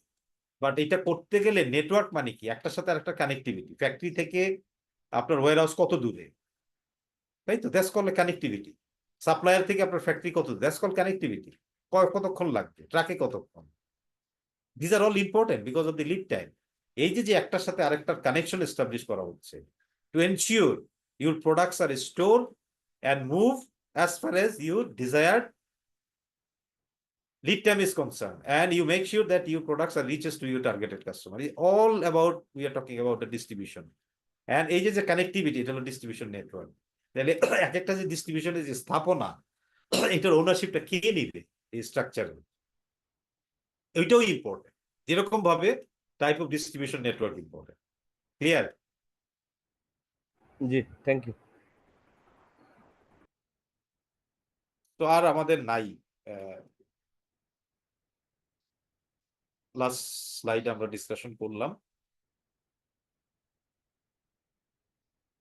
বাট এটা করতে গেলে নেটওয়ার্ক মানে কি, একটার সাথে আরেকটা কানেক্টিভিটি। ফ্যাক্টরি থেকে আপনার ওয়্যারহাউস কত দূরে, তাই তো, দ্যাটস কল কানেক্টিভিটি। সাপ্লায়ার থেকে আপনার ফ্যাক্টরি কত, দ্যাটস কল কানেক্টিভিটি। কতক্ষণ লাগবে, ট্রাকে কতক্ষণ, this are all important because of the lead time. এই যে একটার সাথে আরেকটার কানেকশন এস্টাবলিশ করা হচ্ছে to ensure your products are store and move as far as your desired lead time is concerned, and you make sure that your products are reaches to your targeted customer. It's all about, we are talking about the distribution, and এই যে কানেক্টিভিটি, এটা হলো ডিস্ট্রিবিউশন নেটওয়ার্ক। তাহলে এক একটা যে ডিস্ট্রিবিউশনের যে স্থাপনা, এটার ওনারশিপটা কে নিবে, এই স্ট্রাকচার, ওইটাও ইম্পর্টেন্ট। যেরকম ভাবে type of distribution network important. Clear? জি, থ্যাংক ইউ। তো আর আমাদের নাই, লাস্ট স্লাইড আমরা ডিসকাশন করলাম।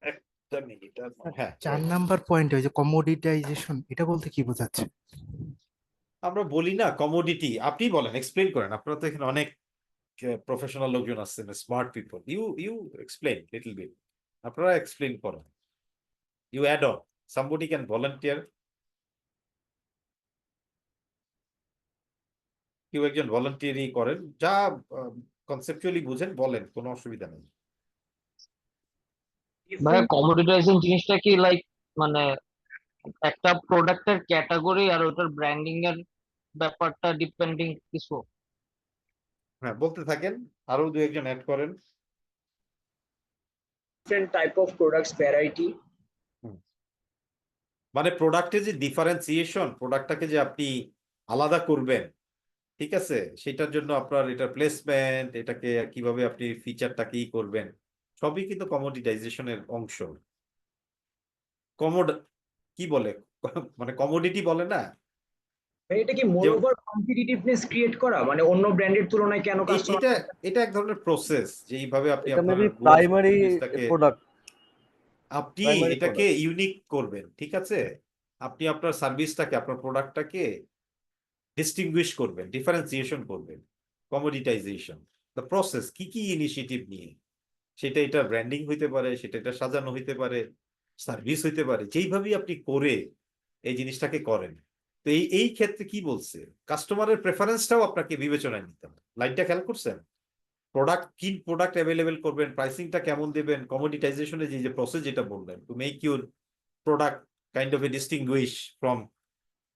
একটা মিনিট। হ্যাঁ, 4 নাম্বার পয়েন্ট ওই যে কমোডিটাইজেশন, এটা বলতে কি বোঝাচ্ছে? আমরা বলি না কমোডিটি, আপনি বলেন, এক্সপ্লেন করেন, আপনারা তো এখানে অনেক প্রফেশনাল লোকজন আসছেন, smart people, you explain little bit, আপনারা এক্সপ্লেন করেন, you add on, somebody can volunteer, কেউ একজন ভলান্টিয়ারই করেন, যা কনসেপচুয়ালি বুঝেন বলেন, কোনো অসুবিধা নেই। ভাই কমোডিটাইজেশন জিনিসটা কি লাইক মানে একটা প্রোডাক্টের ক্যাটাগরি আর ওটার ব্র্যান্ডিং এর ব্যাপারটা ডিপেন্ডিং কিছু? হ্যাঁ, বলতে থাকেন, আরো দু একজন অ্যাড করেন। different type of products variety. মানে প্রোডাক্টের যে ডিফারেন্সিয়েশন, প্রোডাক্টটাকে যে আপনি আলাদা করবেন, ঠিক আছে, সেটার জন্য আপনার এটা প্লেসমেন্ট, এটাকে কিভাবে আপনি ফিচারটাকে ই করবেন, সবই কিন্তু কমোডিটাইজেশনের অংশ। কমোড কি বলে, মানে কমোডিটি বলে না, মানে এটা কি মোরওভার কম্পিটিটিভনেস ক্রিয়েট করা, মানে অন্য ব্র্যান্ডের তুলনায় কেন কাস্টমার, এটা এক ধরনের প্রসেস, যে এইভাবে আপনি এটা আপনার মেবি প্রাইমারি জিনিসটাকে প্রোডাক্ট, আপনি প্রাইমারি এটাকে প্রোডাক্ট। ইউনিক করবেন, ঠিক আছে, আপনি আপনার সার্ভিসটাকে, আপনার প্রোডাক্টটাকে ডিস্টিংগুইশ করবেন, ডিফারেন্সিয়েশন করবেন। কমোডিটাইজেশন দ্য প্রসেস, কি কি ইনিশিয়েটিভ নিয়ে, সেটা এটা ব্র্যান্ডিং হইতে পারে, সেটা এটা সাজানো হইতে পারে, সার্ভিস হইতে পারে, যেইভাবেই আপনি করে এই জিনিসটাকে করেন। তো এই ক্ষেত্রে কি বলছে, কাস্টমারের প্রেফারেন্সটাও আপনাকে বিবেচনায় নিতে হবে। লাইনটা খেয়াল করছেন, প্রোডাক্ট কি প্রোডাক্ট অ্যাভেলেবেল করবেন, প্রাইসিংটা কেমন দেবেন, কমোডিটাইজেশনে যে প্রসেস যেটা বললেন, two make your product kind of A distinguished from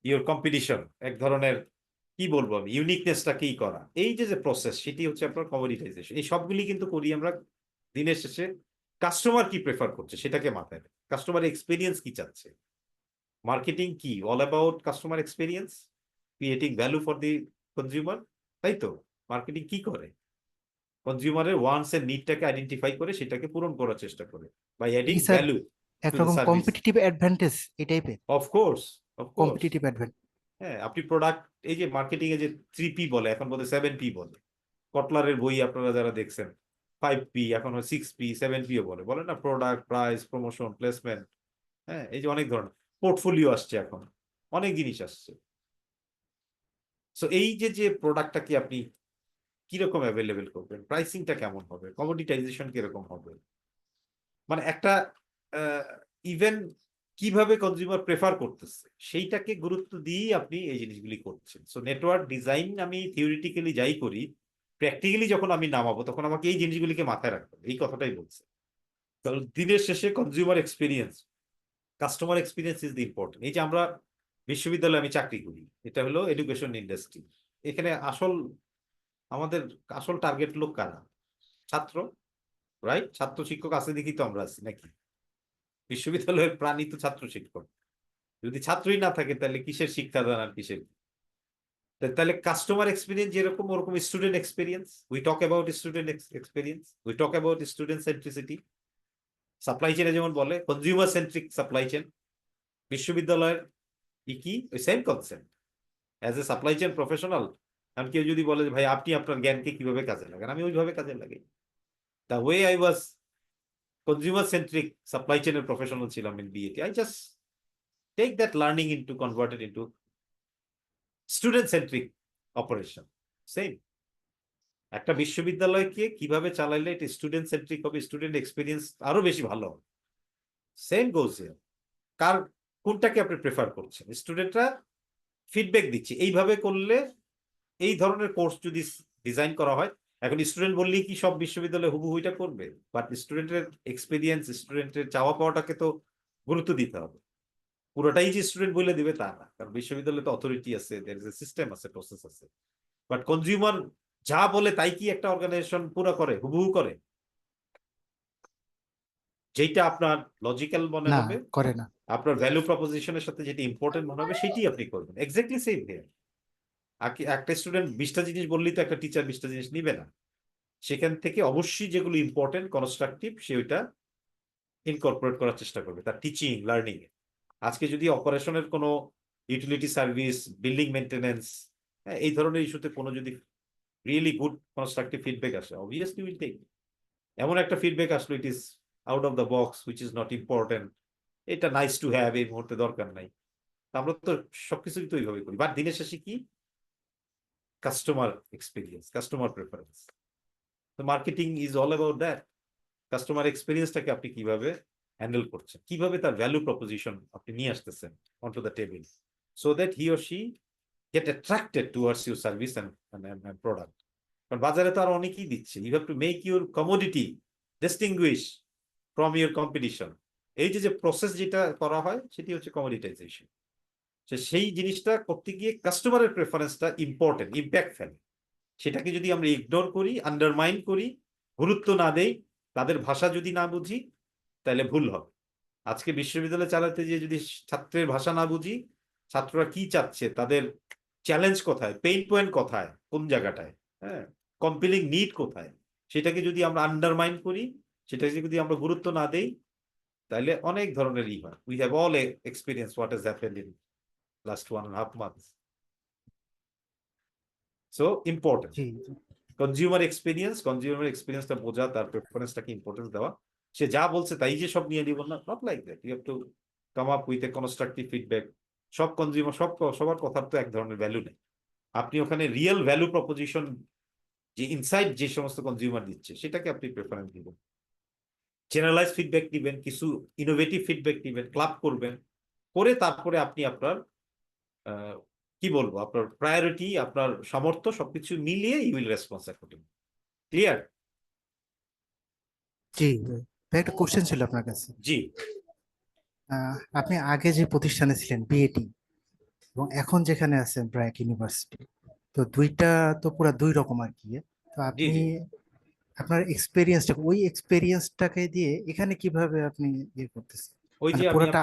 your competition, এক ধরনের কি বলবো আমি, ইউনিকনেসটা কি করা, এই যে প্রসেস, সেটি হচ্ছে আপনার কমোডিটাইজেশন। এই সবগুলি কিন্তু করি আমরা দিনের শেষে কাস্টমার কি প্রেফার করছে সেটাকে মাথায়, কাস্টমার এক্সপিরিয়েন্স কি চাচ্ছে। মার্কেটিং কি, all about customer experience, creating value for the consumer, তাই তো। মার্কেটিং কি করে, কনজিউমারের ওয়ান্টস এর নিডটাকে আইডেন্টিফাই করে সেটাকে পূরণ করার চেষ্টা করে by adding sir value to the একরকম সার্ভিস। কম্পিটিটিভ অ্যাডভান্টেজ এই টাইপের, অফকোর্স, অফকোর্স। Competitive advantage. হ্যাঁ, আপনি প্রোডাক্ট, এই যে মার্কেটিং এ যে 3P বলে, এখন বলে 7P বলে, কটলারের বই আপনারা যারা দেখছেন 5P, এখন 6P 7P ও বলে না, প্রোডাক্ট, প্রাইস, প্রমোশন, প্লেসমেন্ট, হ্যাঁ, এই যে অনেক ধরনের পোর্টফোলিও আসছে, এখন অনেক জিনিস আসছে। সো এই যে প্রোডাক্টটাকে আপনি কিরকম অ্যাভেলেবেল করবেন, প্রাইসিংটা কেমন হবে, কমোডিটাইজেশন কিরকম হবে, মানে একটা ইভেন কিভাবে কনজিউমার প্রেফার করতেছে সেইটাকে গুরুত্ব দিয়েই আপনি এই জিনিসগুলি করছেন। সো নেটওয়ার্ক ডিজাইন আমি থিওরিটিক্যালি যাই করি, প্র্যাকটিক্যালি যখন আমি নামাবো তখন আমাকে এই জিনিসগুলিকে মাথায় রাখতে হবে, এই কথাটাই বলছে। কারণ দিনের শেষে consumer experience, customer experience is the important. এই যে আমরা বিশ্ববিদ্যালয়ে আমি চাকরি করি, এটা হলো এডুকেশন ইন্ডাস্ট্রি। এখানে আমাদের আসল টার্গেট লোক কারা? ছাত্র, রাইট? ছাত্র শিক্ষক আছে দেখি তো আমরা আছি নাকি? বিশ্ববিদ্যালয়ের প্রাণী তো ছাত্র শিক্ষক। যদি ছাত্রই না থাকে তাহলে কিসের শিক্ষাদান আর কিসের? তাহলে কাস্টমার এক্সপিরিয়েন্স যেরকম, ওরকম student experience. We talk about student experience, we talk about student centricity. Supply চেনে যেমন বলে কনজিউমার সেন্ট্রিক সাপ্লাই চেন, বিশ্ববিদ্যালয়ের কি ওই same concept. As a supply chain professional, কারণ কেউ যদি বলে যে ভাই আপনি আপনার জ্ঞানকে কিভাবে কাজে লাগান, আমি ওইভাবে কাজে লাগাই। The way I was consumer centric supply চেনের প্রফেশনাল ছিলাম in BAT, I just take that learning into convert it into student centric operation. Same. একটা বিশ্ববিদ্যালয়কে কিভাবে চালাইলে এটা স্টুডেন্ট সেন্ট্রিক হবে, স্টুডেন্ট এক্সপিরিয়েন্স আরো বেশি ভালো হবে। Same goes here. কোনটাকে আপনি প্রেফার করছেন? স্টুডেন্টরা ফিডব্যাক দিচ্ছে এইভাবে করলে, এই ধরনের কোর্স যদি ডিজাইন করা হয়, এখন স্টুডেন্ট বললেই কি সব বিশ্ববিদ্যালয় হুবহু এটা করবে? বাট স্টুডেন্টের এক্সপিরিয়েন্স, স্টুডেন্টের চাওয়া পাওয়াটাকে তো গুরুত্ব দিতে হবে। পুরোটাই যে স্টুডেন্ট বলে দিবে তা না, কারণ বিশ্ববিদ্যালয়ে তো অথরিটি আছে, দের ইজ এ সিস্টেম আছে, প্রসেস আছে। বাট কনজিউমার যা বলে তাই কি একটা অর্গানাইজেশন পুরো করে, হুবহু করে? যেটা আপনার লজিক্যাল মনে না, হবে, করে না। আপনার ভ্যালু প্রপোজিশনের সাথে যেটা ইম্পর্টেন্ট মনে হবে সেটাই আপনি করবেন। Exactly same here. একটা স্টুডেন্ট 20টা জিনিস বললেই তো একটা টিচার 20টা জিনিস নিবে না। সেখান থেকে অবশ্যই যেগুলো ইম্পর্টেন্ট, কনস্ট্রাকটিভ, সে ওইটা ইনকর্পোরেট করার চেষ্টা করবে তার টিচিং লার্নিং এ। আজকে যদি অপারেশনের কোনো ইউটিলিটি সার্ভিস, বিল্ডিং মেনটেন্যান্স, এই ধরনের ইস্যুতে কোনো যদি রিয়েলি গুড কনস্ট্রাকটিভ ফিডব্যাক আসে, অবভিয়াসলি উইল টেক। এমন একটা ফিডব্যাক আসলো it is out of the box, which is not important, এটা নাইস টু হ্যাভ, এই মুহূর্তে দরকার নাই, আমরা তো সবকিছুই তো এইভাবে করি। বাট দিনের শেষে কি? Customer experience, customer preference. তো marketing is all about that. Customer এক্সপিরিয়েন্সটাকে আপনি কিভাবে হ্যান্ডেল করছেন, কিভাবে তার ভ্যালু প্রপোজিশন আপনি নিয়ে আসতেছেন on to the table, so that he or she get attracted towards your service and product. কারণ বাজারে তো আর অনেকেই দিচ্ছে। You have to make your commodity distinguish from your competition. এই যে প্রসেস যেটা করা হয় সেটি হচ্ছে কমোডিটাইজেশন। সেই জিনিসটা করতে গিয়ে কাস্টমারের প্রেফারেন্সটা ইম্পর্টেন্ট, ইম্প্যাক্ট ফেলে। সেটাকে যদি আমরা ইগনোর করি, আন্ডারমাইন করি, গুরুত্ব না দেই, তাদের ভাষা যদি না বুঝি, তাহলে ভুল হবে। আজকে বিশ্ববিদ্যালয় চালাতে গিয়ে যদি ছাত্রের ভাষা না বুঝি, ছাত্ররা কি চাচ্ছে, তাদের চ্যালেঞ্জ কোথায়, পেইন পয়েন্ট কোথায়, কোন জায়গাটায়, হ্যাঁ, কম্পিলিং নিড কোথায়, সেটাকে যদি আমরা আন্ডারমাইন করি, সেটাকে যদি আমরা গুরুত্ব না দেই, তাহলে অনেক ধরনের ই হয়। We have all experience what has happened in last 1.5 months. So important G, consumer এক্সপিরিয়েন্সটা বোঝা, তার প্রেফারেন্সটাকে ইম্পর্টেন্স দেওয়া। সে যা বলছে তাই যে সব নিয়ে নিব না, not like that. You have to come up with a constructive feedback. সব কনজিউমার, সবার কথার তো এক ধরনের ভ্যালু নেই। আপনি ওখানে রিয়েল ভ্যালু প্রপোজিশন, যে ইনসাইট যে সমস্ত কনজিউমার দিচ্ছে, সেটাকে আপনি প্রেফারেন্স দিবেন। জেনারেলাইজ ফিডব্যাক দিবেন, কিছু ইনোভেটিভ ফিডব্যাক দিবেন, ক্লাব করবেন, করে তারপরে আপনি আপনার কি বলবো, আপনার প্রায়োরিটি, আপনার সামর্থ্য সবকিছু মিলিয়ে you will response according. Clear? জি ভাই, একটা কোশ্চেন ছিল আপনার কাছে। জি। আপনি আগে যে প্রতিষ্ঠানে ছিলেন বিএটি এবং এখন যেখানে আছেন ব্র্যাক ইউনিভার্সিটি, তো দুইটা তো পুরো দুই রকম আর কি। তো জি আপনি জি আপনার এক্সপেরিয়েন্সটা, ওই এক্সপেরিয়েন্সটাকে দিয়ে এখানে কিভাবে আপনি ইয়ে করতেছেন, ওই মানে যে আমি পুরোটা?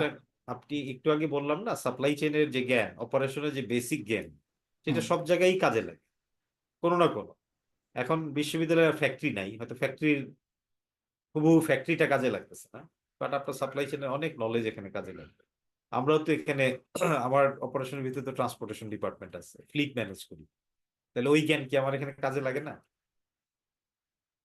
আপনি একটু আগে বললাম না, সাপ্লাই চেনের যে জ্ঞান, অপারেশনের যে বেসিক জ্ঞান, সেটা হুম, সব জায়গায় কাজে লাগে কোনো না কোনো। এখন বিশ্ববিদ্যালয়ের ফ্যাক্টরি নাই, হয়তো ফ্যাক্টরির হুবহু ফ্যাক্টরিটা কাজে লাগতেছে না, বাট আপনার সাপ্লাই চেনের অনেক নলেজ এখানে কাজে লাগবে। আমরাও তো এখানে আমার অপারেশনের ভিতরে তো ট্রান্সপোর্টেশন ডিপার্টমেন্ট আছে, ফ্লিট ম্যানেজ করি, তাহলে ওই জ্ঞান কি আমার এখানে কাজে লাগে না?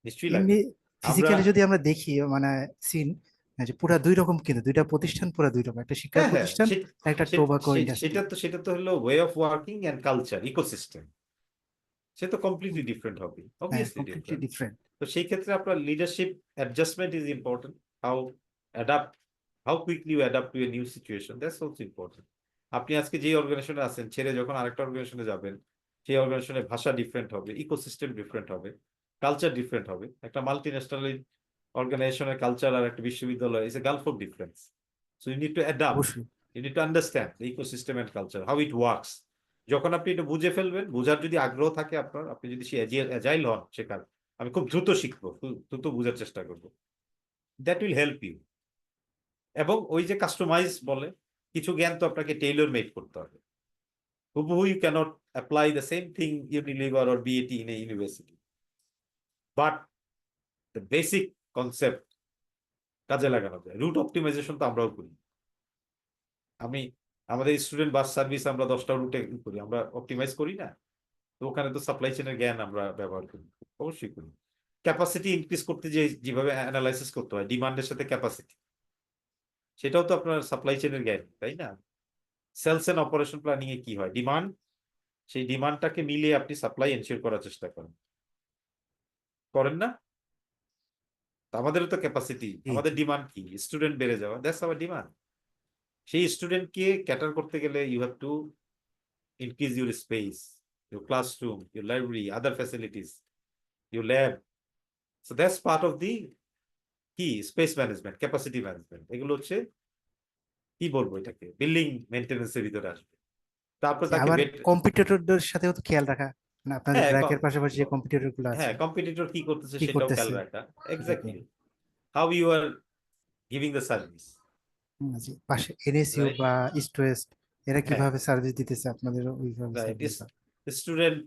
নিশ্চয়ই লাগে। এমনি আমরা ফিজিক্যালি যদি আমরা দেখি মানে সিন, যে পুরা দুই রকম, কিন্তু দুইটা প্রতিষ্ঠান পুরা দুই রকম, একটা শিক্ষা হ্যাঁ হ্যাঁ প্রতিষ্ঠান, একটা টোবাকো ইন্ডাস্ট্রি। সেটা তো হলো way of working and culture ecosystem, সে তো কমপ্লিটলি ডিফারেন্ট হবে, হ্যাঁ, অবভিয়াসলি কমপ্লিটলি ডিফারেন্ট। ডিফারেন্ট। তো সেই ক্ষেত্রে আপনার leadership adjustment is important, how adapt, how quickly you adapt to a new situation, that's also important. আপনি আজকে যে অর্গানাইজেশনে আছেন ছেড়ে যখন আরেকটা অর্গানাইজেশনে যাবেন, সেই অর্গানাইজেশনের ভাষা ডিফারেন্ট হবে, ইকোসিস্টেম ডিফারেন্ট হবে, কালচার ডিফারেন্ট হবে। একটা মাল্টি ন্যাশনাল অর্গানাইজেশনের কালচার আর একটা বিশ্ববিদ্যালয় is a gulf of difference. So you need to adapt, অবশ্যই। You need to understand the ecosystem and culture, how it works. যখন আপনি এটা বুঝে ফেলবেন, বোঝার যদি আগ্রহ থাকে আপনার, আপনি যদি সে অ্যাজাইল হন শেখার, আমি খুব দ্রুত শিখবো, খুব দ্রুত বোঝার চেষ্টা করবো, দ্যাট উইল হেল্প ইউ। এবং ওই যে কাস্টমাইজ বলে, কিছু জ্ঞান তো আপনাকে টেইলর মেড করতে হবে। হুবহু you can't apply the same thing Unilever or BAT in a university, but the basic concept কাজে লাগানো যায়। রুট অপটিমাইজেশন তো আমরাও করি। আমাদের স্টুডেন্ট বাস সার্ভিস আমরা 10টা রুটে করি, আমরা অপটিমাইজ করি না? তো ওখানে তো সাপ্লাই চেনের জ্ঞান আমরা ব্যবহার করি, অবশ্যই করি। ক্যাপাসিটি ইনক্রিজ করতে যেভাবে অ্যানালাইসিস করতে হয় ডিমান্ডের সাথে ক্যাপাসিটি, সেটাও তো আপনার সাপ্লাই চেনের জ্ঞান, তাই না? সেলস এন্ড অপারেশন প্ল্যানিং এ কি হয়, ডিমান্ড, সেই ডিমান্ডটাকে মিলিয়ে আপনি সাপ্লাই এনশিওর করার চেষ্টা করেন না? আমাদেরও তো ক্যাপাসিটি, আমাদের ডিমান্ড কি? স্টুডেন্ট বেড়ে যাওয়া, দ্যাটস আওয়ার ডিমান্ড। সেই স্টুডেন্টকে ক্যাটার করতে গেলে you have to increase your space, your classroom, your library, other facilities, your lab. So that's part of the key space management, capacity management. এগুলো হচ্ছে কি বলবো, এটাকে বিল্ডিং মেইনটেনেন্সের ভিতরে আসবে। তারপর তাকে আবার কম্পিটিটরদের সাথেও তো খেয়াল রাখা, না আপনাদের র্যাকের পাশাপাশি যে কম্পিটিটর গুলো আছে, হ্যাঁ কম্পিটিটর কি করতেছে কি সেটাও খেয়াল করতেছে, রাখা। Exactly, how you are giving the service, পাশে এনএসইউ রাইট? বা ইস্ট ওয়েস্ট এরা হ্যাঁ কিভাবে সার্ভিস দিতেছে, আপনাদের ওইভাবে রাইট। সার্ভিস। স্টুডেন্ট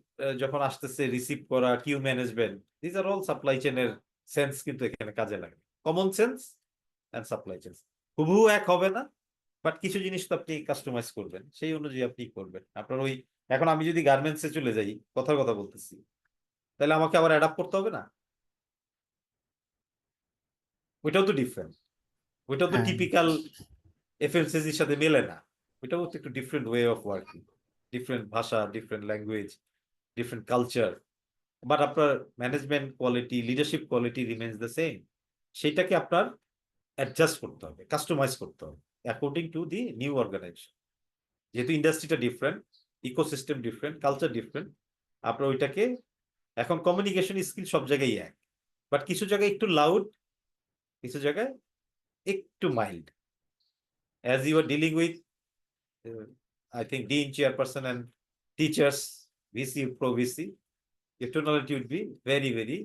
যখন আসতেছে, রিসিভ করা, queue management, this are all supply চেনের সেন্স কিন্তু এখানে কাজে লাগে, common sense and supply chain. হুবহু এক হবে না, বাট কিছু জিনিস তো আপনি কাস্টমাইজ করবেন, সেই অনুযায়ী আপনি করবেন। আপনার ওই, এখন আমি যদি গার্মেন্টসে চলে যাই, কথার কথা বলতেছি, তাহলে আমাকে আবার অ্যাডাপ্ট করতে হবে না? ওইটাও তো ডিফারেন্ট, ওইটাও তো টিপিক্যাল এফএমসিজির সাথে মেলে না, ওইটাও তো একটু different way of working, different ভাষা, different language, different culture, but আপনার management quality, leadership quality remains the same. সেটাকে আপনার অ্যাডজাস্ট করতে হবে, কাস্টমাইজ করতে হবে according to the new organisation. যেহেতু ইন্ডাস্ট্রিটা different, ecosystem different, culture different, আপনার ওইটাকে, এখন কমিউনিকেশন স্কিল সব জায়গায় এক, বাট কিছু জায়গায় একটু লাউড, কিছু জায়গায় একটু mild. As you are dealing with I think dean, chairperson and teachers, VC, pro VC, your tonality would be very, very,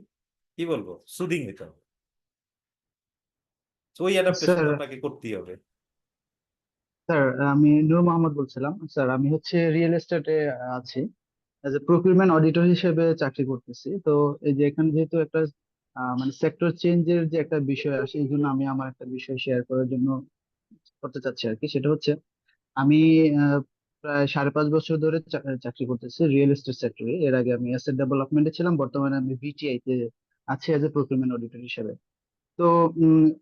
কি বলবো, সুদিং হতে হবে। তো ওই অ্যাডাপ্টেশন আপনাকে করতেই হবে। স্যার আমি নূর মোহাম্মদ বলছিলাম। স্যার আমি হচ্ছে রিয়েল এস্টেটে আছি, অ্যাজ এ প্রকিউরমেন্ট অডিটর হিসেবে চাকরি করতেছি। তো এই যে এখানে যেহেতু একটা মানে সেক্টর চেঞ্জের যে একটা বিষয় আসে, এই জন্য আমি আমার একটা বিষয় শেয়ার করার জন্য করতে চাচ্ছি আর কি। সেটা হচ্ছে আমি প্রায় 5.5 বছর ধরে চাকরি করতেছি রিয়েল এস্টেট সেক্টরে। এর আগে আমি অ্যাসেট ডেভেলপমেন্টে ছিলাম, বর্তমানে আমি বিটিআই তে আছি অ্যাজ এ প্রকিউরমেন্ট অডিটর হিসেবে। তো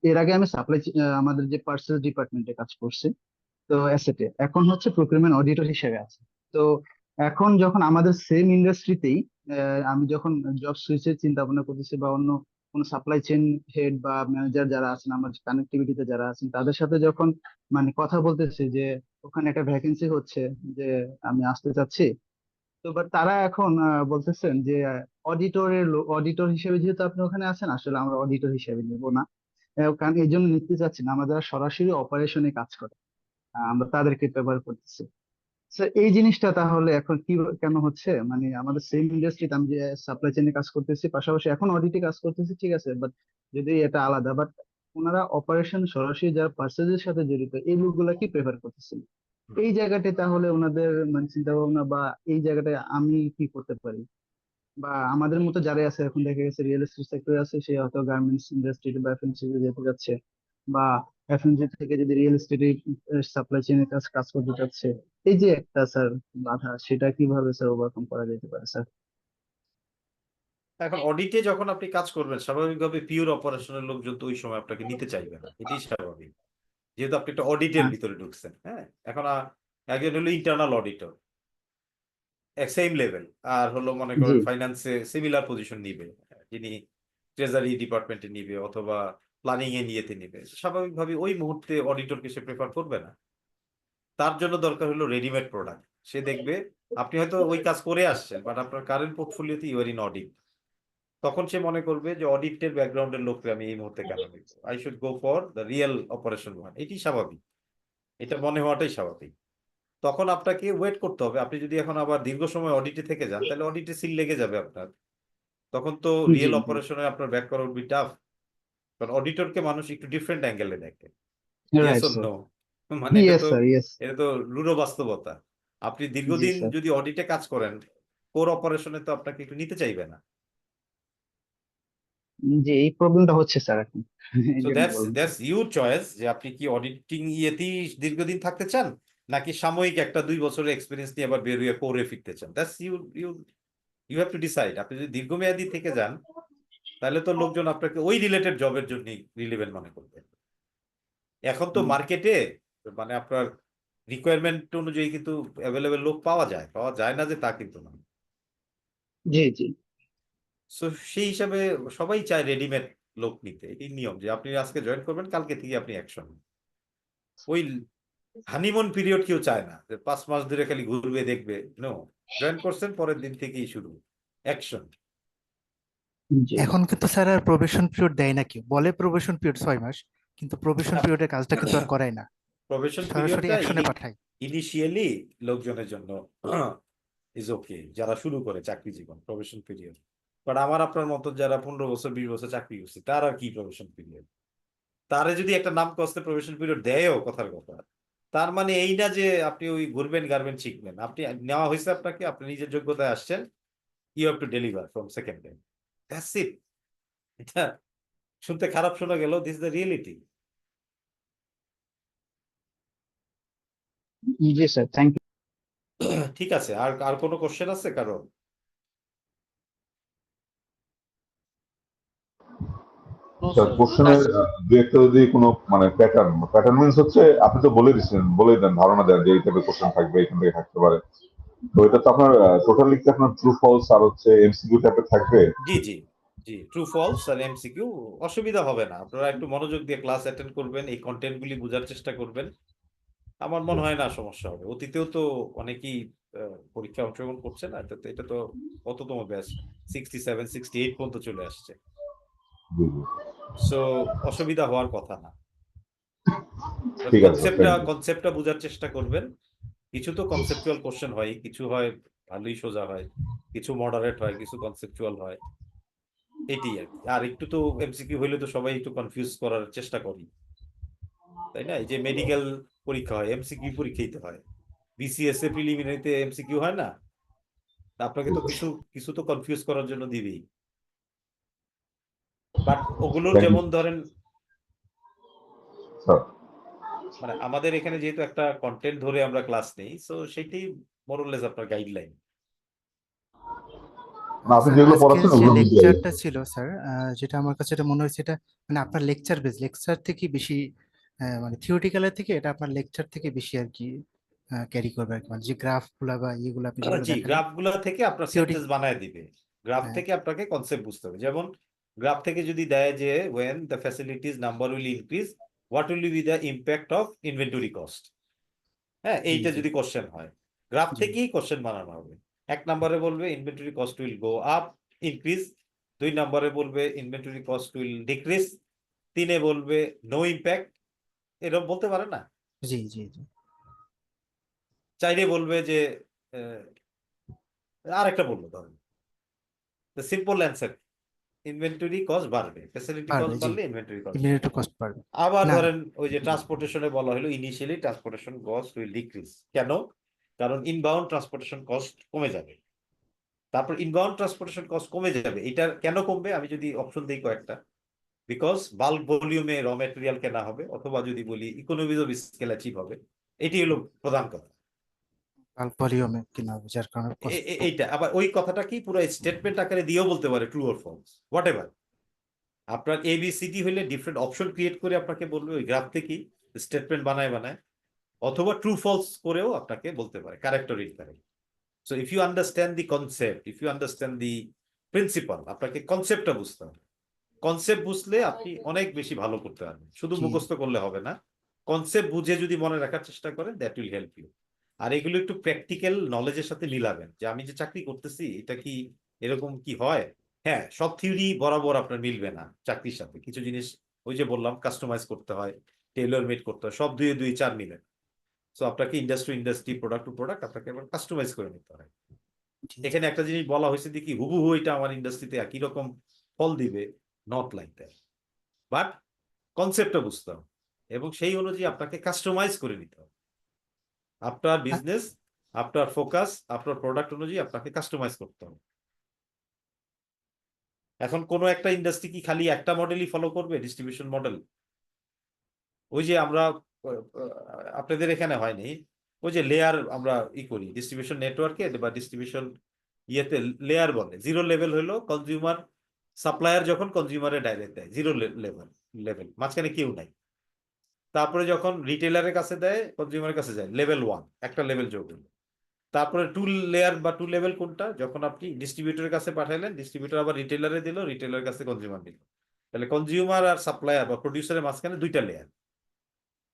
এর আগে আমি আমাদের যে পার্সেল ডিপার্টমেন্টে কাজ করছি, তো অ্যাসেটে এখন হচ্ছে প্রকিউরমেন্ট অডিটর হিসেবে আছে। তো এখন যখন আমাদের সেম ইন্ডাস্ট্রিতেই আমি যখন জব সুইচের চিন্তা ভাবনা করতেছি, বা অন্য কোনো সাপ্লাই চেইন হেড বা ম্যানেজার যারা আছেন, আমার কানেক্টিভিটিতে যারা আছেন, তাদের সাথে যখন মানে কথা বলতেছি যে ওখানে একটা ভ্যাকেন্সি হচ্ছে, যে আমি আসতে চাচ্ছি, তো বাট তারা এখন বলতেছেন যে অডিটর হিসেবে যেহেতু আপনি ওখানে আছেন, আসলে আমরা অডিটর হিসেবে নেব না। কারণ এই জন্য নিতে চাচ্ছি না, আমরা যারা সরাসরি অপারেশনে কাজ করে আমরা তাদেরকে ব্যবহার করতেছি। So, এই জিনিসটা তাহলে এখন কি কেন হচ্ছে, মানে আমাদের সেম ইন্ডাস্ট্রিতে আমি যে সাপ্লাই চেইনে কাজ করতেছি, পাশাপাশি এখন অডিটে কাজ করতেছি, ঠিক আছে, বাট যদি এটা আলাদা, বাট ওনারা অপারেশন সরাসরি যারা পার্সেজের সাথে জড়িত এই লোকগুলা কি প্রেফার করতেছেন, এই জায়গাটায় তাহলে ওনাদের মানে চিন্তা ভাবনা, বা এই জায়গাটায় আমি কি করতে পারি, বা আমাদের মতো যারা আছে এখন দেখা গেছে রিয়েল এস্টেট সেক্টরে আছে, সে হয়তো গার্মেন্টস ইন্ডাস্ট্রি বা এফএমসিজি যেতে যাচ্ছে, বা এফএমসি থেকে যদি রিয়েল এস্টেটে সাপ্লাই চেইনের কাজ কাজ করতে যাচ্ছে, এই যে একটা স্যার বাধা, সেটা কিভাবে স্যার ওভারকাম করা যেতে পারে স্যার? এখন অডিটে যখন আপনি কাজ করবেন স্বাভাবিকভাবে পিওর অপারেশনের লোকজন তো ওই সময় আপনাকে নিতে চাইবে না, এটাই স্বাভাবিক, যেহেতু আপনি একটা অডিটের ভিতরে ঢুকছেন। হ্যাঁ, এখন একজন হলো ইন্টারনাল অডিটর, সেম লেভেল, আর হলো মনে জি করেন ফাইন্যান্সে সিমিলার পজিশন নিবে, যিনি ট্রেজারি ডিপার্টমেন্টে নিবে অথবা প্ল্যানিং এ নিয়েতে নিবে, স্বাভাবিকভাবে ওই মুহূর্তে অডিটরকে সে প্রেফার করবে না। তার জন্য দরকার হলো রেডিমেড প্রোডাক্ট। সে দেখবে আপনি হয়তো ওই কাজ করে আসছেন, বাট আপনার কারেন্ট পোর্টফোলিওতে ইউ আর ইন অডিট, তখন সে মনে করবে যে অডিটের ব্যাকগ্রাউন্ডের লোককে আমি এই মুহূর্তে কেন নিব, I should go for the real operation one. এটি স্বাভাবিক, এটা মনে হওয়াটাই স্বাভাবিক। তখন আপনাকে ওয়েট করতে হবে। আপনি যদি এখন আবার দীর্ঘ সময় অডিটে থেকে যান তাহলে অডিটে সিল লেগে যাবে আপনার, তখন তো জি রিয়েল জি অপারেশনে আপনার ব্যাক করা উইল বি টাফ। কারণ অডিটরকে মানুষ একটু ডিফারেন্ট অ্যাঙ্গেলে দেখে, yes right or sir no, মানে ইয়েস স্যার ইয়েস এটা তো রূঢ় বাস্তবতা। আপনি জি দীর্ঘদিন স্যার যদি অডিটে কাজ করেন, কোর অপারেশনে তো আপনাকে একটু নিতে চাইবে না। যে এই প্রবলেমটা হচ্ছে স্যার এখন এই সো জন্য বললাম দ্যাটস ইউর চয়েস যে আপনি কি অডিটিং ইয়েতেই দীর্ঘদিন থাকতে চান, নাকি সাময়িক 1-2 বছরের এক্সপিরিয়েন্স নিয়ে আবার বের হয়ে কোরে ফিরতে চান। That's you you you have to decide. আপনি যদি দীর্ঘমেয়াদী থেকে যান তাহলে তো লোকজন আপনাকে ওই রিলেটেড জবের জন্য রিলেভেন্ট মনে করবে। এখন তো মার্কেটে মানে আপনার রিকোয়ারমেন্ট অনুযায়ী কিন্তু অ্যাভেলেবেল লোক পাওয়া যায় না যে তা কিন্তু না। জি জি সো সেই হিসাবে সবাই চায় রেডিমেড লোক নিতে। এই নিয়ম যে আপনি আজকে জয়েন করবেন, কালকে থেকে আপনি অ্যাকশন। ওই হানিমুন পিরিয়ড কেউ চায় না যে 5 মাস ধরে খালি ঘুরবে দেখবে। নো, জয়েন করছেন পরের দিন থেকেই শুরু অ্যাকশন। জি এখন কিন্তু স্যার আর প্রবেশন পিরিয়ড দেয় না, কেউ বলে প্রবেশন পিরিয়ড 6 মাস, কিন্তু প্রবেশন পিরিয়ডের কাজটা কিন্তু আর করায় না, প্রবেশন সরাসরি পিরিয়ডটা অ্যাকশনে পাঠায়। ইনিশিয়ালি লোকজনের জন্য ইজ ওকে, যারা শুরু করে চাকরি জীবন প্রবেশন পিরিয়ড। বাট আমার আপনার মতো যারা 15 বছর 20 বছর চাকরি করছে তার আর কি প্রবেশন পিরিয়ড। তারে যদি একটা নাম কস্তে প্রবেশন পিরিয়ড দেয়ও, কথার কথা, তার মানে এই না যে আপনি ওই ঘুরবেন গারবেন শিখবেন। আপনি নেওয়া হয়েছে আপনাকে, আপনি নিজের যোগ্যতায় আসছেন, you have to deliver from second time, that's it. এটা শুনতে খারাপ শোনা গেল, দিস দ্য রিয়েলিটি। জি স্যার থ্যাংক ইউ ঠিক আছে, আর আর কোনো কোশ্চেন আছে কারো? স্যার কোশ্চেনের দু একটা যদি কোনো মানে প্যাটার্ন মিনস হচ্ছে আপনি তো বলে দিচ্ছেন, বলে দেন, ধারণা দেন যে এই টাইপের কোশ্চেন থাকবে, এখান থেকে থাকতে পারে। তো এটা তো আপনার টোটালি কি আপনার ট্রু ফলস আর হচ্ছে এমসিকিউ টাইপের থাকবে? জি জি জি, ট্রু ফলস আর এমসিকিউ, অসুবিধা হবে না। আপনারা একটু মনোযোগ দিয়ে ক্লাস অ্যাটেন্ড করবেন, এই কন্টেন্টগুলি বোঝার চেষ্টা করবেন, আমার মনে হয় না সমস্যা হবে। অতীতেও তো অনেকেই পরীক্ষা অংশগ্রহণ করছে না, এটা তো কততম ব্যাচ, 67 68 পর্যন্ত চলে আসছে। জি জি, সো অসুবিধা হওয়ার কথা না। ঠিক আছে স্যার, থ্যাংক ইউ। কনসেপ্টটা বোঝার চেষ্টা করবেন। কিছু তো কনসেপচুয়াল কোশ্চেন হয়, কিছু হয় ভালোই সোজা হয়, কিছু মডারেট হয়, কিছু কনসেপচুয়াল হয়, এটি আর কি। আর একটু তো এমসিকিউ হইলে তো সবাই একটু কনফিউজ করার চেষ্টা করি, তাই না? এই যে মেডিকেল পরীক্ষা হয়, এমসিকিউ পরীক্ষা দিতে হয়, বিসিএস এ প্রিলিমিনারিতে এমসিকিউ হয় না? তা আপনাকে তো কিছু কিছু তো কনফিউজ করার জন্য দিবেই। বাট ওগুলোর থ্যাংক ইউ যেমন ধরেন, স্যার। মানে আমাদের এখানে যেহেতু একটা কন্টেন্ট ধরে আমরা ক্লাস নেই, সো সেটাই মোরলেস আপনার গাইডলাইন। না, আপনি স্যার যেগুলো আজকের পড়াচ্ছেন যে ওগুলো বুঝতে পেরেছি। লেকচারটা ছিল স্যার, যেটা আমার কাছে এটা মনে হয়েছে, এটা মানে আপনার লেকচার থেকে বেশি, মানে থিওরিটিক্যালের থেকে এটা আপনার লেকচার থেকে বেশি আর কি ক্যারি করবে আর কি, মানে যে গ্রাফ গুলা বা ইয়েগুলো আপনি যেগুলো জি, দেখালেন গ্রাফগুলো থেকে আপনার থিওরি। সেন্টেন্স বানায় দিবে। গ্রাফ হ্যাঁ থেকে আপনাকে কনসেপ্ট বুঝতে হবে। যেমন গ্রাফ থেকে যদি দেয় যে when the facilities number will increase, what will be the impact of inventory cost? হ্যাঁ, জি এইটা জি যদি কোশ্চেন হয়, গ্রাফ জি থেকেই কোশ্চেন বানানো হবে। 1 নম্বরে বলবে inventory cost will go up, increase. 2 নম্বরে বলবে ইনভেন্টরি কস্ট উইল ডিক্রিজ। 3-এ বলবে নো ইম্প্যাক্ট, এরকম বলতে পারে না? জি জি জি 4-এ বলবে যে আরেকটা বলবো, ধরেন সিম্পল অ্যান্সার, ইনভেন্টরি কস্ট বাড়বে, ফ্যাসিলিটি পারবে, কস্ট জি বাড়লে ইনভেন্টরি কস্ট বাড়বে। ইমিডিয়েট কস্ট পারবে আবার না। ধরেন ওই যে ট্রান্সপোর্টেশনে বলা হলো initially transportation cost will decrease. কেন? কারণ ইনবাউন্ড ট্রান্সপোর্টেশন কস্ট কমে যাবে। তারপর ইনবাউন্ড ট্রান্সপোর্টেশন কস্ট কমে যাবে, এটা কেন কমবে আমি যদি অপশন দিই কয়েকটা, বিকজ বাল্ক ভলিউমে র ম্যাটেরিয়াল কেনা হবে, অথবা যদি বলি ইকোনমিজ অফ স্কেল অ্যাচিভ হবে। এটি হলো প্রধান কথা। বাল্ক ভলিউমে কিনা হবে, যার কারণে এইটা আবার ওই কথাটা কি পুরো স্টেটমেন্ট আকারে দিয়েও বলতে পারে true or false whatever. আপনার এবিসিডি হলে ডিফারেন্ট অপশন ক্রিয়েট করে আপনাকে বলবে ওই গ্রাফ থেকে স্টেটমেন্ট বানায় বানায়, অথবা ট্রু ফলস করেও আপনাকে বলতে পারে, correct or incorrect. So if you understand the concept, if you understand the principle, আপনাকে কনসেপ্টটা বুঝতে হবে। কনসেপ্ট বুঝলে আপনি অনেক বেশি ভালো করতে পারবেন, শুধু জি। মুখস্থ করলে হবে না। কনসেপ্ট বুঝে যদি মনে রাখার চেষ্টা করেন, দ্যাট উইল হেল্প ইউ। আর এগুলো একটু প্র্যাকটিক্যাল নলেজের সাথে মিলাবেন, যে আমি যে চাকরি করতেছি এটা কি এরকম কি হয়। হ্যাঁ, সব থিওরি বরাবর আপনার মিলবে না চাকরির সাথে, কিছু জিনিস ওই যে বললাম কাস্টমাইজ করতে হয়, টেইলর মেড করতে হয়, সব 2 2 4 মিলে। সো আপনাকে ইন্ডাস্ট্রি প্রোডাক্ট টু প্রোডাক্ট আপনাকে এবার কাস্টমাইজ করে নিতে হয়। এখানে একটা জিনিস বলা হয়েছে দেখি হুবহু এটা আমার ইন্ডাস্ট্রিতে একই রকম ফল দিবে, নট লাইক দ্যাট, বাট কনসেপ্টটা বুঝতে হবে এবং সেই অনুযায়ী আপনাকে কাস্টমাইজ করে নিতে হবে। আপনার বিজনেস, আপনার ফোকাস, আপনার প্রোডাক্ট অনুযায়ী আপনাকে কাস্টমাইজ করতে হবে। এখন কোনো একটা ইন্ডাস্ট্রি কি খালি একটা মডেলই ফলো করবে, ডিস্ট্রিবিউশন মডেল? ওই যে আমরা আপনাদের এখানে হয়নি, ওই যে লেয়ার আমরা করি ডিস্ট্রিবিউশন নেটওয়ার্কে বা ডিস্ট্রিবিউশন ইয়েতে লেয়ার বলে। 0 লেভেল হলো কনজিউমার, সাপ্লায়ার যখন কনজিউমারে ডাইরেক্ট দেয় 0 লেভেল, মাঝখানে কেউ নাই। তারপরে যখন রিটেলারের কাছে দেয়, কনজিউমারের কাছে যায়, লেভেল 1, একটা লেভেল যোগ হলো। তারপরে 2 লেয়ার বা 2 লেভেল কোনটা, যখন আপনি ডিস্ট্রিবিউটরের কাছে পাঠাইলেন, ডিস্ট্রিবিউটর আবার রিটেলারে দিল, রিটেলারের কাছে কনজিউমার দিল। তাহলে কনজিউমার আর সাপ্লায়ার বা প্রডিউসারের মাঝখানে 2টা লেয়ার।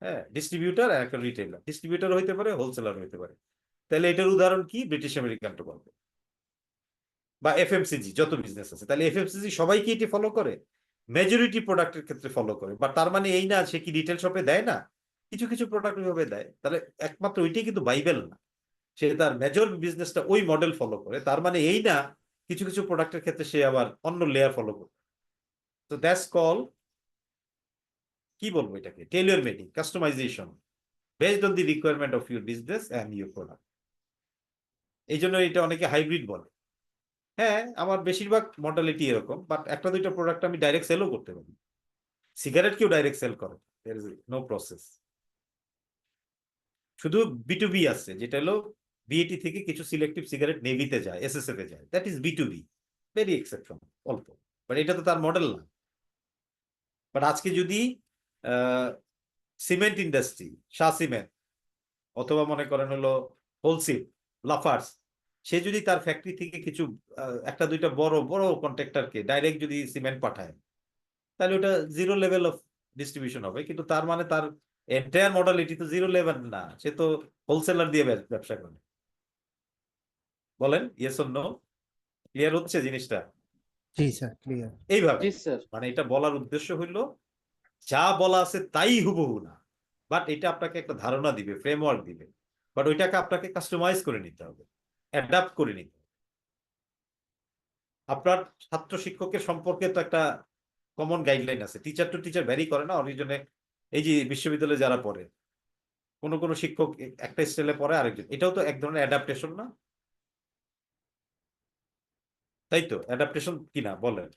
হ্যাঁ, ডিস্ট্রিবিউটর আর একটা রিটেলার, ডিস্ট্রিবিউটর হইতে পারে, হোলসেলার হইতে পারে। তাহলে এটার উদাহরণ কি, ব্রিটিশ আমেরিকান টোবাকো বা এফএমসিজি, যত বিজনেস আছে। তাহলে এফএমসিজি সবাই কি এটি ফলো করে? মেজরিটি প্রোডাক্টের ক্ষেত্রে ফলো করে, বা তার মানে এই না সে কি রিটেল শপে দেয় না, কিছু কিছু প্রোডাক্ট ওইভাবে দেয়। তাহলে একমাত্র ওইটাই কিন্তু বাইবেল না, সে তার মেজর বিজনেসটা ওই মডেল ফলো করে, তার মানে এই না কিছু কিছু প্রোডাক্টের ক্ষেত্রে সে আবার অন্য লেয়ার ফলো করে। তো দ্যাটস কল, কি বলবো এটাকে, টেইলর মেডিং, customisation based on the requirement of your business and your product. এই জন্য এটা অনেকে হাইব্রিড বলে। হ্যাঁ, আমার বেশিরভাগ মডেলিটি এরকম, বাট একটা দুইটা প্রোডাক্ট আমি ডাইরেক্ট সেলও করতে পারি। সিগারেট কেউ ডাইরেক্ট সেল করে, দেয়ার ইজ নো প্রসেস। শুধু B2B আছে, যেটা হলো বিএটি থেকে কিছু সিলেক্টিভ সিগারেট নেভিতে যায়, এসএসএফ এ যায়, that is B2B, very exception, অল্প। বাট এটা তো তার মডেল না। বাট আজকে যদি সিমেন্ট ইন্ডাস্ট্রি, শাহ সিমেন্ট, অথবা মনে করেন হলো হোলসেল, লাফার্স, সে যদি তার ফ্যাক্টরি থেকে কিছু একটা দুইটা বড় বড় কন্ট্রাক্টরকে ডাইরেক্ট যদি সিমেন্ট পাঠায়, তাহলে ওটা 0 লেভেল অফ ডিস্ট্রিবিউশন হবে। কিন্তু তার মানে তার এন্টায়ার মডেলিটি তো 0 লেভেল না, সে তো হোলসেলার দিয়ে ব্যবসা করে। বলেন ইয়েস অর নো? ক্লিয়ার হচ্ছে জিনিসটা? জি স্যার, ক্লিয়ার। এইভাবে, জি স্যার। মানে এটা বলার উদ্দেশ্য হইলো যা বলা আছে তাই হুবহু না, বাট এটা আপনাকে একটা ধারণা দিবে, ফ্রেমওয়ার্ক দিবে, বাট ওইটাকে আপনাকে কাস্টমাইজ করে নিতে হবে, অ্যাডাপ্ট করে নিতে হবে। আপনার ছাত্র শিক্ষকের সম্পর্কে তো একটা কমন গাইডলাইন আছে, টিচার টু টিচার ভ্যারি করে না অরিজিনে। এই যে বিশ্ববিদ্যালয়ে যারা পড়ে, কোনো কোনো শিক্ষক একটা স্টাইলে পড়ে, আরেকজন, এটাও তো এক ধরনের অ্যাডাপ্টেশন না? তাই তো, অ্যাডাপ্টেশন কিনা বলেন?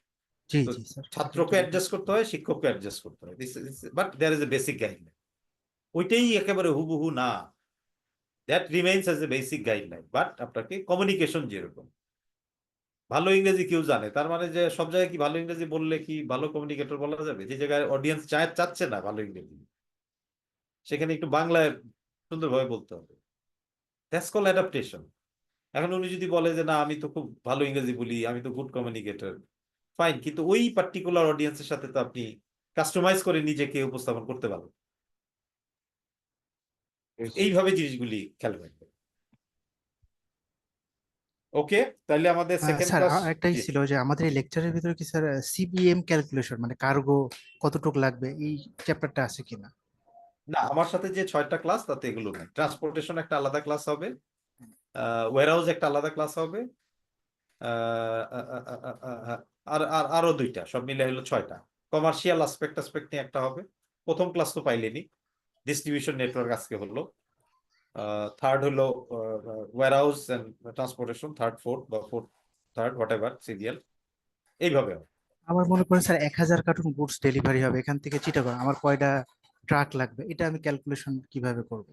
জি তো জি স্যার। ছাত্রকে অ্যাডজাস্ট করতে হয়, শিক্ষককে অ্যাডজাস্ট করতে হয়, but there is a basic guideline. ওইটাই একেবারে হুবহু না, that remains as a basic guideline. But আপনাকে কমিউনিকেশন যেরকম, ভালো ইংরেজি কেউ জানে, তার মানে যে সব জায়গায় কি ভালো ইংরেজি বললে কি ভালো কমিউনিকেটর বলা যাবে? যে জায়গায় অডিয়েন্স চাচ্ছে না ভালো ইংরেজি, সেখানে একটু বাংলায় সুন্দরভাবে বলতে হবে। That's call adaptation. এখন উনি যদি বলে যে না আমি তো খুব ভালো ইংরেজি বলি, আমি তো গুড কমিউনিকেটর, ফাইন, কিন্তু ওই পার্টিকুলার অডিয়েন্সের সাথে তো আপনি কাস্টমাইজ করে নিজেকে উপস্থাপন করতে পারবেন। এইভাবে জিনিসগুলি খেয়াল রাখবেন। ওকে, তাহলে আমাদের সেকেন্ড স্যার ক্লাস। একটাই ছিল যে আমাদের এই লেকচারের ভিতরে কি স্যার সিবিএম ক্যালকুলেশন মানে কার্গো কতটুকু লাগবে এই চ্যাপ্টারটা আছে কিনা? না, আমার সাথে যে 6টা ক্লাস তাতে এগুলো নেই। ট্রান্সপোর্টেশন একটা আলাদা ক্লাস হবে, ওয়্যারহাউস একটা আলাদা ক্লাস হবে, আর আর আরো 2টা, সব মিলে হলো 6টা। কমার্শিয়াল আসপেক্ট নিয়ে একটা হবে। প্রথম ক্লাস তো পাইলেনি, ডিস্ট্রিবিউশন নেটওয়ার্ক আজকে হলো। থার্ড হলো warehouse and transportation, third fourth বা fourth third whatever serial, এইভাবে হবে। আমার মনে করেন স্যার 1000 কার্টুন গুডস ডেলিভারি হবে এখান থেকে চিটাগং, আমার কয়টা ট্রাক লাগবে এটা আমি ক্যালকুলেশন কিভাবে করব?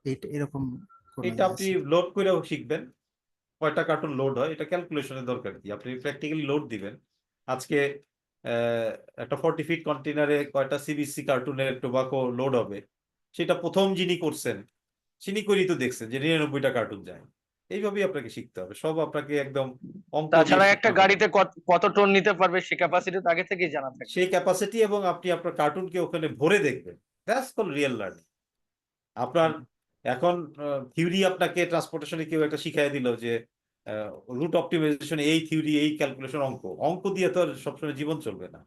এইটা এরকম কোনো এটা ইয়ে আপনি আছে? লোড করেও শিখবেন, কয়টা কার্টুন লোড হয় এটা ক্যালকুলেশনের দরকার কি, আপনি প্র্যাকটিক্যালি লোড দিবেন। আজকে একটা 40 ফিট কন্টেনারে কয়টা সিবিসি কার্টুনের টোবাকো লোড হবে, সেটা প্রথম যিনি করছেন তিনি করেই তো দেখছেন যে 99টা কার্টুন যায়। এইভাবেই আপনাকে শিখতে হবে, সব আপনাকে একদম অঙ্ক দিয়ে তাছাড়া একটা শিখতে হবে না। গাড়িতে কত টন নিতে পারবে সে ক্যাপাসিটি তো আগে থেকেই জানা থাকবে। সেই ক্যাপাসিটি এবং আপনি আপনার কার্টুনকে ওখানে ভরে দেখবেন, দ্যাটস কল রিয়েল লার্নিং। আপনার এখন থিওরি আপনাকে ট্রান্সপোর্টেশনে কেউ একটা শিখাই দিল যে রুট অপটিমাইজেশন এই থিওরি এই ক্যালকুলেশন, অঙ্ক অঙ্ক দিয়ে তো আর সবসময় জীবন চলবে না।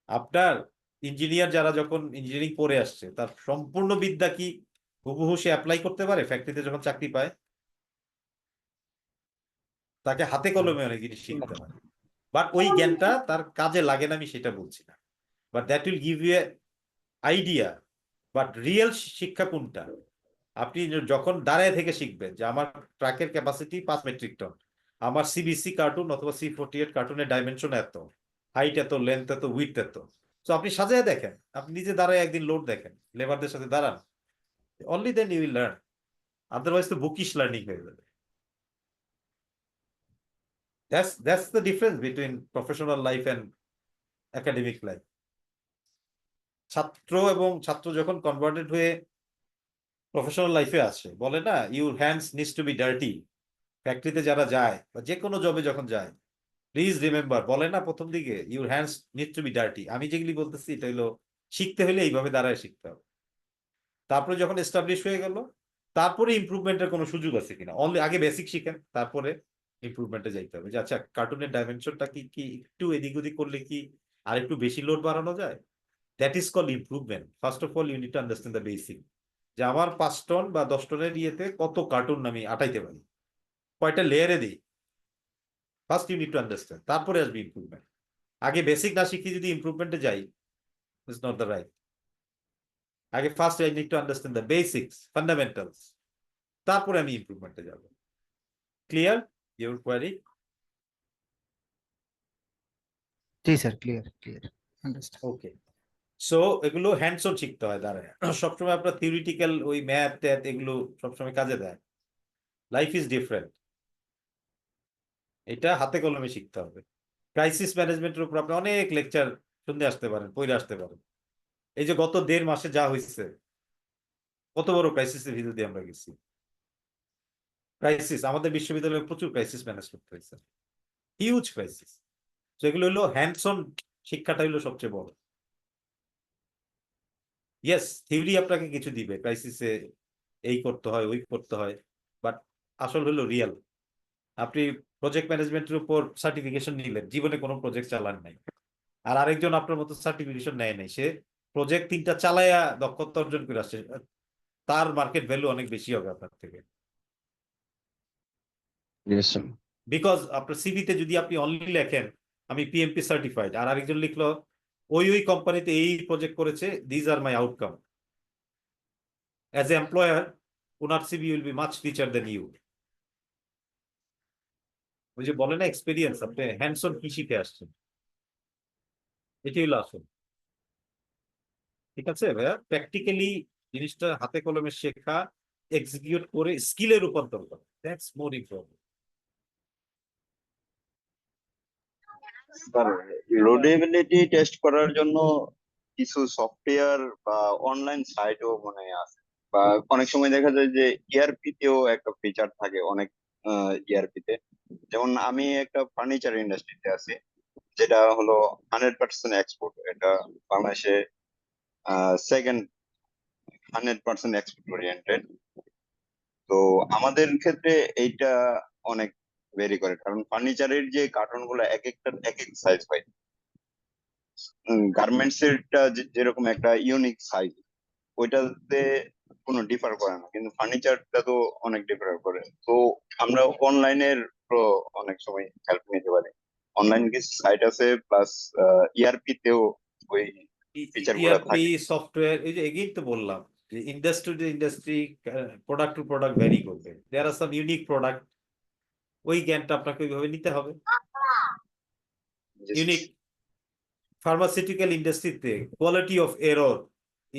আপনার ইঞ্জিনিয়ার যারা যখন ইঞ্জিনিয়ারিং পড়ে আসছে তার সম্পূর্ণ বিদ্যা কি হুবহু সে অ্যাপ্লাই করতে পারে ফ্যাক্টরিতে যখন চাকরি পায়? তাকে হাতে কলমে অনেক জিনিস শিখতে হয়, বাট ওই জ্ঞানটা তার কাজে লাগে না আমি সেটা বলছি না, but that will give you idea. But real শিক্ষা কোনটা? আপনি যখন দাঁড়ায় থেকে শিখবেন যে আমার ট্রাকের ক্যাপাসিটি 5 মেট্রিক টন, আমার সিবিসি কার্টুন অথবা C48 কার্টুনের ডাইমেনশন এত, হাইট এত, লেন্থ এত, উইডথ এত। তো আপনি সাজায় দেখেন, আপনি নিজে দাঁড়ায় একদিন লোড দেখেন, লেবারদের সাথে দাঁড়ান, only then you will learn, otherwise তো বুকিশ লার্নিং হয়ে যাবে। That's the difference between professional life and academic life. ছাত্র এবং ছাত্র যখন কনভার্টেড হয়ে প্রফেশনাল লাইফে আছে, বলে না your hands needs to be dirty. ফ্যাক্টরিতে যারা যায় বা যে কোনো জবে যখন যায়, প্লিজ রিমেম্বার, বলে না প্রথম দিকে your hands need to be dirty. আমি যেগুলি বলতেছি এটা হলো শিখতে হলে এইভাবে দাঁড়ায় শিখতে হবে। তারপরে যখন এস্টাবলিশ হয়ে গেল, তারপরে ইমপ্রুভমেন্টের কোনো সুযোগ আছে কিনা, অনলি আগে বেসিক শিখেন, তারপরে ইমপ্রুভমেন্টে যাইতে হবে যে আচ্ছা কার্টুনের ডাইমেনশনটা কি কি একটু এদিক ওদিক করলে কি আর একটু বেশি লোড বাড়ানো যায়। That is call improvement. First of all you need to understand the basic, যে আমার 5 টন বা 10 টনের ইয়েতে কত কার্টুন আমি আটাইতে পারি, কয়টা লেয়ারে দিই। First you need to understand, তারপরে আসবে ইমপ্রুভমেন্ট। আগে বেসিক না শিখে যদি ইমপ্রুভমেন্টে যাই, ইটস নট দ্য রাইট। আগে first I need to understand the basics, fundamentals, তারপরে আমি ইমপ্রুভমেন্টে যাব। Clear your query? জি sir, clear clear, understand. Okay, so এগুলো হ্যান্ডস অন শিখতে হয় দাঁড়ায়। সবসময় আপনার থিওরিটিক্যাল ওই ম্যাথ ট্যাথ এগুলো সবসময় কাজে দেয়। লাইফ ইজ ডিফারেন্ট, এটা হাতে কলমে শিখতে হবে। ক্রাইসিস ম্যানেজমেন্টের উপর আপনি অনেক লেকচার শুনতে আসতে পারেন, পড়ে আসতে পারেন। এই যে গত 1.5 মাসে যা হয়েছে, কত বড় ক্রাইসিসের ভিতর দিয়ে আমরা গেছি। ক্রাইসিস, আমাদের বিশ্ববিদ্যালয়ে প্রচুর ক্রাইসিস ম্যানেজ করতে হয়েছে, হিউজ ক্রাইসিস। যেগুলো হলো হ্যান্ডস অন শিক্ষাটা হলো সবচেয়ে বড়। ইয়েস, থিওরি আপনাকে কিছু দিবে, ক্রাইসিসে এই করতে হয় ওই করতে হয়, বাট আসল হলো রিয়েল। আপনি প্রজেক্ট ম্যানেজমেন্টের উপর সার্টিফিকেশন নিলেন, জীবনে কোনো প্রজেক্ট চালান নাই, আর আরেকজন আপনার মতো সার্টিফিকেশন নেয় নাই, সে প্রজেক্ট 3টা চালায়া দক্ষতা অর্জন করে আসছে, তার মার্কেট ভ্যালু অনেক বেশি হবে আপনার থেকে। বিকজ আপনার সিভিতে যদি আপনি অনলি লেখেন আমি PMP সার্টিফাইড, আর আরেকজন লিখলো ওই কোম্পানিতে এই প্রজেক্ট করেছে, this are my outcome, as a employer ওনার CV will be much richer than you. ওই যে বলে না এক্সপিরিয়েন্স, আপনি হ্যান্ডস অন কি শিখে আসছেন, এটি হলো আসল। ঠিক আছে ভাইয়া, প্র্যাকটিক্যালি জিনিসটা হাতে কলমে শেখা, এক্সিকিউট করে স্কিলে রূপান্তর করা, that's more important. Sir, loadability test করার জন্য কিছু সফটওয়্যার বা অনলাইন সাইটও মনে হয় আছে, বা অনেক সময় দেখা যায় যে ERP তেও একটা ফিচার থাকে অনেক ERP তে। যেমন আমি একটা ফার্নিচার ইন্ডাস্ট্রিতে আছি, যেটা হলো 100% এক্সপোর্ট, এটা বাংলাদেশে সেকেন্ড 100% এক্সপোর্ট ওরিয়েন্টেড। তো আমাদের ক্ষেত্রে এইটা অনেক ভেরি করে, কারণ ফার্নিচারের যে কার্টন গুলো এক একটার এক এক সাইজ হয়। গার্মেন্টস এরটা যেরকম একটা ইউনিক সাইজ, ওইটাতে কোনো ডিফার করে না, কিন্তু ফার্নিচারটা তো অনেক ডিফার করে। তো আমরা অনলাইনের অনেক সময় হেল্প নিতে পারি। অনলাইন কিছু সাইট আছে, প্লাস ERP তেও ওই ফিচার গুলো ERP থাকে। সফটওয়্যার, এই যে এগেইন তো বললাম যে industry to industry, product to product vary করবে। There R some unique product, ওই জ্ঞানটা আপনাকে ওইভাবে নিতে হবে। ইউনিক ফার্মাসিউটিক্যাল ইন্ডাস্ট্রিতে quality of error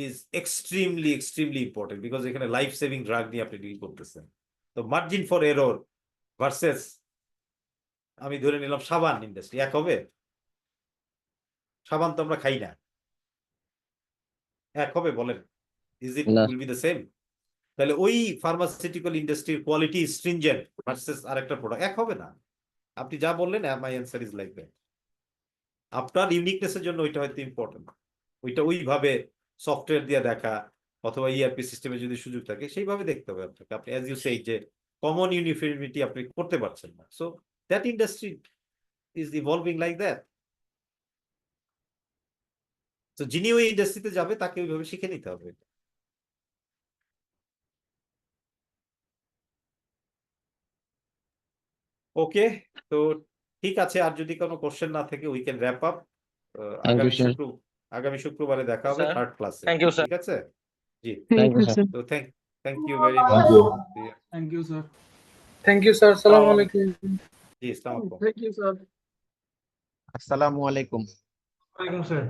is extremely important because এখানে লাইফ সেভিং ড্রাগ নিয়ে আপনি ডিল করতেছেন। তো মার্জিন ফর এরর ভার্সেস আমি ধরে নিলাম সাবান ইন্ডাস্ট্রি এক হবে? সাবান তো আমরা খাই না, এক হবে বলেন? ইজ ইট না। Will be the same? তাহলে ওই ফার্মাসিউটিক্যাল ইন্ডাস্ট্রির কোয়ালিটি স্ট্রিনজেন্ট ভার্সেস আরেকটা প্রোডাক্ট এক হবে না। আপনি যা বললেন my answer is like that. আপনার ইউনিকনেসের জন্য ওইটা হয়তো ইম্পর্টেন্ট, ওইটা ওইভাবে সফটওয়্যার দিয়ে দেখা অথবা ইআরপি সিস্টেমে যদি সুযোগ থাকে সেইভাবে দেখতে হবে আপনাকে। আপনি অ্যাজ ইউ সেই যে কমন ইউনিফর্মিটি আপনি করতে পারছেন না, so that industry is evolving like that. তো যিনি ওই ইন্ডাস্ট্রিতে যাবে তাকে ওইভাবে শিখে নিতে হবে। ওকে, তো ঠিক আছে, আর যদি কোনো কোশ্চেন না থাকে উই ক্যান র্যাপ আপ। আগামী শুক্রবারে দেখা হবে স্যার থার্ড ক্লাসে। থ্যাংক ইউ স্যার ঠিক আছে জি, থ্যাংক ইউ স্যার তো thank you very much. Thank you. Thank you sir. Thank you sir আসসালামু আলাইকুম জি, আসসালামু আলাইকুম। Thank you sir. আসসালামু আলাইকুম। ওয়ালাইকুম স্যার।